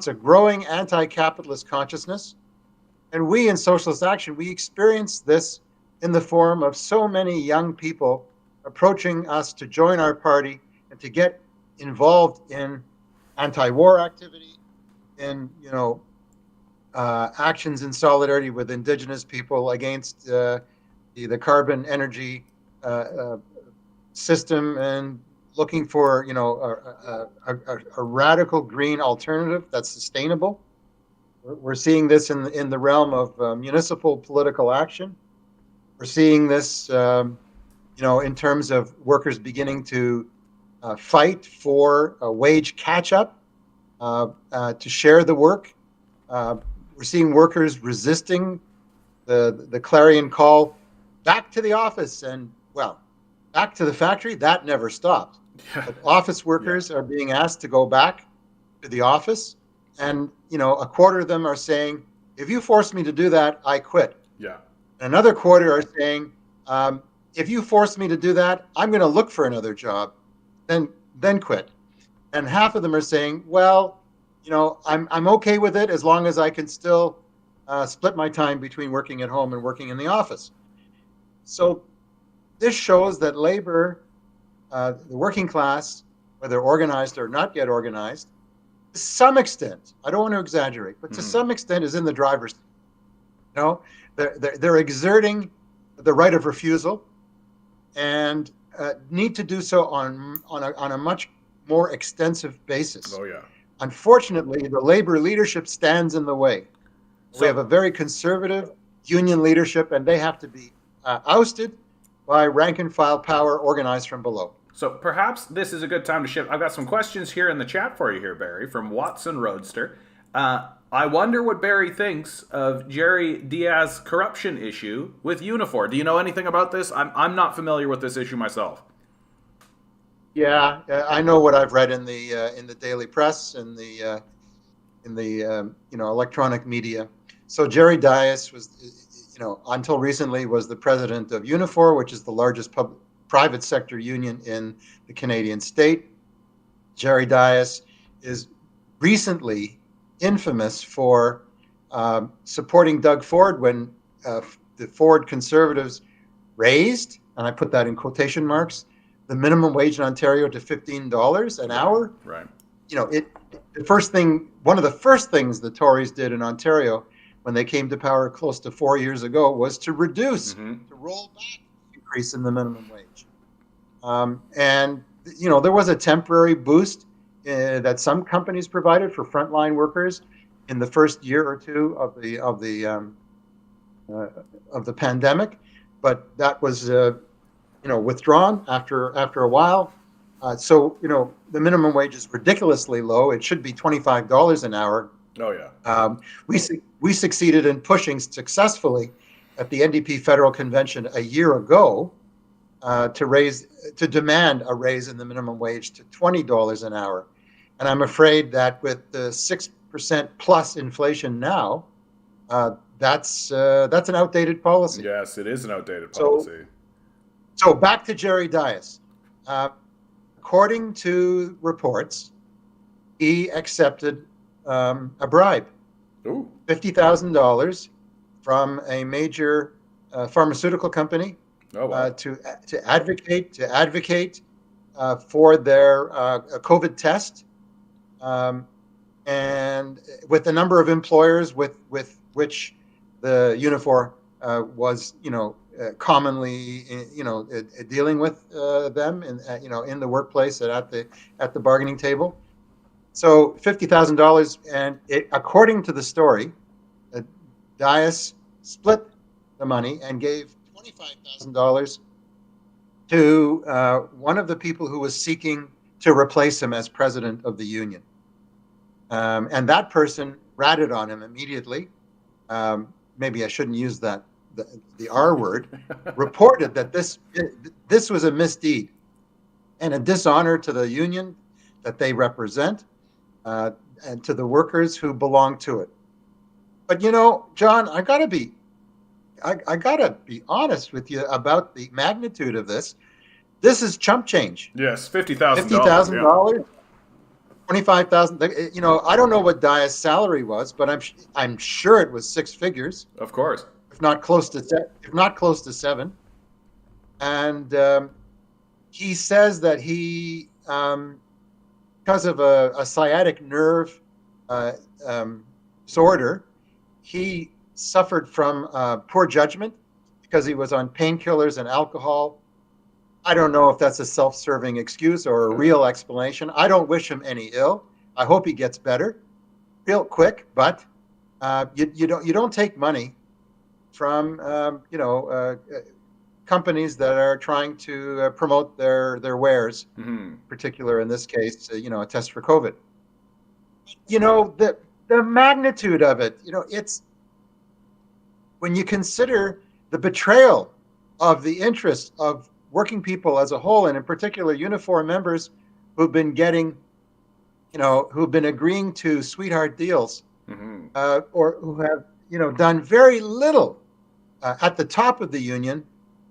a growing anti-capitalist consciousness. And we in Socialist Action, we experience this in the form of so many young people approaching us to join our party and to get involved in anti-war activity, in actions in solidarity with Indigenous people against the carbon energy system, and looking for a radical green alternative that's sustainable. We're seeing this in the realm of municipal political action. We're seeing this, in terms of workers beginning to fight for a wage catch-up, to share the work. We're seeing workers resisting the clarion call back to the office and, back to the factory. That never stopped. But office workers are being asked to go back to the office. And, a quarter of them are saying, if you force me to do that, I quit. Yeah. And another quarter are saying, if you force me to do that, I'm going to look for another job, then quit. And half of them are saying, well, I'm okay with it as long as I can still split my time between working at home and working in the office. So this shows that labor, the working class, whether organized or not yet organized, to some extent, I don't want to exaggerate, but to some extent is in the driver's seat. They're exerting the right of refusal, and need to do so on a much more extensive basis. Oh yeah. Unfortunately, the labor leadership stands in the way. We have a very conservative union leadership, and they have to be ousted by rank and file power organized from below. So perhaps this is a good time to shift. I've got some questions here in the chat for you here, Barry, from Watson Roadster. I wonder what Barry thinks of Jerry Diaz's corruption issue with Unifor. Do you know anything about this? I'm not familiar with this issue myself. Yeah, I know what I've read in the daily press and the electronic media. So Jerry Diaz was, until recently was the president of Unifor, which is the largest private sector union in the Canadian state. Jerry Dias is recently infamous for supporting Doug Ford when the Ford Conservatives raised, and I put that in quotation marks, the minimum wage in Ontario to $15 an hour. Right. One of the first things the Tories did in Ontario when they came to power close to 4 years ago was to reduce, to roll back the increase in the minimum wage. And there was a temporary boost that some companies provided for frontline workers in the first year or two of the pandemic, but that was withdrawn after a while. So the minimum wage is ridiculously low. It should be $25 an hour. Oh yeah. We succeeded in pushing successfully at the NDP Federal Convention a year ago to demand a raise in the minimum wage to $20 an hour, and I'm afraid that with the 6% plus inflation now, that's an outdated policy. Yes, it is an outdated policy. So back to Jerry Dias. According to reports, he accepted a bribe, $50,000 from a major pharmaceutical company to advocate for their COVID test, and with a number of employers with which the Unifor was commonly dealing with them in the workplace and at the bargaining table. So $50,000, and according to the story, Dias split the money and gave $25,000 to one of the people who was seeking to replace him as president of the union, and that person ratted on him immediately. Maybe I shouldn't use the R word. Reported that this was a misdeed and a dishonor to the union that they represent, and to the workers who belong to it. But John, I gotta be honest with you about the magnitude of this. This is chump change. Yes, $50,000. $50,000, $25,000. I don't know what Dias' salary was, but I'm sure it was six figures. Of course, if not close to seven. And he says that he, because of a sciatic nerve disorder, he suffered from poor judgment because he was on painkillers and alcohol. I don't know if that's a self-serving excuse or a real explanation. I don't wish him any ill. I hope he gets better real quick. But you don't take money from companies that are trying to promote their wares. Particular in this case, a test for COVID. The magnitude of it. It's when you consider the betrayal of the interests of working people as a whole, and in particular Unifor members who've been agreeing to sweetheart deals, or who have done very little at the top of the union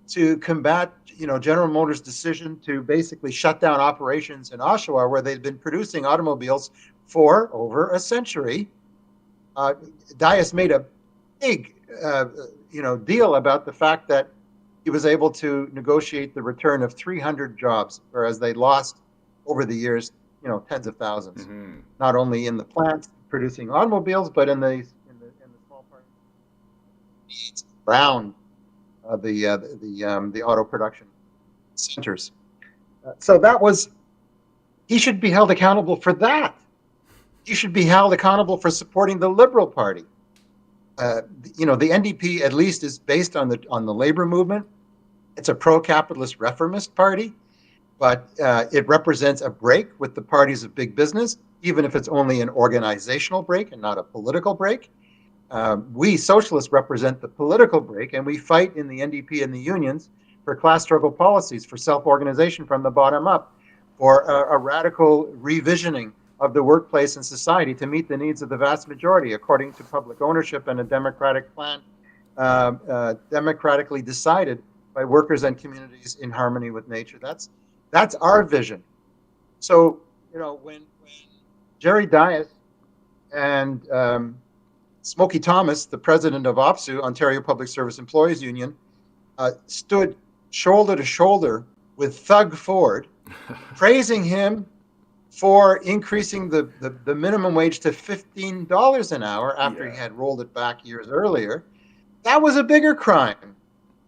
to combat General Motors' decision to basically shut down operations in Oshawa, where they've been producing automobiles for over a century. Dias made a big deal about the fact that he was able to negotiate the return of 300 jobs, whereas they lost over the years, tens of thousands, not only in the plants producing automobiles, but in the small part around the auto production centers. He should be held accountable for that. He should be held accountable for supporting the Liberal Party. The NDP at least is based on the labor movement. It's a pro-capitalist reformist party, but it represents a break with the parties of big business, even if it's only an organizational break and not a political break. We socialists represent the political break, and we fight in the NDP and the unions for class struggle policies, for self-organization from the bottom up, for a radical revisioning of the workplace and society to meet the needs of the vast majority, according to public ownership and a democratic plan democratically decided by workers and communities in harmony with nature. That's our vision. So, when Jerry Dias and Smokey Thomas, the president of OPSU, Ontario Public Service Employees Union, stood shoulder to shoulder with Thug Ford, praising him for increasing the minimum wage to $15 an hour after he had rolled it back years earlier. That was a bigger crime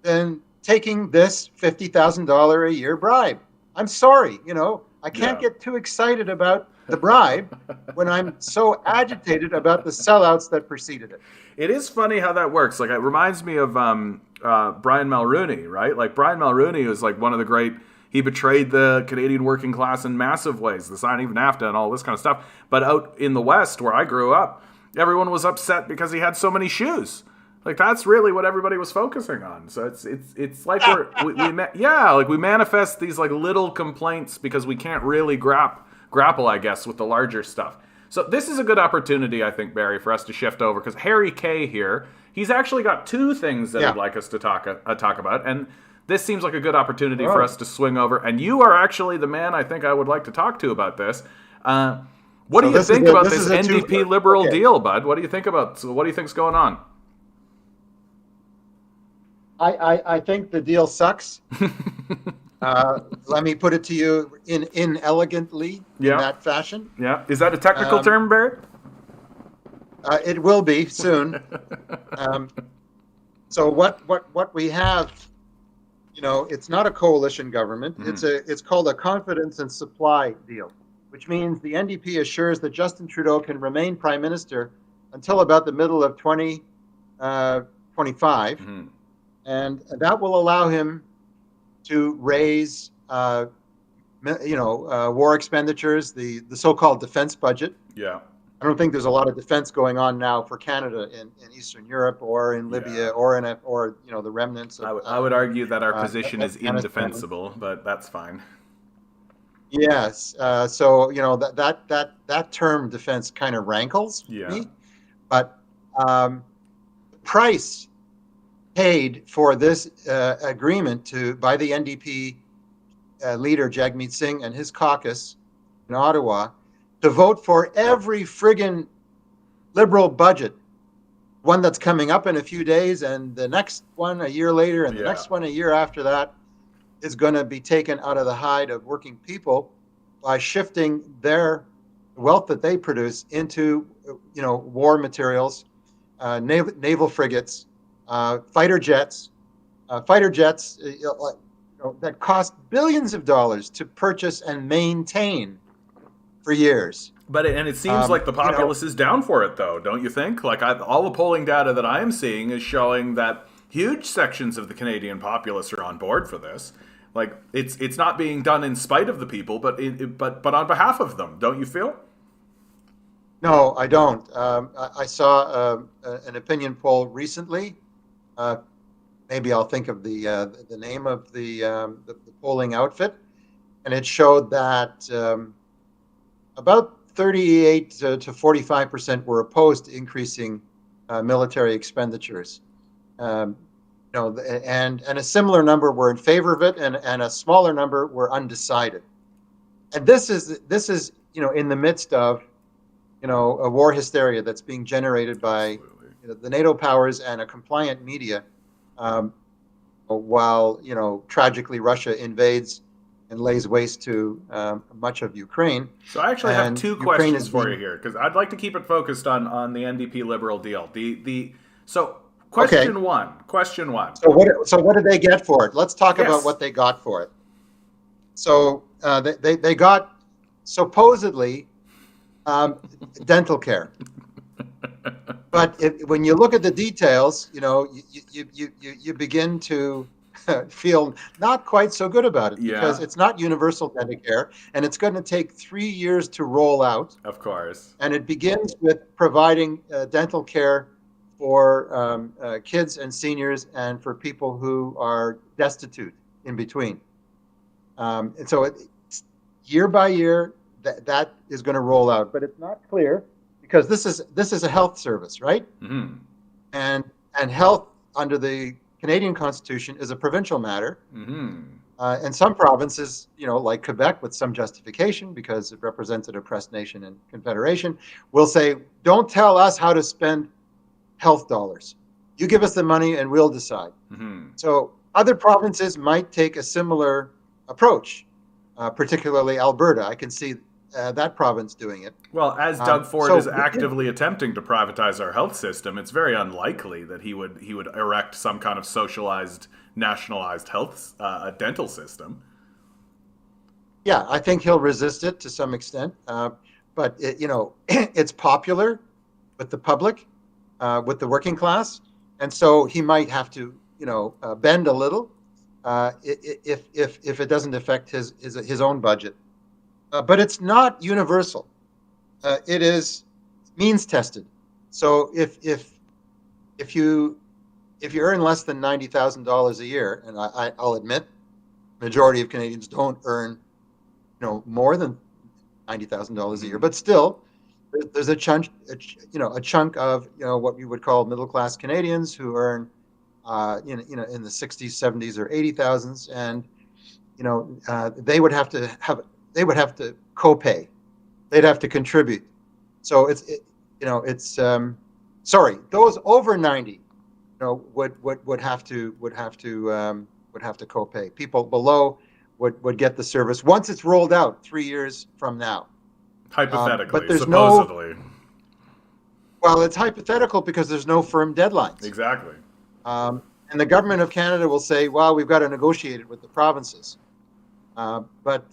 than taking this $50,000 a year bribe. I'm sorry, I can't get too excited about the bribe when I'm so agitated about the sellouts that preceded it. It is funny how that works. Like, it reminds me of Brian Mulroney, right? Like, Brian Mulroney was like one of the great. He betrayed the Canadian working class in massive ways, the signing of NAFTA and all this kind of stuff. But out in the West, where I grew up, everyone was upset because he had so many shoes. Like, that's really what everybody was focusing on. So it's like we manifest these like little complaints because we can't really grapple, I guess, with the larger stuff. So this is a good opportunity, I think, Barry, for us to shift over, because Harry Kay here, he's actually got two things that he'd like us to talk about, and this seems like a good opportunity for us to swing over. And you are actually the man I think I would like to talk to about this. What do you think about this NDP Liberal deal, bud? What do you think think's going on? I think the deal sucks. Let me put it to you inelegantly in that fashion. Yeah. Is that a technical term, Barry? It will be soon. So what we have, it's not a coalition government. Mm-hmm. It's called a confidence and supply deal, which means the NDP assures that Justin Trudeau can remain prime minister until about the middle of 2025. Mm-hmm. And that will allow him to raise, war expenditures, the so-called defense budget. Yeah. I don't think there's a lot of defense going on now for Canada in Eastern Europe or in Libya or the remnants of, I would argue that our position is indefensible, but that's fine. Yes. So that term defense kind of rankles me. But price paid for this agreement by the NDP leader Jagmeet Singh and his caucus in Ottawa to vote for every friggin' Liberal budget, one that's coming up in a few days, and the next one a year later, and the next one a year after that, is going to be taken out of the hide of working people by shifting their wealth that they produce into, war materials, naval frigates, fighter jets that cost billions of dollars to purchase and maintain for years. But it seems like the populace is down for it, though, don't you think? Like, all the polling data that I am seeing is showing that huge sections of the Canadian populace are on board for this. Like, it's not being done in spite of the people, but on behalf of them. Don't you feel? No, I don't. I saw an opinion poll recently. Maybe I'll think of the name of the polling outfit, and it showed that about 38 to 45% were opposed to increasing military expenditures. And a similar number were in favor of it, and a smaller number were undecided. And this is in the midst of a war hysteria that's being generated by the NATO powers and a compliant media, while tragically Russia invades and lays waste to much of Ukraine. So I actually have two questions for you here, because I'd like to keep it focused on the NDP Liberal deal. Question one. So what did they get for it? Let's talk about what they got for it. So they got supposedly dental care. But when you look at the details, you begin to feel not quite so good about it, because it's not universal dental care, and it's going to take 3 years to roll out. Of course. And it begins with providing dental care for kids and seniors, and for people who are destitute in between. And so year by year, that is going to roll out, but it's not clear, because this is a health service, right? Mm-hmm. And health under the Canadian Constitution is a provincial matter. Mm-hmm. And some provinces, like Quebec, with some justification because it represents an oppressed nation and confederation, will say, don't tell us how to spend health dollars. You give us the money and we'll decide. Mm-hmm. So other provinces might take a similar approach, particularly Alberta. I can see that province doing it. Well, as Doug Ford so is actively attempting to privatize our health system, it's very unlikely that he would erect some kind of socialized, nationalized health dental system. Yeah, I think he'll resist it to some extent, but it's popular with the public, with the working class, and so he might have to bend a little if it doesn't affect his own budget. But it's not universal. It is means tested. So if you earn less than $90,000 a year, and I'll admit, majority of Canadians don't earn more than $90,000 a year, but still, there's a chunk of what we would call middle class Canadians who earn in the 60s, 70s, or 80,000s, and they would have to copay. They'd have to contribute. So those over 90, would have to copay. People below would get the service once it's rolled out 3 years from now. Hypothetically, but there's supposedly. Well, it's hypothetical because there's no firm deadlines. Exactly. And the government of Canada will say, well, we've got to negotiate it with the provinces. But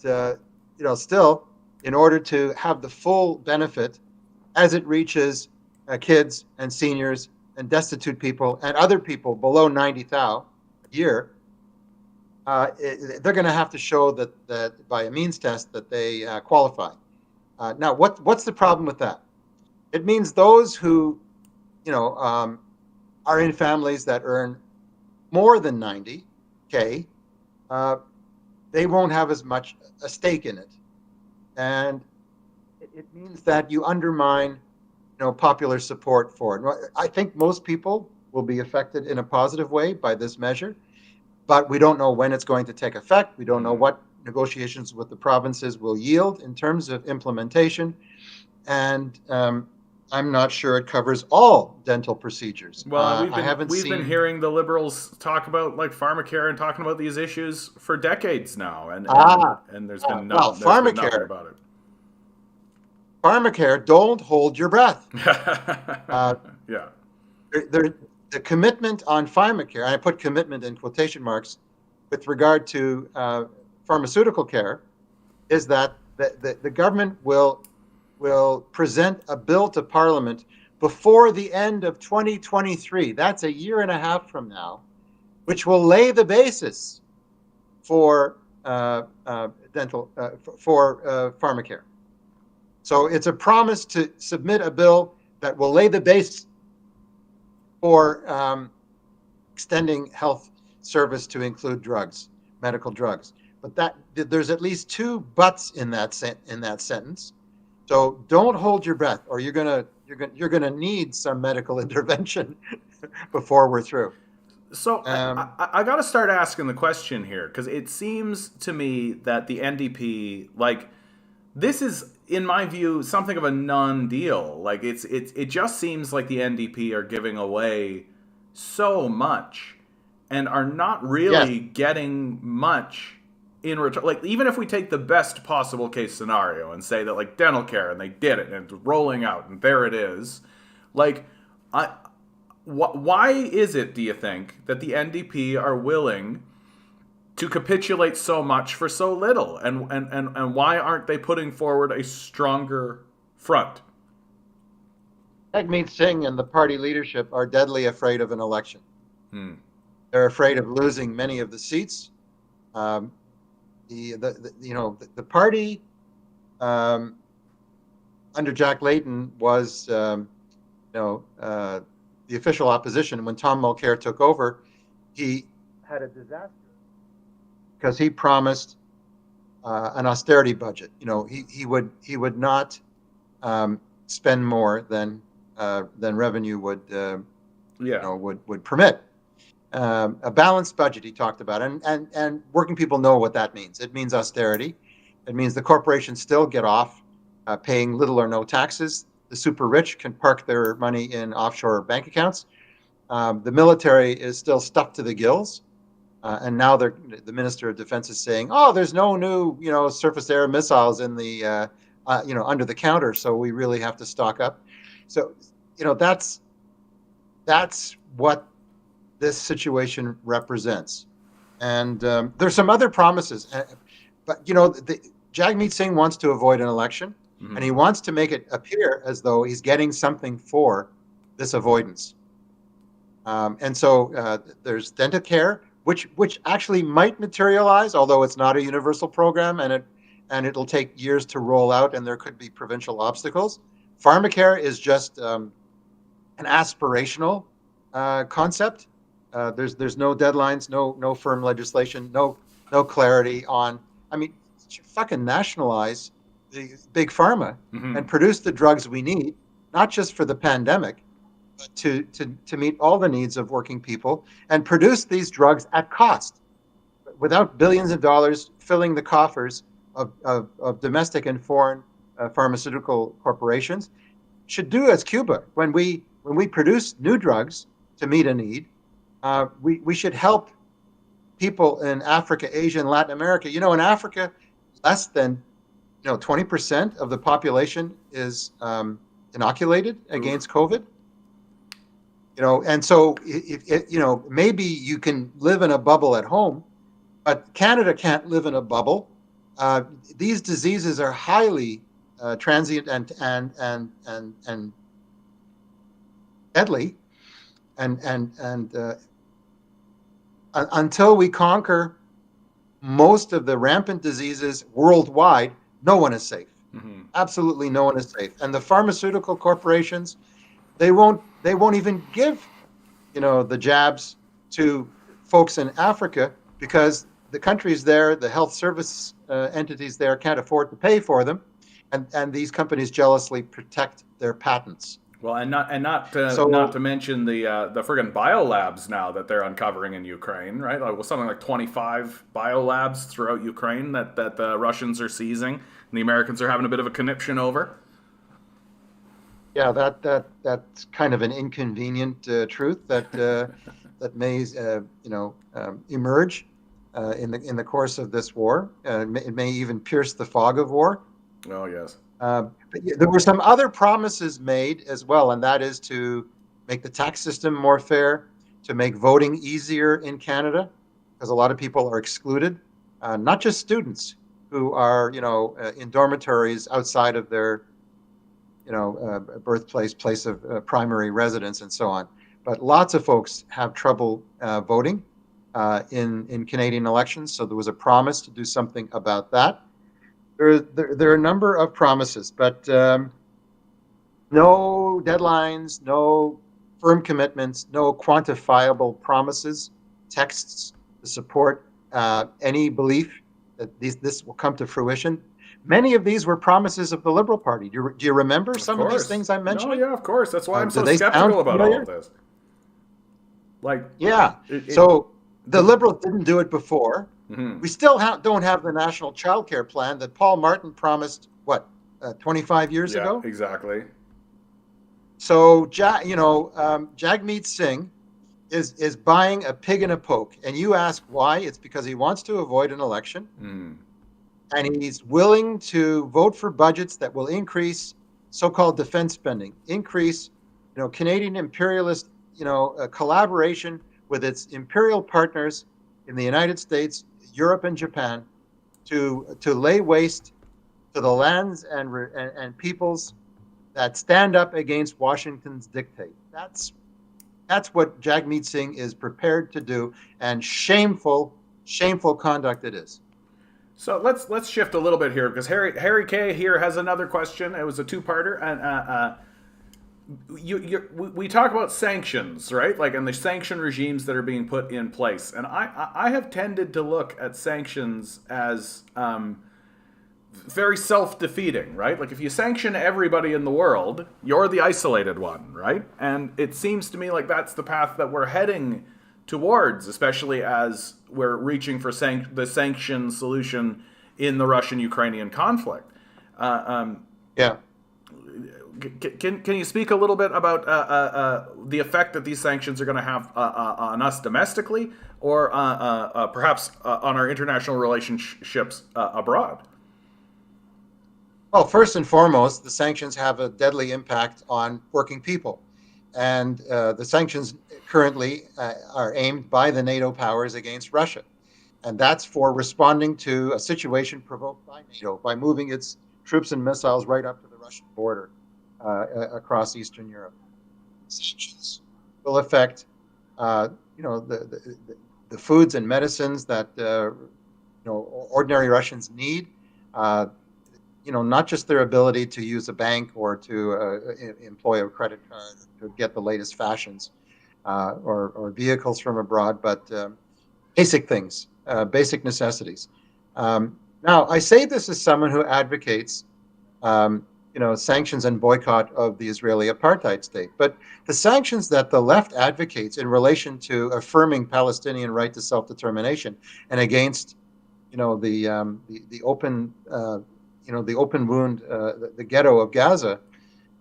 still, in order to have the full benefit as it reaches kids and seniors and destitute people and other people below 90,000 a year, they're going to have to show that by a means test that they qualify. Now, what's the problem with that? It means those who, are in families that earn more than 90K, they won't have as much a stake in it. And it means that you undermine, popular support for it. I think most people will be affected in a positive way by this measure, but we don't know when it's going to take effect. We don't know what negotiations with the provinces will yield in terms of implementation. And I'm not sure it covers all dental procedures. Well, we've been hearing the Liberals talk about like pharmacare and talking about these issues for decades now, and there's been nothing about it. Pharmacare, don't hold your breath. Yeah. The commitment on pharmacare, and I put commitment in quotation marks, with regard to pharmaceutical care, is that the government will present a bill to Parliament before the end of 2023. That's a year and a half from now, which will lay the basis for pharmacare. So it's a promise to submit a bill that will lay the base for extending health service to include drugs, medical drugs. But there's at least two buts in that sentence. So don't hold your breath, or you're gonna need some medical intervention before we're through. So I got to start asking the question here, because it seems to me that the NDP, this is, in my view, something of a non-deal. It just seems like the NDP are giving away so much and are not really getting much in return. Even if we take the best possible case scenario and say that dental care, and they did it and it's rolling out and there it is, why is it, do you think, that the NDP are willing to capitulate so much for so little, and why aren't they putting forward a stronger front? Jagmeet Singh and the party leadership are deadly afraid of an election. They're afraid of losing many of the seats. The party under Jack Layton was the official opposition. When Tom Mulcair took over, he had a disaster because he promised an austerity budget. He would not spend more than revenue would permit. a balanced budget. He talked about, and working people know what that means. It means austerity. It means the corporations still get off paying little or no taxes. The super rich can park their money in offshore bank accounts. The military is still stuffed to the gills. And now the Minister of Defense is saying, "Oh, there's no new, surface air missiles in the, under the counter, so we really have to stock up." So, that's what this situation represents. And there's some other promises, but Jagmeet Singh wants to avoid an election, and he wants to make it appear as though he's getting something for this avoidance. And so there's dental care, which actually might materialize, although it's not a universal program, and it'll take years to roll out, and there could be provincial obstacles. Pharmacare is just an aspirational concept. There's no deadlines, no firm legislation, no clarity on. I mean, fucking nationalize the big pharma and produce the drugs we need, not just for the pandemic, but to meet all the needs of working people, and produce these drugs at cost, without billions of dollars filling the coffers of domestic and foreign pharmaceutical corporations. Should do as Cuba. When we produce new drugs to meet a need, we should help people in Africa, Asia, and Latin America. In Africa, less than 20% of the population is inoculated against COVID. And so maybe you can live in a bubble at home, but Canada can't live in a bubble. These diseases are highly transient and deadly, and until we conquer most of the rampant diseases worldwide, no one is safe. Absolutely no one is safe. And the pharmaceutical corporations, they won't even give the jabs to folks in Africa, because the countries there, the health service entities there, can't afford to pay for them, and these companies jealously protect their patents. Well, not to mention the friggin' biolabs now that they're uncovering in Ukraine, right? Something like 25 biolabs throughout Ukraine that the Russians are seizing, and the Americans are having a bit of a conniption over. Yeah, that's kind of an inconvenient truth that may emerge in the course of this war. It may even pierce the fog of war. Oh yes. But there were some other promises made as well, and that is to make the tax system more fair, to make voting easier in Canada, because a lot of people are excluded, not just students who are in dormitories outside of their birthplace, place of primary residence, and so on. But lots of folks have trouble voting in Canadian elections, so there was a promise to do something about that. There are a number of promises, but no deadlines, no firm commitments, no quantifiable promises, texts to support any belief that this will come to fruition. Many of these were promises of the Liberal Party. Do you remember some of these things I mentioned? Oh yeah, of course. That's why I'm so skeptical about all of this. So the Liberals didn't do it before. We still don't have the national child care plan that Paul Martin promised, 25 years ago? Yeah, exactly. So, Jagmeet Singh is buying a pig in a poke. And you ask why? It's because he wants to avoid an election. And he's willing to vote for budgets that will increase so-called defense spending, increase, Canadian imperialist, collaboration with its imperial partners in the United States, Europe, and Japan, to lay waste to the lands and peoples that stand up against Washington's dictate. That's what Jagmeet Singh is prepared to do, and shameful conduct it is. So let's shift a little bit here, because Harry K here has another question. It was a two-parter, and we talk about sanctions, right? And the sanction regimes that are being put in place, and I have tended to look at sanctions as very self-defeating, right? If you sanction everybody in the world, you're the isolated one, right? And it seems to me like that's the path that we're heading towards, especially as we're reaching for the sanction solution in the Russian-Ukrainian conflict. Yeah. Can you speak a little bit about the effect that these sanctions are going to have on us domestically, or perhaps on our international relationships abroad? Well, first and foremost, the sanctions have a deadly impact on working people. And the sanctions currently are aimed by the NATO powers against Russia. And that's for responding to a situation provoked by NATO by moving its troops and missiles right up to the Russian border across Eastern Europe. Sanctions will affect, the foods and medicines that ordinary Russians need. Not just their ability to use a bank or to employ a credit card to get the latest fashions or vehicles from abroad, but basic things, basic necessities. Now, I say this as someone who advocates, sanctions and boycott of the Israeli apartheid state. But the sanctions that the left advocates in relation to affirming Palestinian right to self-determination and against, the open the open wound, the ghetto of Gaza,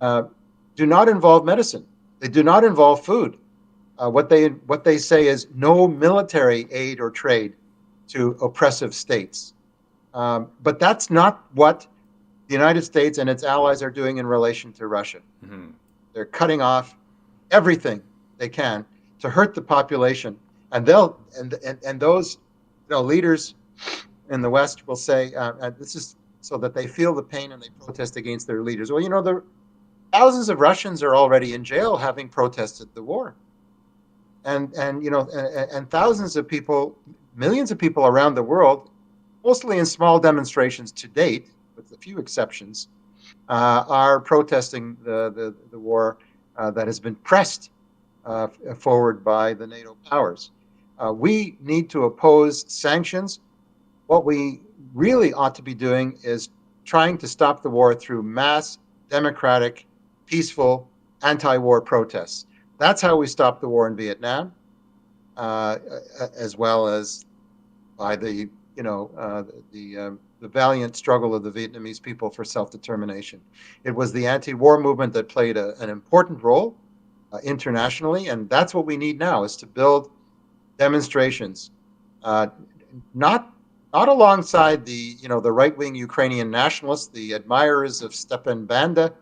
do not involve medicine. They do not involve food. What they say is no military aid or trade to oppressive states. But that's not what the United States and its allies are doing in relation to Russia. Mm-hmm. They're cutting off everything they can to hurt the population, and those leaders in the West will say this is so that they feel the pain and they protest against their leaders. Well, the thousands of Russians are already in jail having protested the war, and thousands of people, millions of people around the world, mostly in small demonstrations to date, with a few exceptions, are protesting the war that has been pressed forward by the NATO powers. We need to oppose sanctions. What we really ought to be doing is trying to stop the war through mass, democratic, peaceful, anti-war protests. That's how we stopped the war in Vietnam, as well as by the valiant struggle of the Vietnamese people for self-determination. It was the anti-war movement that played an important role internationally, and that's what we need now: is to build demonstrations, not alongside the right-wing Ukrainian nationalists, the admirers of Stepan Banda,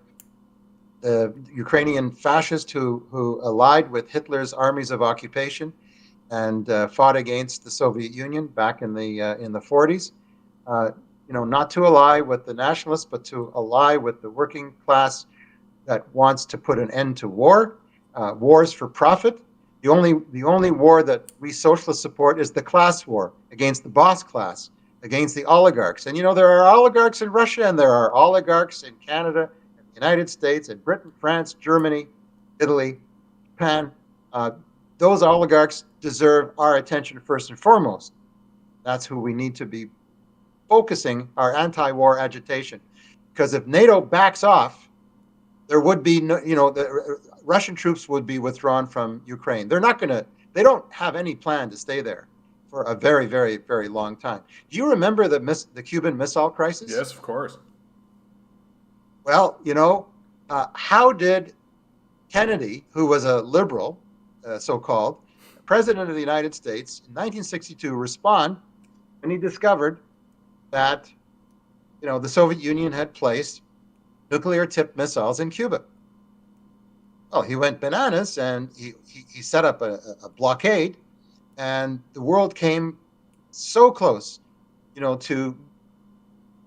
the Ukrainian fascist who allied with Hitler's armies of occupation and fought against the Soviet Union back in the 40s. Not to ally with the nationalists, but to ally with the working class that wants to put an end to war. Wars for profit. The only war that we socialists support is the class war against the boss class, against the oligarchs. And there are oligarchs in Russia, and there are oligarchs in Canada, and the United States, and Britain, France, Germany, Italy, Japan. Those oligarchs deserve our attention first and foremost. That's who we need to be focusing our anti-war agitation. Because if NATO backs off, there would be the Russian troops would be withdrawn from Ukraine. They don't have any plan to stay there for a very, very, very long time. Do you remember the Cuban Missile Crisis? Yes, of course. Well, how did Kennedy, who was a liberal, so-called, president of the United States in 1962, respond when he discovered that, the Soviet Union had placed nuclear-tipped missiles in Cuba? Well, he went bananas and he set up a blockade, and the world came so close, to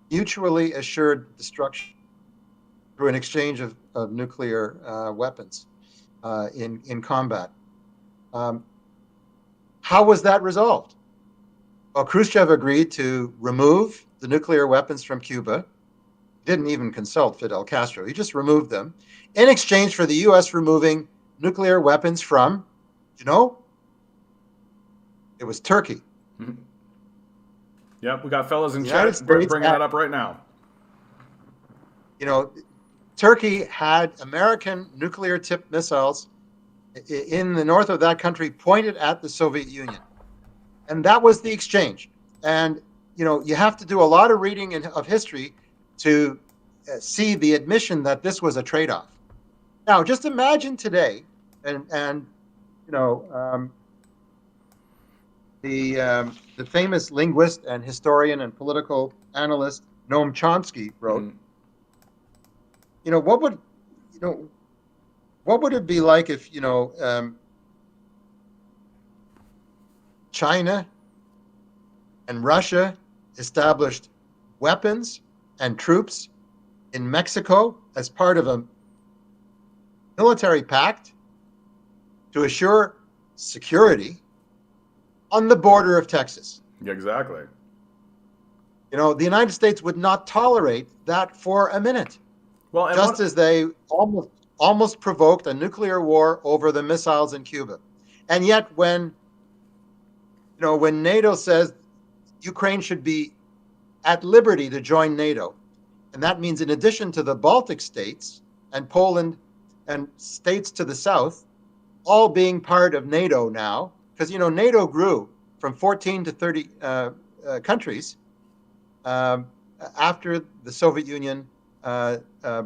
mutually assured destruction through an exchange of nuclear weapons in combat. How was that resolved? Well, Khrushchev agreed to remove the nuclear weapons from Cuba. Didn't even consult Fidel Castro. He just removed them in exchange for the U.S. removing nuclear weapons from, it was Turkey. Mm-hmm. Yep, we got fellas in The chat United States bringing that up right now. Turkey had American nuclear-tipped missiles in the north of that country pointed at the Soviet Union. And that was the exchange. And, you have to do a lot of reading of history to see the admission that this was a trade-off. Now, just imagine today, and the famous linguist and historian and political analyst Noam Chomsky wrote, what would it be like if China and Russia established weapons and troops in Mexico as part of a military pact to assure security on the border of Texas? Exactly. The United States would not tolerate that for a minute. Well, just as they almost provoked a nuclear war over the missiles in Cuba. And yet when NATO says Ukraine should be at liberty to join NATO, and that means in addition to the Baltic states and Poland and states to the south, all being part of NATO now, because NATO grew from 14 to 30 countries after the Soviet Union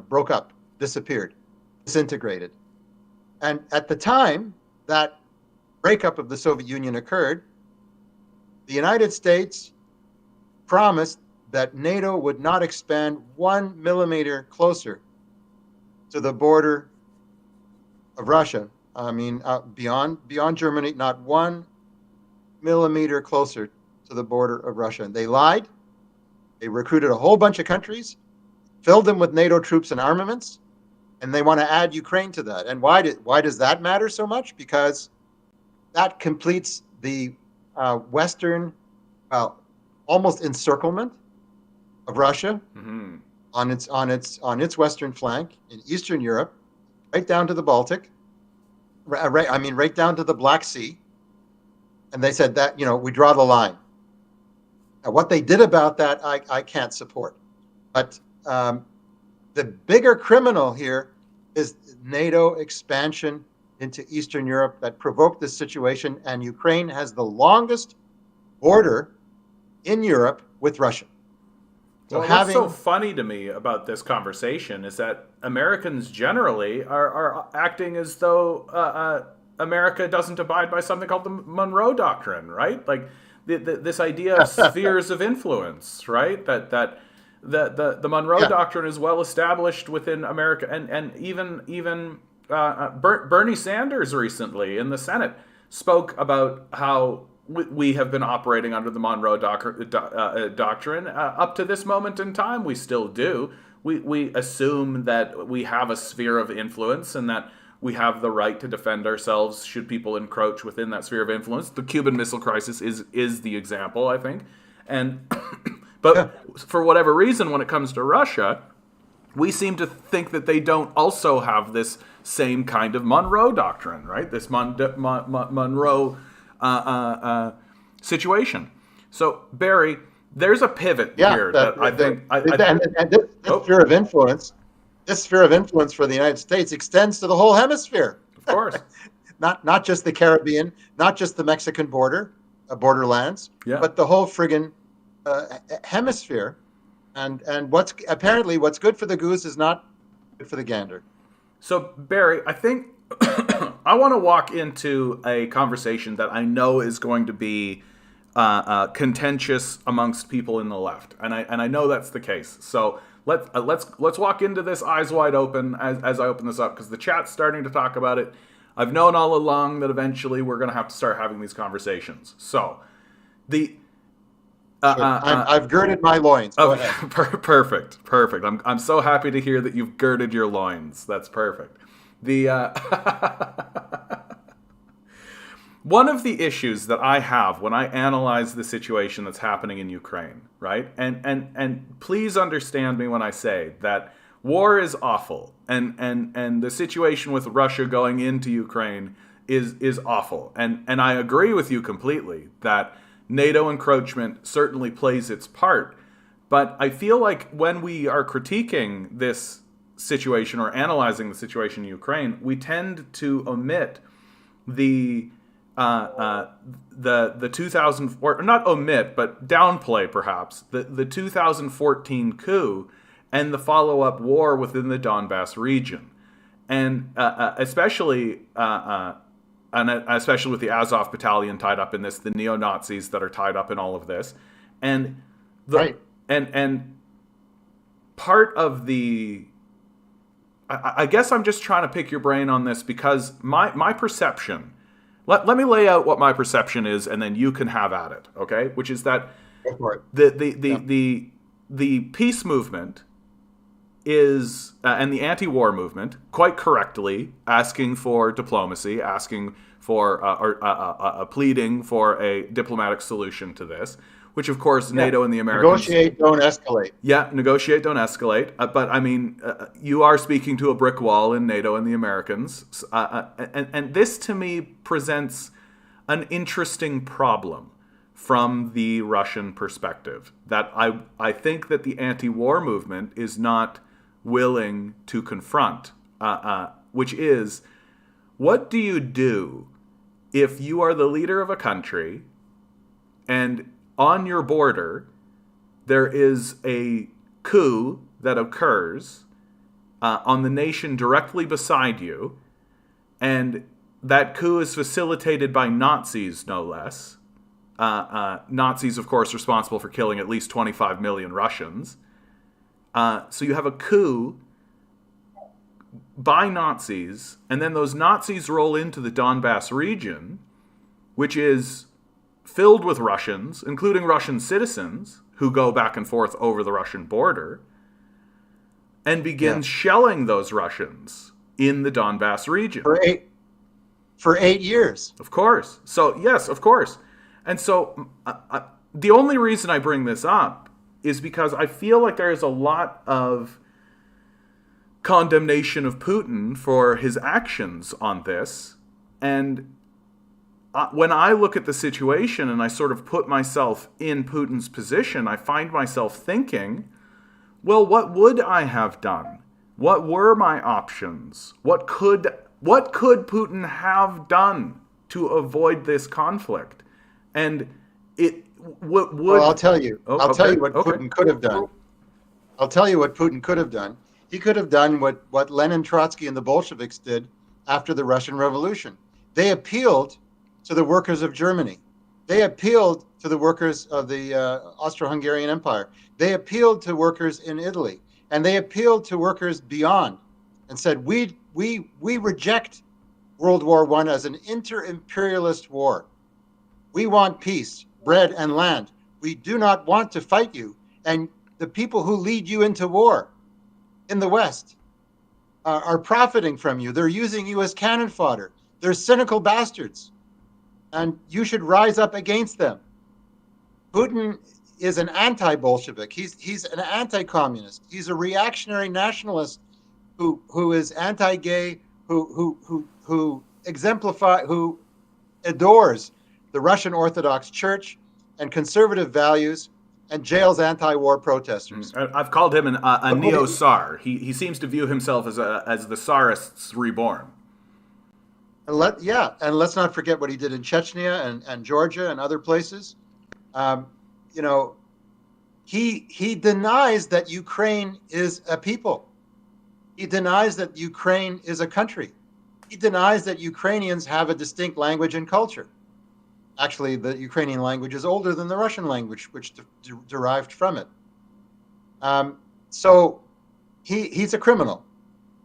broke up, disappeared, disintegrated. And at the time that breakup of the Soviet Union occurred, the United States promised that NATO would not expand 1 millimeter closer to the border of Russia. I mean, beyond Germany, not 1 millimeter closer to the border of Russia. And they lied. They recruited a whole bunch of countries, filled them with NATO troops and armaments, and they want to add Ukraine to that. And why does that matter so much? Because that completes the Western, almost encirclement of Russia on its western flank in Eastern Europe, right down to the Baltic, right down to the Black Sea. And they said that we draw the line. Now, what they did about that, I can't support. But the bigger criminal here is NATO expansion into Eastern Europe that provoked this situation, and Ukraine has the longest border in Europe with Russia. So what's so funny to me about this conversation is that Americans generally are acting as though America doesn't abide by something called the Monroe Doctrine, right? Like this idea of spheres of influence, right? That the Monroe Doctrine is well established within America, and even Bernie Sanders recently in the Senate spoke about how we have been operating under the Monroe Doctrine up to this moment in time. We still do. We assume that we have a sphere of influence and that we have the right to defend ourselves should people encroach within that sphere of influence. The Cuban Missile Crisis is the example, I think. But for whatever reason, when it comes to Russia, we seem to think that they don't also have this same kind of Monroe Doctrine, right? This Monroe situation. So, Barry, there's a pivot here that I think. This sphere of influence. This sphere of influence for the United States extends to the whole hemisphere. Of course. not just the Caribbean, not just the Mexican borderlands, but the whole friggin' hemisphere. And what's good for the goose is not good for the gander. So, Barry, I think I want to walk into a conversation that I know is going to be contentious amongst people in the left, and I know that's the case. So let's walk into this eyes wide open as I open this up, because the chat's starting to talk about it. I've known all along that eventually we're going to have to start having these conversations. So I've girded my loins. Go ahead. Perfect. I'm so happy to hear that you've girded your loins. That's perfect. One of the issues that I have when I analyze the situation that's happening in Ukraine, right? And please understand me when I say that war is awful, and the situation with Russia going into Ukraine is awful. And I agree with you completely that NATO encroachment certainly plays its part. But I feel like when we are critiquing this situation or analyzing the situation in Ukraine, we tend to omit the the 2000, or not omit but downplay perhaps the 2014 coup and the follow-up war within the Donbass region, and especially with the Azov battalion tied up in this, the neo-Nazis that are tied up in all of this, and the Right. and part of the I guess I'm just trying to pick your brain on this because my perception. Let me lay out what my perception is, and then you can have at it, okay? Which is that Go for it. the peace movement is and the anti-war movement, quite correctly, asking for diplomacy, asking for pleading for a diplomatic solution to this, which of course NATO and the Americans Negotiate, don't escalate. yeah, negotiate, don't escalate. But I mean, you are speaking to a brick wall in NATO and the Americans. And this to me presents an interesting problem from the Russian perspective. That I think that the anti-war movement is not willing to confront, which is, what do you do if you are the leader of a country and on your border there is a coup that occurs on the nation directly beside you, and that coup is facilitated by Nazis, no less. Nazis, of course, responsible for killing at least 25 million Russians. So you have a coup by Nazis, and then those Nazis roll into the Donbass region, which is filled with Russians, including Russian citizens who go back and forth over the Russian border, and begins shelling those Russians in the Donbass region. For 8 years. Of course. So, yes, of course. And so the only reason I bring this up is because I feel like there is a lot of condemnation of Putin for his actions on this. And when I look at the situation and I sort of put myself in Putin's position, I find myself thinking, well, what would I have done? What were my options? What could Putin have done to avoid this conflict? And it would. Well, I'll tell you. I'll tell you what okay. Putin could have done. I'll tell you what Putin could have done. He could have done what Lenin, Trotsky, and the Bolsheviks did after the Russian Revolution. They appealed to the workers of Germany. They appealed to the workers of the Austro-Hungarian Empire. They appealed to workers in Italy, and they appealed to workers beyond, and said, "We reject World War I as an inter-imperialist war. We want peace, bread, and land. We do not want to fight you, and the people who lead you into war in the West are profiting from you. They're using you as cannon fodder. They're cynical bastards, and you should rise up against them." Putin is an anti-Bolshevik. He's an anti-communist. He's a reactionary nationalist who is anti-gay, who adores the Russian Orthodox Church and conservative values, and jails anti-war protesters. I've called him a neo-Tsar. He seems to view himself as the Tsarists reborn. And let's not forget what he did in Chechnya and Georgia and other places. He denies that Ukraine is a people. He denies that Ukraine is a country. He denies that Ukrainians have a distinct language and culture. Actually, the Ukrainian language is older than the Russian language, which derived from it. So he's a criminal,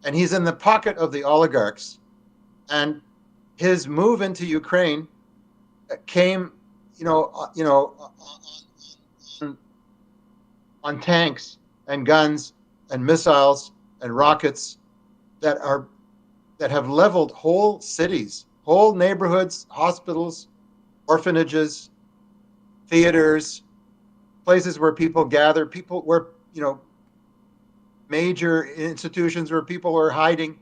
and he's in the pocket of the oligarchs. And his move into Ukraine came, on tanks and guns and missiles and rockets that have leveled whole cities, whole neighborhoods, hospitals, orphanages, theaters, places where people gather, major institutions where people are hiding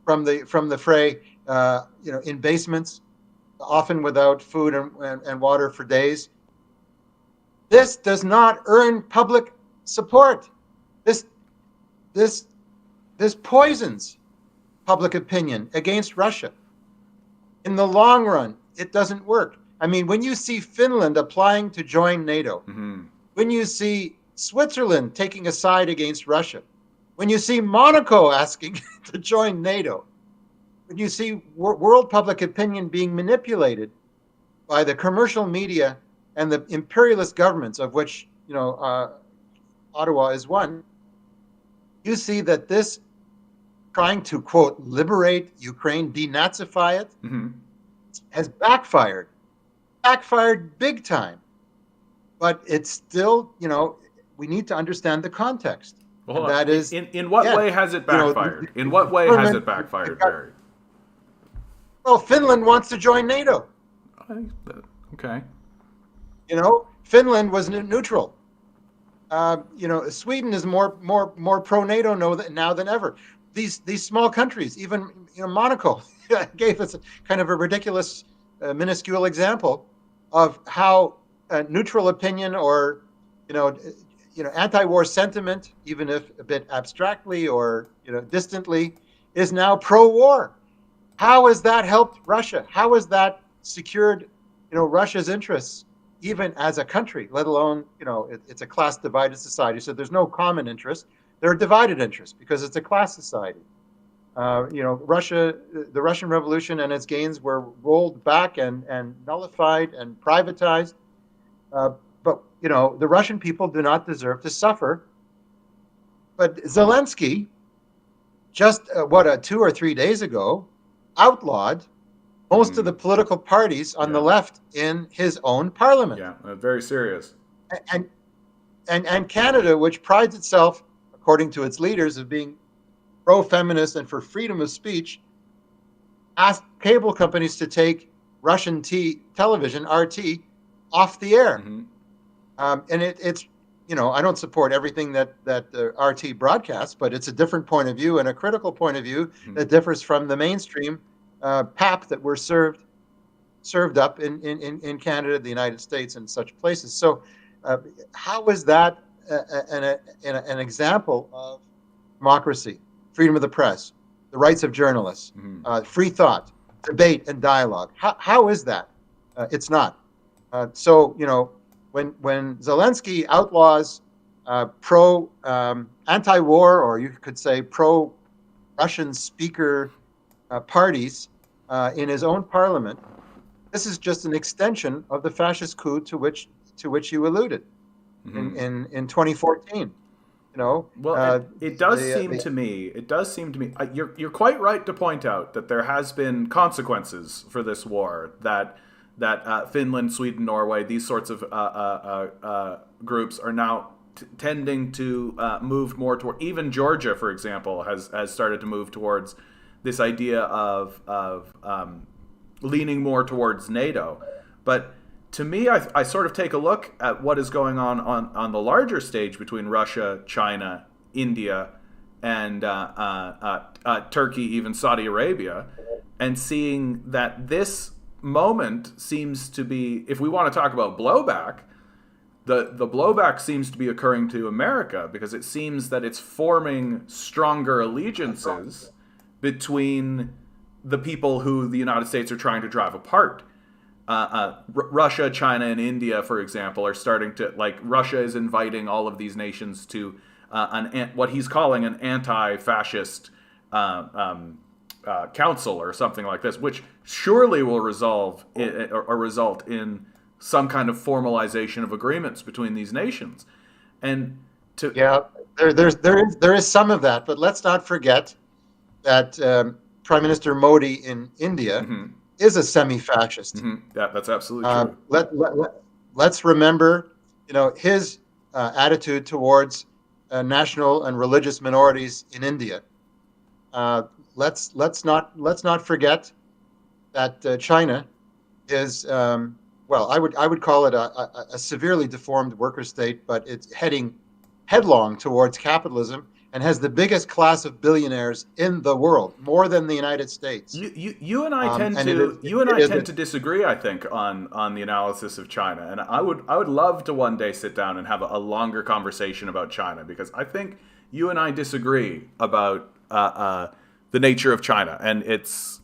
from the fray, in basements, often without food and water for days. This does not earn public support. This poisons public opinion against Russia. In the long run, it doesn't work. I mean, when you see Finland applying to join NATO, when you see Switzerland taking a side against Russia, when you see Monaco asking to join NATO, when you see world public opinion being manipulated by the commercial media and the imperialist governments, of which Ottawa is one, you see that this trying to, quote, liberate Ukraine, denazify it, has backfired big time. But it's still, we need to understand the context. Well, and that is, in what way has it backfired? In what way has it backfired, Barry? Well, Finland wants to join NATO. Okay. Finland was neutral. Sweden is more pro NATO now than ever. These small countries, even Monaco, gave us kind of a ridiculous, minuscule example of how neutral opinion or anti-war sentiment, even if a bit abstractly or distantly, is now pro-war. How has that helped Russia? How has that secured Russia's interests, even as a country, let alone it's a class divided society. So there's no common interest. There are divided interests because it's a class society. Russia, the Russian Revolution and its gains were rolled back and nullified and privatized. But the Russian people do not deserve to suffer. But Zelensky, just 2 or 3 days ago, outlawed most of the political parties on the left in his own parliament. Yeah, very serious. And Canada, which prides itself, according to its leaders, of being pro-feminist and for freedom of speech, asked cable companies to take Russian television, RT, off the air. And it's I don't support everything that RT broadcasts, but it's a different point of view and a critical point of view that differs from the mainstream pap that were served up in Canada, the United States, and such places. So how is that an example of democracy, freedom of the press, the rights of journalists, free thought, debate, and dialogue? How is that? It's not. So when Zelensky outlaws anti-war, or you could say pro-Russian speaker parties in his own parliament, this is just an extension of the fascist coup to which you alluded in 2014. Well, it does seem to me. You're quite right to point out that there has been consequences for this war. That Finland, Sweden, Norway, these sorts of groups are now tending to move more toward. Even Georgia, for example, has started to move towards this idea of leaning more towards NATO. But to me, I sort of take a look at what is going on the larger stage between Russia, China, India, and Turkey, even Saudi Arabia, and seeing that this moment seems to be, if we want to talk about blowback, the blowback seems to be occurring to America, because it seems that it's forming stronger allegiances between the people who the United States are trying to drive apart. Russia, China, and India, for example, are starting to, Russia is inviting all of these nations to what he's calling an anti-fascist council or something like this, which surely will result in some kind of formalization of agreements between these nations. And there is some of that, but let's not forget that Prime Minister Modi in India is a semi-fascist. That's absolutely true. Let's remember, his attitude towards national and religious minorities in India. Let's not forget that China is I would call it a severely deformed worker state, but it's heading headlong towards capitalism and has the biggest class of billionaires in the world, more than the United States. You and I tend to disagree, I think, on the analysis of China, and I would love to one day sit down and have a longer conversation about China, because I think you and I disagree about the nature of China and its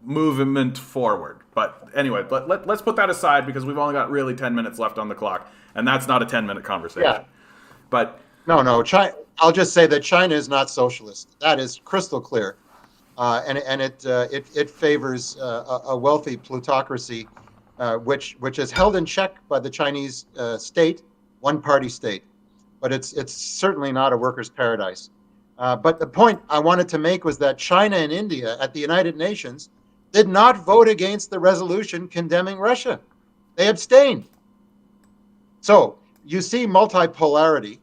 movement forward. But anyway, let's put that aside because we've only got really 10 minutes left on the clock, and that's not a 10-minute conversation. Yeah. But No. I'll just say that China is not socialist. That is crystal clear, and it favors a wealthy plutocracy, which is held in check by the Chinese state, one-party state. But it's certainly not a workers' paradise. But the point I wanted to make was that China and India at the United Nations did not vote against the resolution condemning Russia. They abstained. So you see multipolarity.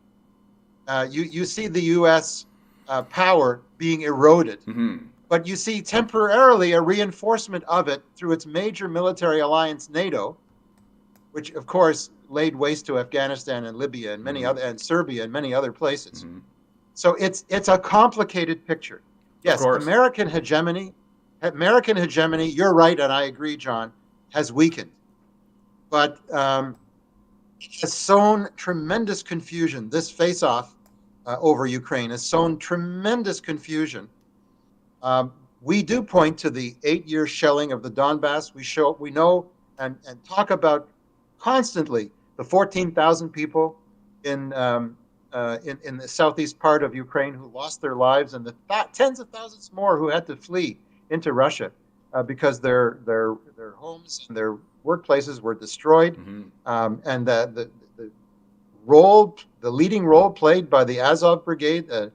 You see the U.S. Power being eroded, but you see temporarily a reinforcement of it through its major military alliance, NATO, which of course laid waste to Afghanistan and Libya and many other, and Serbia and many other places. So it's a complicated picture. Yes, American hegemony. You're right, and I agree, John, has weakened, but has sown tremendous confusion. This face-off over Ukraine has sown tremendous confusion. We do point to the 8-year shelling of the Donbass. We know and talk about constantly the 14,000 people in the southeast part of Ukraine who lost their lives, and the tens of thousands more who had to flee into Russia because their homes and their workplaces were destroyed, and the leading role played by the Azov Brigade, a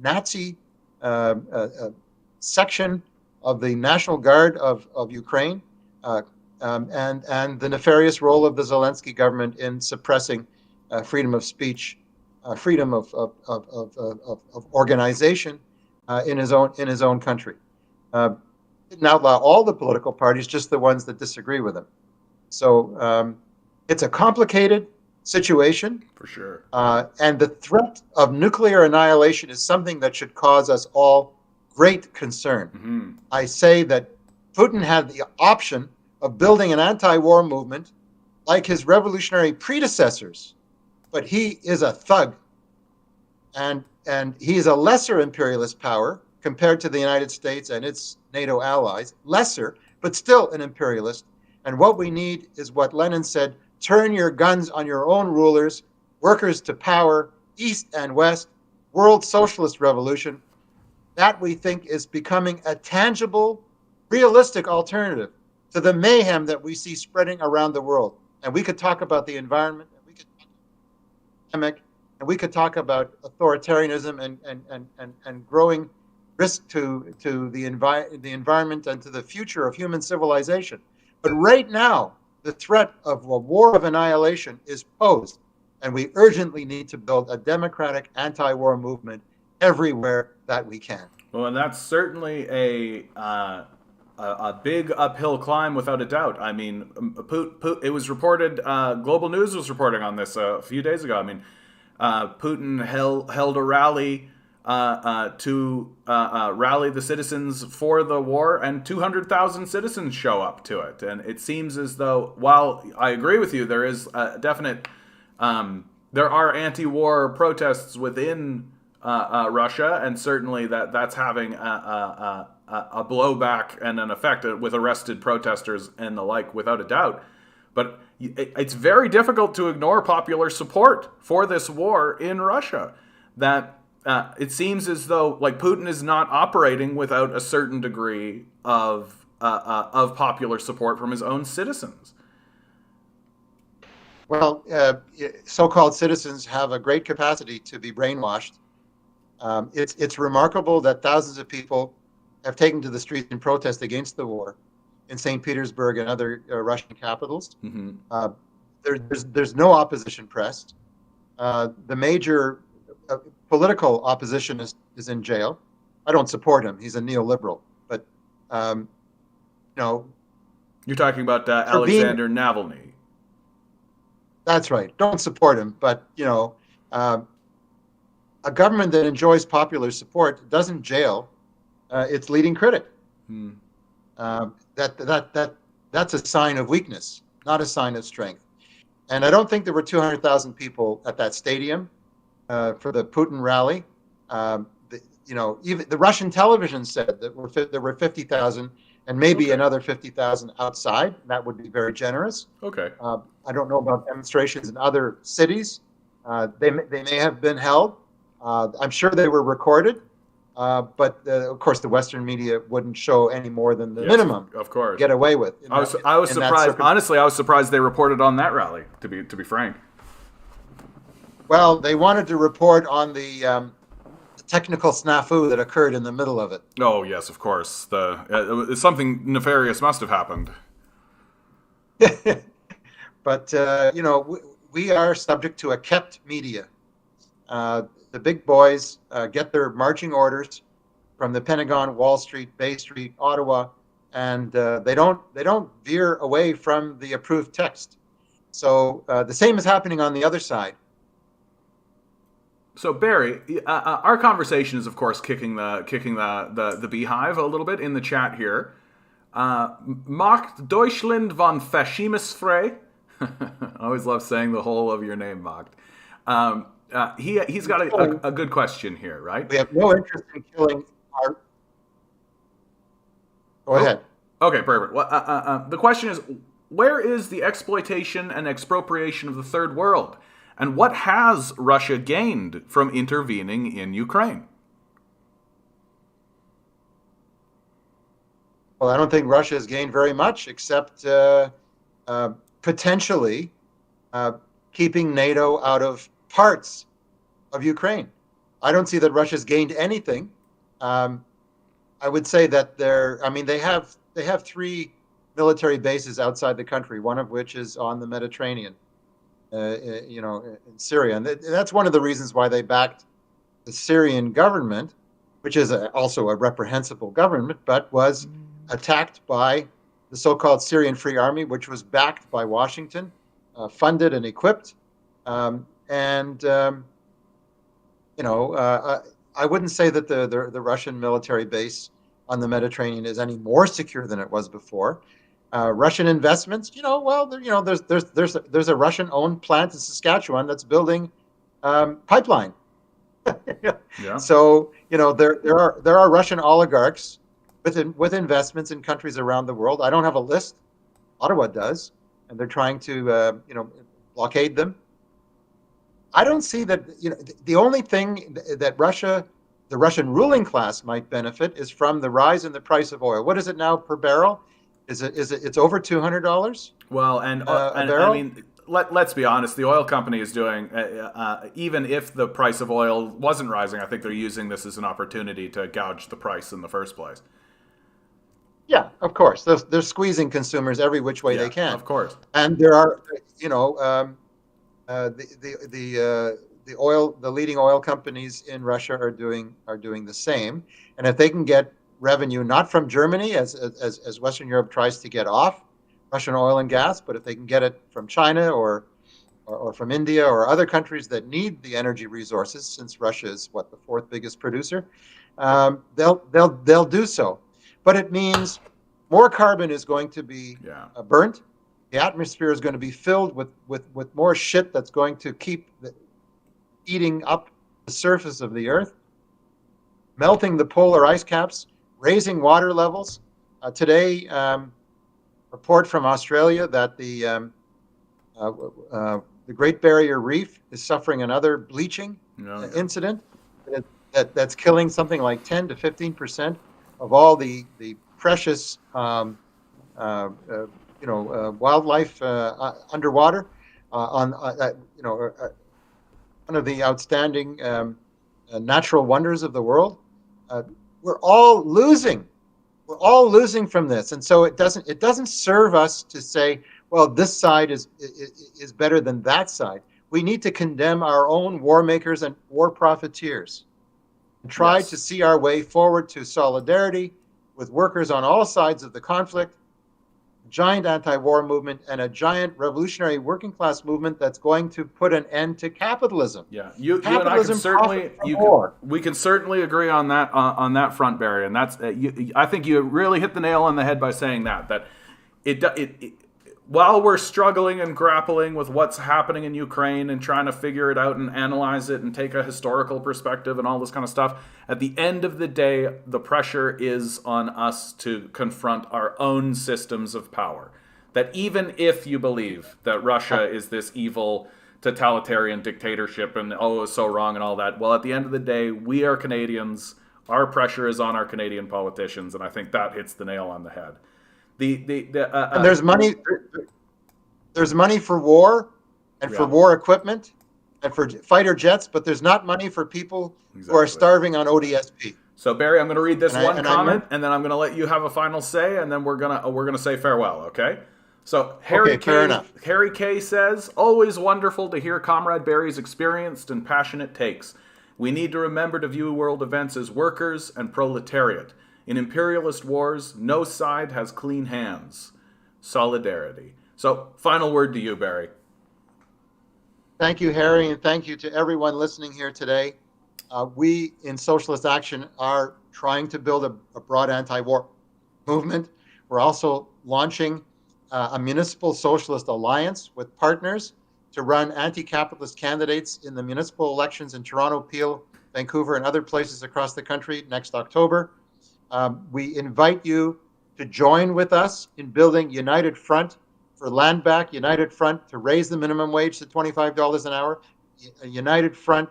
Nazi section of the National Guard of Ukraine, and the nefarious role of the Zelensky government in suppressing freedom of speech, freedom of organization in his own country. Didn't outlaw all the political parties, just the ones that disagree with him. So it's a complicated situation. For sure. And the threat of nuclear annihilation is something that should cause us all great concern. I say that Putin had the option of building an anti-war movement like his revolutionary predecessors, but he is a thug, and he is a lesser imperialist power compared to the United States and its NATO allies, lesser, but still an imperialist. And what we need is what Lenin said: turn your guns on your own rulers, workers to power, East and West, world socialist revolution. That, we think, is becoming a tangible, realistic alternative to the mayhem that we see spreading around the world. And we could talk about the environment, and we could talk about the pandemic, and we could talk about authoritarianism and growing risk to the environment and to the future of human civilization. But right now, the threat of a war of annihilation is posed, and we urgently need to build a democratic anti-war movement everywhere that we can. Well, and that's certainly a big uphill climb, without a doubt. I mean, it was reported, Global News was reporting on this a few days ago. I mean, Putin held a rally to rally the citizens for the war, and 200,000 citizens show up to it. And it seems as though, while I agree with you, there is a definite, there are anti-war protests within Russia, and certainly that's having a blowback and an effect with arrested protesters and the like, without a doubt. But it's very difficult to ignore popular support for this war in Russia. That it seems as though, like, Putin is not operating without a certain degree of popular support from his own citizens. Well, so-called citizens have a great capacity to be brainwashed. It's remarkable that thousands of people have taken to the streets in protest against the war in St. Petersburg and other Russian capitals. There's no opposition press. The major political opposition is in jail. I don't support him. He's a neoliberal. But, You're talking about Alexander Navalny. That's right. Don't support him. But, a government that enjoys popular support doesn't jail its leading critic. That's a sign of weakness, not a sign of strength. And I don't think there were 200,000 people at that stadium for the Putin rally. Even the Russian television said that there were 50,000 and maybe Okay. another 50,000 outside. That would be very generous. Okay. I don't know about demonstrations in other cities. They may have been held. I'm sure they were recorded, but of course the Western media wouldn't show any more than the Yes, minimum of course. get away with. I was surprised. Honestly, I was surprised they reported on that rally. To be frank. Well, they wanted to report on the technical snafu that occurred in the middle of it. Oh yes, of course. Something nefarious must have happened. But we are subject to a kept media. The big boys get their marching orders from the Pentagon, Wall Street, Bay Street, Ottawa, and they don't veer away from the approved text. So the same is happening on the other side. So Barry, our conversation is of course kicking the beehive a little bit in the chat here. Macht Deutschland von Faschimisfrei? I always love saying the whole of your name, Macht. He's got a good question here, right? We have no interest in killing our. Go ahead. Okay, perfect. Well, the question is, where is the exploitation and expropriation of the third world? And what has Russia gained from intervening in Ukraine? Well, I don't think Russia has gained very much, except potentially keeping NATO out of parts of Ukraine. I don't see that Russia's gained anything. I would say that they have 3 military bases outside the country, one of which is on the Mediterranean. In Syria, and that's one of the reasons why they backed the Syrian government, which is also a reprehensible government, but was attacked by the so-called Syrian Free Army, which was backed by Washington, funded and equipped. I wouldn't say that the Russian military base on the Mediterranean is any more secure than it was before. Russian investments, there's a Russian-owned plant in Saskatchewan that's building pipeline. Yeah. So there are Russian oligarchs with investments in countries around the world. I don't have a list. Ottawa does, and they're trying to blockade them. I don't see that. The only thing that the Russian ruling class might benefit is from the rise in the price of oil. What is it now per barrel? It's over $200? Well, and a barrel? I mean, let's be honest. The oil company is doing, even if the price of oil wasn't rising, I think they're using this as an opportunity to gouge the price in the first place. Yeah, of course. They're squeezing consumers every which way they can. Of course. And there are, the leading oil companies in Russia are doing the same. And if they can get revenue not from Germany, as Western Europe tries to get off Russian oil and gas, but if they can get it from China or from India or other countries that need the energy resources, since Russia is the 4th biggest producer, they'll do so. But it means more carbon is going to be burnt. The atmosphere is going to be filled with more shit that's going to keep eating up the surface of the earth, melting the polar ice caps, raising water levels. Today, report from Australia that the Great Barrier Reef is suffering another bleaching incident that's killing something like 10 to 15% of all the precious wildlife underwater. One of the outstanding natural wonders of the world. We're all losing. We're all losing from this, and so it doesn't serve us to say, well, this side is better than that side. We need to condemn our own war makers and war profiteers, and try to see our way forward to solidarity with workers on all sides of the conflict, a giant anti-war movement, and a giant revolutionary working class movement that's going to put an end to capitalism. Yeah, you and I can certainly we can certainly agree on that front, Barry, and that's I think you really hit the nail on the head by saying that while we're struggling and grappling with what's happening in Ukraine and trying to figure it out and analyze it and take a historical perspective and all this kind of stuff, at the end of the day, the pressure is on us to confront our own systems of power. That even if you believe that Russia is this evil totalitarian dictatorship and it's so wrong and all that, well, at the end of the day, we are Canadians. Our pressure is on our Canadian politicians, and I think that hits the nail on the head. And there's money. There's money for war and for war equipment and for fighter jets, but there's not money for people who are starving on ODSP. So Barry, I'm going to read this one comment, and then I'm going to let you have a final say, and then we're gonna say farewell. Okay. So Harry K says, always wonderful to hear Comrade Barry's experienced and passionate takes. We need to remember to view world events as workers and proletariat. In imperialist wars, no side has clean hands. Solidarity. So, final word to you, Barry. Thank you, Harry, and thank you to everyone listening here today. We in Socialist Action are trying to build a broad anti-war movement. We're also launching a municipal socialist alliance with partners to run anti-capitalist candidates in the municipal elections in Toronto, Peel, Vancouver, and other places across the country next October. We invite you to join with us in building United Front for land back, United Front to raise the minimum wage to $25 an hour, a United Front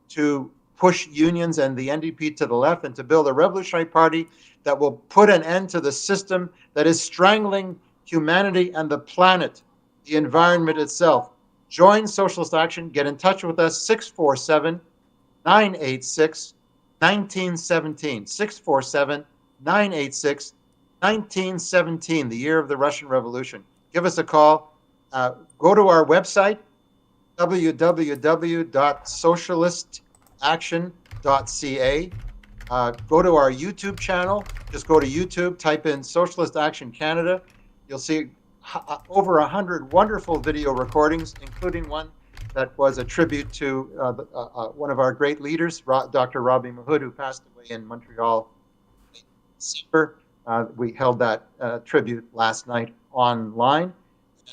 to push unions and the NDP to the left, and to build a revolutionary party that will put an end to the system that is strangling humanity and the planet, the environment itself. Join Socialist Action. Get in touch with us, 647-986 1917, 647-986 1917, the year of the Russian Revolution. Give us a call. Go to our website, www.socialistaction.ca. Go to our YouTube channel. Just go to YouTube, type in Socialist Action Canada. You'll see over 100 wonderful video recordings, including one that was a tribute to one of our great leaders, Dr. Robbie Mahood, who passed away in Montreal in December. We held that tribute last night online, and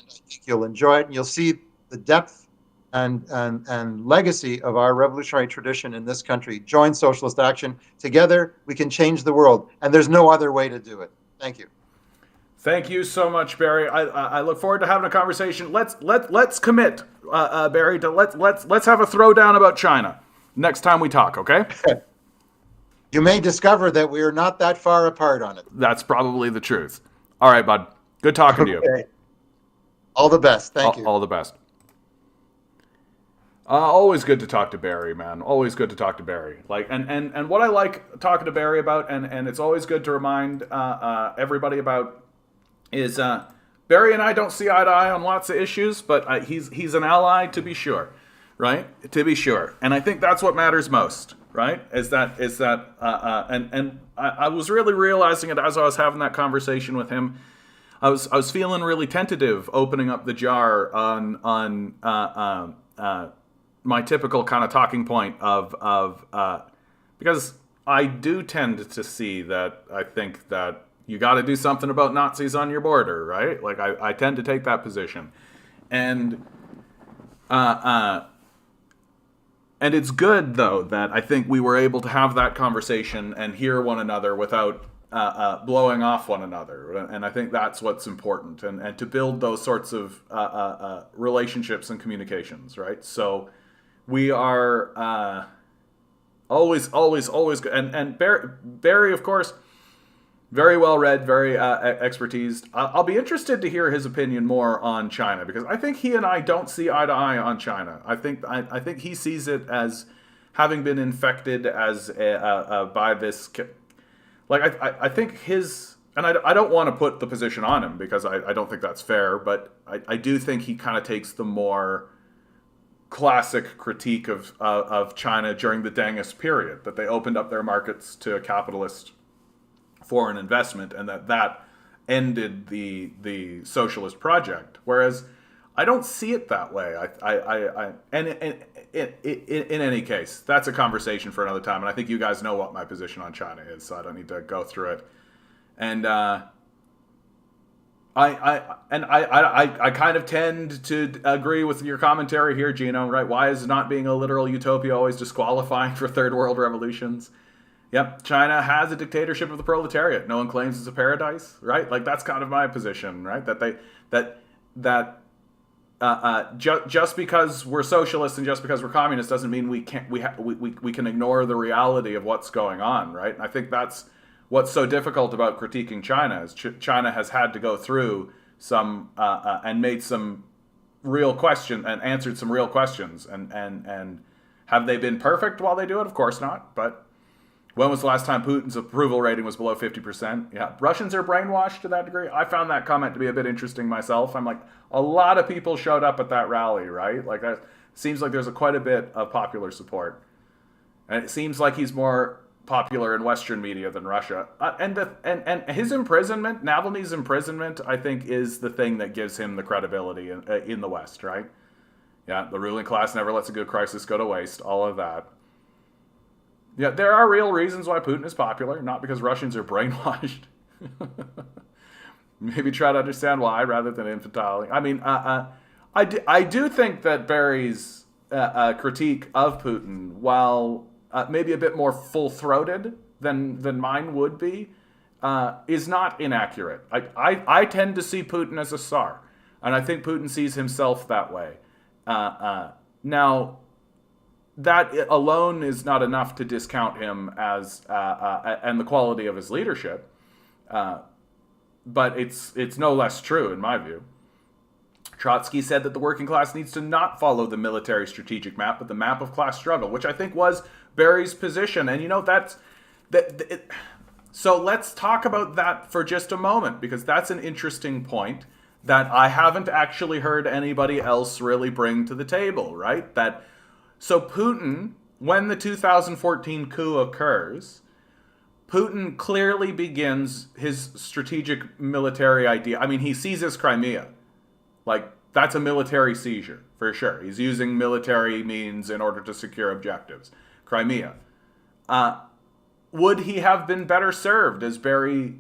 I think you'll enjoy it. And you'll see the depth and legacy of our revolutionary tradition in this country. Join Socialist Action. Together, we can change the world, and there's no other way to do it. Thank you. Thank you so much, Barry. I look forward to having a conversation. Let's commit, Barry, to let's have a throwdown about China next time we talk. Okay? You may discover that we are not that far apart on it. That's probably the truth. All right, bud. Good talking to you. All the best. Thank you. All the best. Always good to talk to Barry, man. Always good to talk to Barry. Like, and what I like talking to Barry about, and it's always good to remind everybody about, is Barry and I don't see eye to eye on lots of issues, but he's an ally to be sure, right? To be sure, and I think that's what matters most, right? Is that and I was really realizing it as I was having that conversation with him. I was feeling really tentative opening up the jar on my typical kind of talking point of because I do tend to see that I think that you got to do something about Nazis on your border, right? Like I tend to take that position, and it's good though that I think we were able to have that conversation and hear one another without blowing off one another, and I think that's what's important, and to build those sorts of relationships and communications, right? So we are always good, and Barry, of course. Very well read, very expertised. I'll be interested to hear his opinion more on China, because I think he and I don't see eye to eye on China. I think he sees it as having been infected as by this. Like I think his, and I don't want to put the position on him because I don't think that's fair, but I do think he kind of takes the more classic critique of China during the Dengist period, that they opened up their markets to capitalist foreign investment, and that ended the socialist project. Whereas I don't see it that way. And in any case, that's a conversation for another time. And I think you guys know what my position on China is, so I don't need to go through it. And I kind of tend to agree with your commentary here, Gino, right? Why is not being a literal utopia always disqualifying for third world revolutions? Yep, China has a dictatorship of the proletariat. No one claims it's a paradise, right? Like that's kind of my position, right? Just because we're socialists and just because we're communists doesn't mean we can ignore the reality of what's going on, right? And I think that's what's so difficult about critiquing China is China has had to go through some and made some real question and answered some real questions, and have they been perfect while they do it? Of course not, but. When was the last time Putin's approval rating was below 50%? Yeah, Russians are brainwashed to that degree. I found that comment to be a bit interesting myself. I'm like, a lot of people showed up at that rally, right? Like that seems like there's quite a bit of popular support, and it seems like he's more popular in Western media than Russia. And his imprisonment, Navalny's imprisonment, I think is the thing that gives him the credibility in the West, right? Yeah, the ruling class never lets a good crisis go to waste. All of that. Yeah, there are real reasons why Putin is popular, not because Russians are brainwashed. Maybe try to understand why rather than infantile. I mean, I do think that Barry's critique of Putin, while maybe a bit more full-throated than mine would be, is not inaccurate. I tend to see Putin as a Tsar, and I think Putin sees himself that way. Now, that alone is not enough to discount him as and the quality of his leadership, but it's no less true in my view. Trotsky said that the working class needs to not follow the military strategic map, but the map of class struggle, which I think was Barry's position. And so let's talk about that for just a moment, because that's an interesting point that I haven't actually heard anybody else really bring to the table, right? So Putin, when the 2014 coup occurs, Putin clearly begins his strategic military idea. I mean, he seizes Crimea. Like, that's a military seizure, for sure. He's using military means in order to secure objectives. Crimea. Would he have been better served, as Barry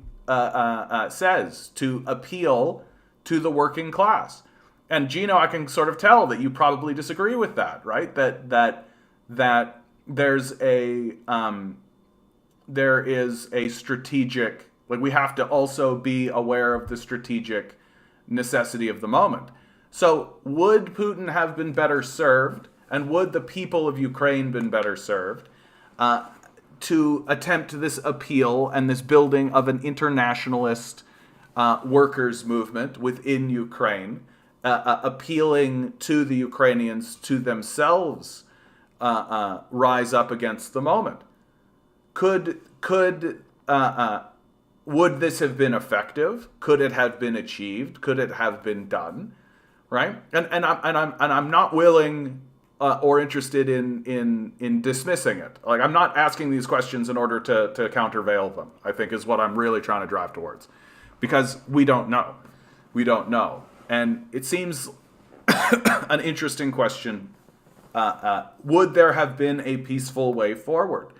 says, to appeal to the working class? And Gino, I can sort of tell that you probably disagree with that, right? That there is a strategic, like we have to also be aware of the strategic necessity of the moment. So would Putin have been better served, and would the people of Ukraine been better served to attempt this appeal and this building of an internationalist workers' movement within Ukraine? Appealing to the Ukrainians to themselves rise up against the moment. Would this have been effective? Could it have been achieved? Could it have been done? Right? And I'm not willing or interested in dismissing it. Like, I'm not asking these questions in order to countervail them, I think is what I'm really trying to drive towards, because we don't know. We don't know. And it seems an interesting question. Would there have been a peaceful way forward?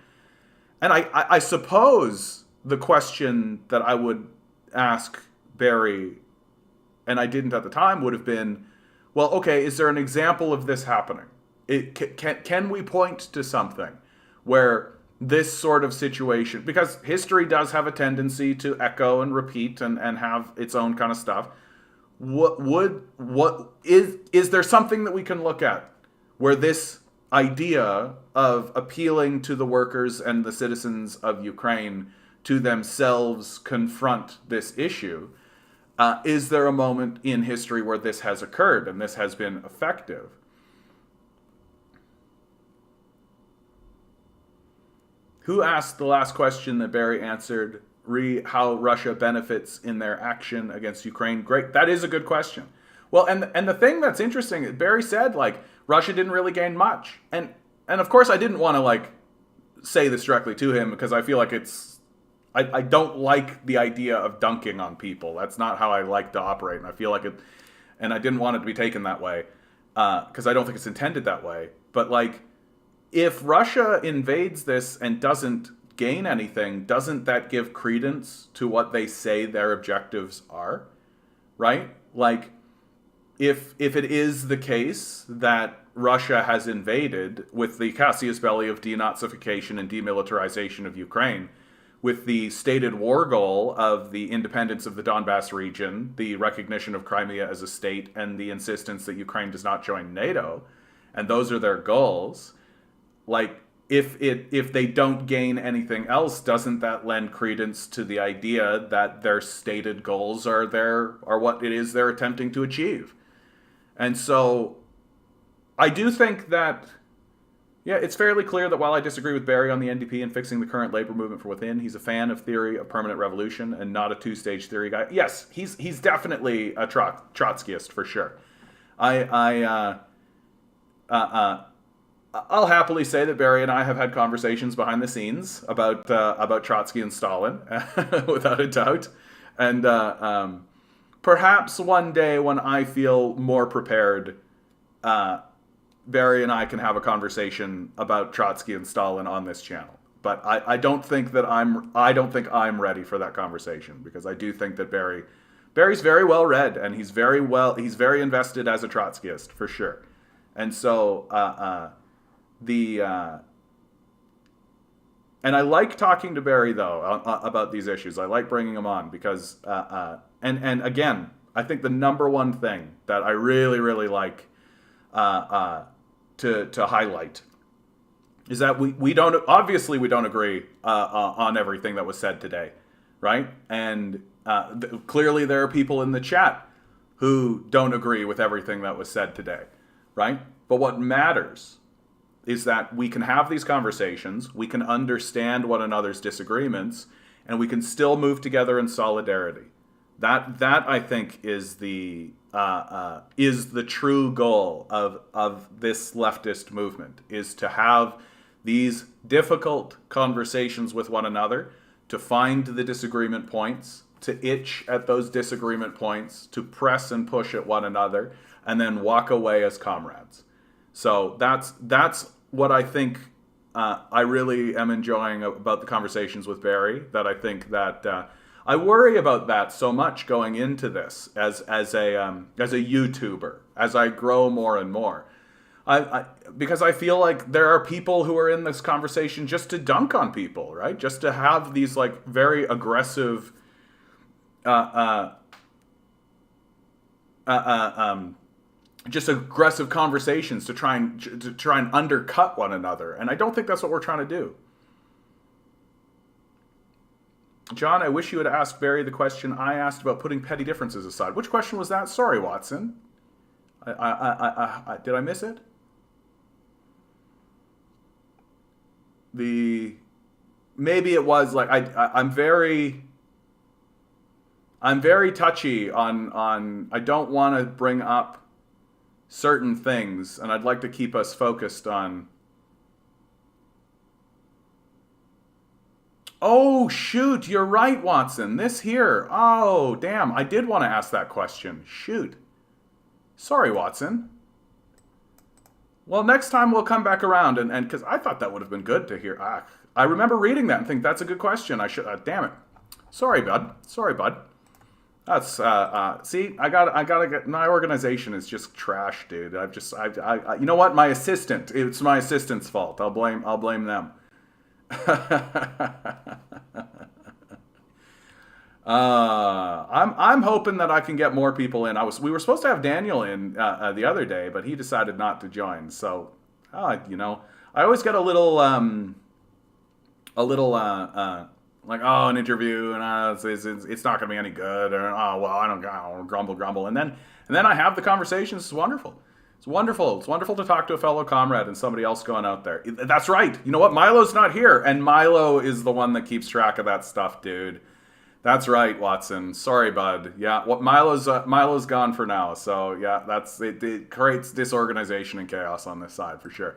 And I suppose the question that I would ask Barry, and I didn't at the time, would have been, well, okay, is there an example of this happening? Can we point to something where this sort of situation, because history does have a tendency to echo and repeat and have its own kind of stuff. Is there something that we can look at where this idea of appealing to the workers and the citizens of Ukraine to themselves confront this issue? Is there a moment in history where this has occurred and this has been effective? Who asked the last question that Barry answered? How Russia benefits in their action against Ukraine. Great. That is a good question. Well, and the thing that's interesting, Barry said, like, Russia didn't really gain much. And of course I didn't want to, like, say this directly to him, because I feel like I don't like the idea of dunking on people. That's not how I like to operate. And I feel like and I didn't want it to be taken that way, because I don't think it's intended that way. But, like, if Russia invades this and doesn't gain anything, doesn't that give credence to what they say their objectives are? right? Like, if it is the case that Russia has invaded with the casus belli of denazification and demilitarization of Ukraine, with the stated war goal of the independence of the Donbass region, the recognition of Crimea as a state, and the insistence that Ukraine does not join NATO, and those are their goals, like, if they don't gain anything else, doesn't that lend credence to the idea that their stated goals are what it is they're attempting to achieve? And so I do think that, yeah, it's fairly clear that while I disagree with Barry on the NDP and fixing the current labor movement from within, he's a fan of theory of permanent revolution and not a two-stage theory guy. Yes, he's definitely a Trotskyist for sure. I'll happily say that Barry and I have had conversations behind the scenes about Trotsky and Stalin, without a doubt. And perhaps one day when I feel more prepared, Barry and I can have a conversation about Trotsky and Stalin on this channel. But I don't think I'm ready for that conversation, because I do think that Barry's very well read, and he's very invested as a Trotskyist for sure. And so and I like talking to Barry though about these issues. I like bringing him on because and again, I think the number one thing that I really like to highlight is that we don't agree on everything that was said today, right? And clearly there are people in the chat who don't agree with everything that was said today, right? But what matters is that we can have these conversations, we can understand one another's disagreements, and we can still move together in solidarity. That I think is the true goal of this leftist movement, is to have these difficult conversations with one another, to find the disagreement points, to itch at those disagreement points, to press and push at one another, and then walk away as comrades. So that's what I think I really am enjoying about the conversations with Barry, that I think that I worry about that so much going into this as a YouTuber, as I grow more and more. Because I feel like there are people who are in this conversation just to dunk on people, right? Just to have these like very aggressive just aggressive conversations to try and undercut one another. And I don't think that's what we're trying to do. John, I wish you had asked Barry the question I asked about putting petty differences aside. Which question was that? Sorry, Watson. Did I miss it? Maybe it was like I'm very touchy on I don't want to bring up certain things, and I'd like to keep us focused on. Oh, shoot, you're right, Watson. This here. Oh, damn, I did want to ask that question. Shoot. Sorry, Watson. Well, next time we'll come back around, and because I thought that would have been good to hear. I remember reading that and think that's a good question. I should, damn it. Sorry, bud. That's see, I gotta get, my organization is just trash, dude. You know what? It's my assistant's fault. I'll blame them. I'm hoping that I can get more people in. We were supposed to have Daniel in the other day, but he decided not to join. So, you know, I always get a little like, oh, an interview, and it's not going to be any good, or oh, well, I don't grumble, and then I have the conversations. It's wonderful. It's wonderful. It's wonderful to talk to a fellow comrade and somebody else going out there. That's right. You know what? Milo's not here, and Milo is the one that keeps track of that stuff, dude. That's right, Watson. Sorry, bud. Yeah, what Milo's gone for now. So yeah, it creates disorganization and chaos on this side for sure.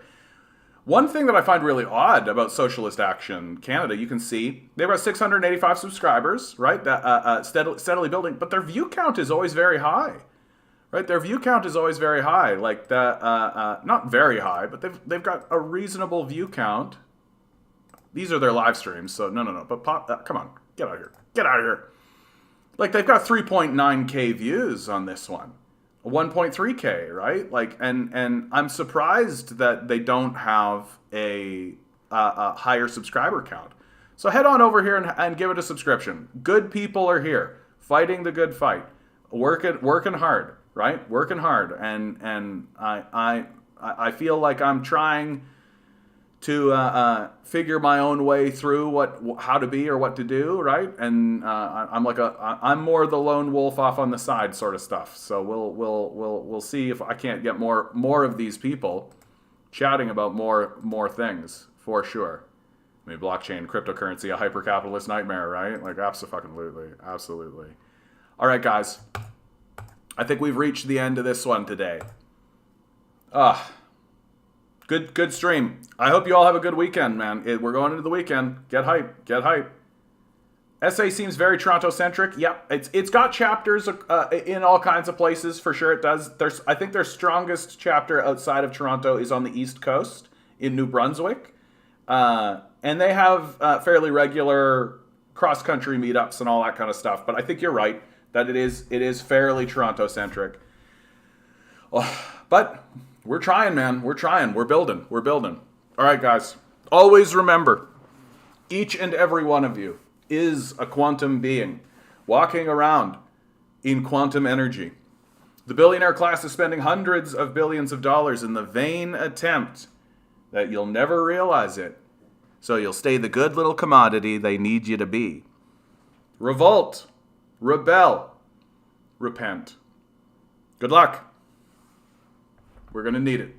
One thing that I find really odd about Socialist Action Canada, you can see they've got 685 subscribers, right? That steadily building, but their view count is always very high, right? Their view count is always very high, like that. Not very high, but they've got a reasonable view count. These are their live streams, so no. But come on, get out of here. Like they've got 3.9K views on this one, 1.3K, right? Like, and I'm surprised that they don't have a higher subscriber count. So head on over here and give it a subscription. Good people are here, fighting the good fight, working hard, right? Working hard, and I feel like I'm trying to figure my own way through how to be or what to do, right? And I'm more the lone wolf off on the side sort of stuff. So we'll see if I can't get more of these people chatting about more things for sure. I mean, blockchain, cryptocurrency, a hyper-capitalist nightmare, right? Like, absolutely. All right, guys. I think we've reached the end of this one today. Good stream. I hope you all have a good weekend, man. We're going into the weekend. Get hype. SA seems very Toronto-centric. Yep, it's got chapters in all kinds of places, for sure it does. I think their strongest chapter outside of Toronto is on the East Coast, in New Brunswick. And they have fairly regular cross-country meetups and all that kind of stuff. But I think you're right that it is fairly Toronto-centric. But we're trying, man. We're trying. We're building. All right, guys. Always remember, each and every one of you is a quantum being walking around in quantum energy. The billionaire class is spending hundreds of billions of dollars in the vain attempt that you'll never realize it, so you'll stay the good little commodity they need you to be. Revolt, rebel, repent. Good luck. We're going to need it.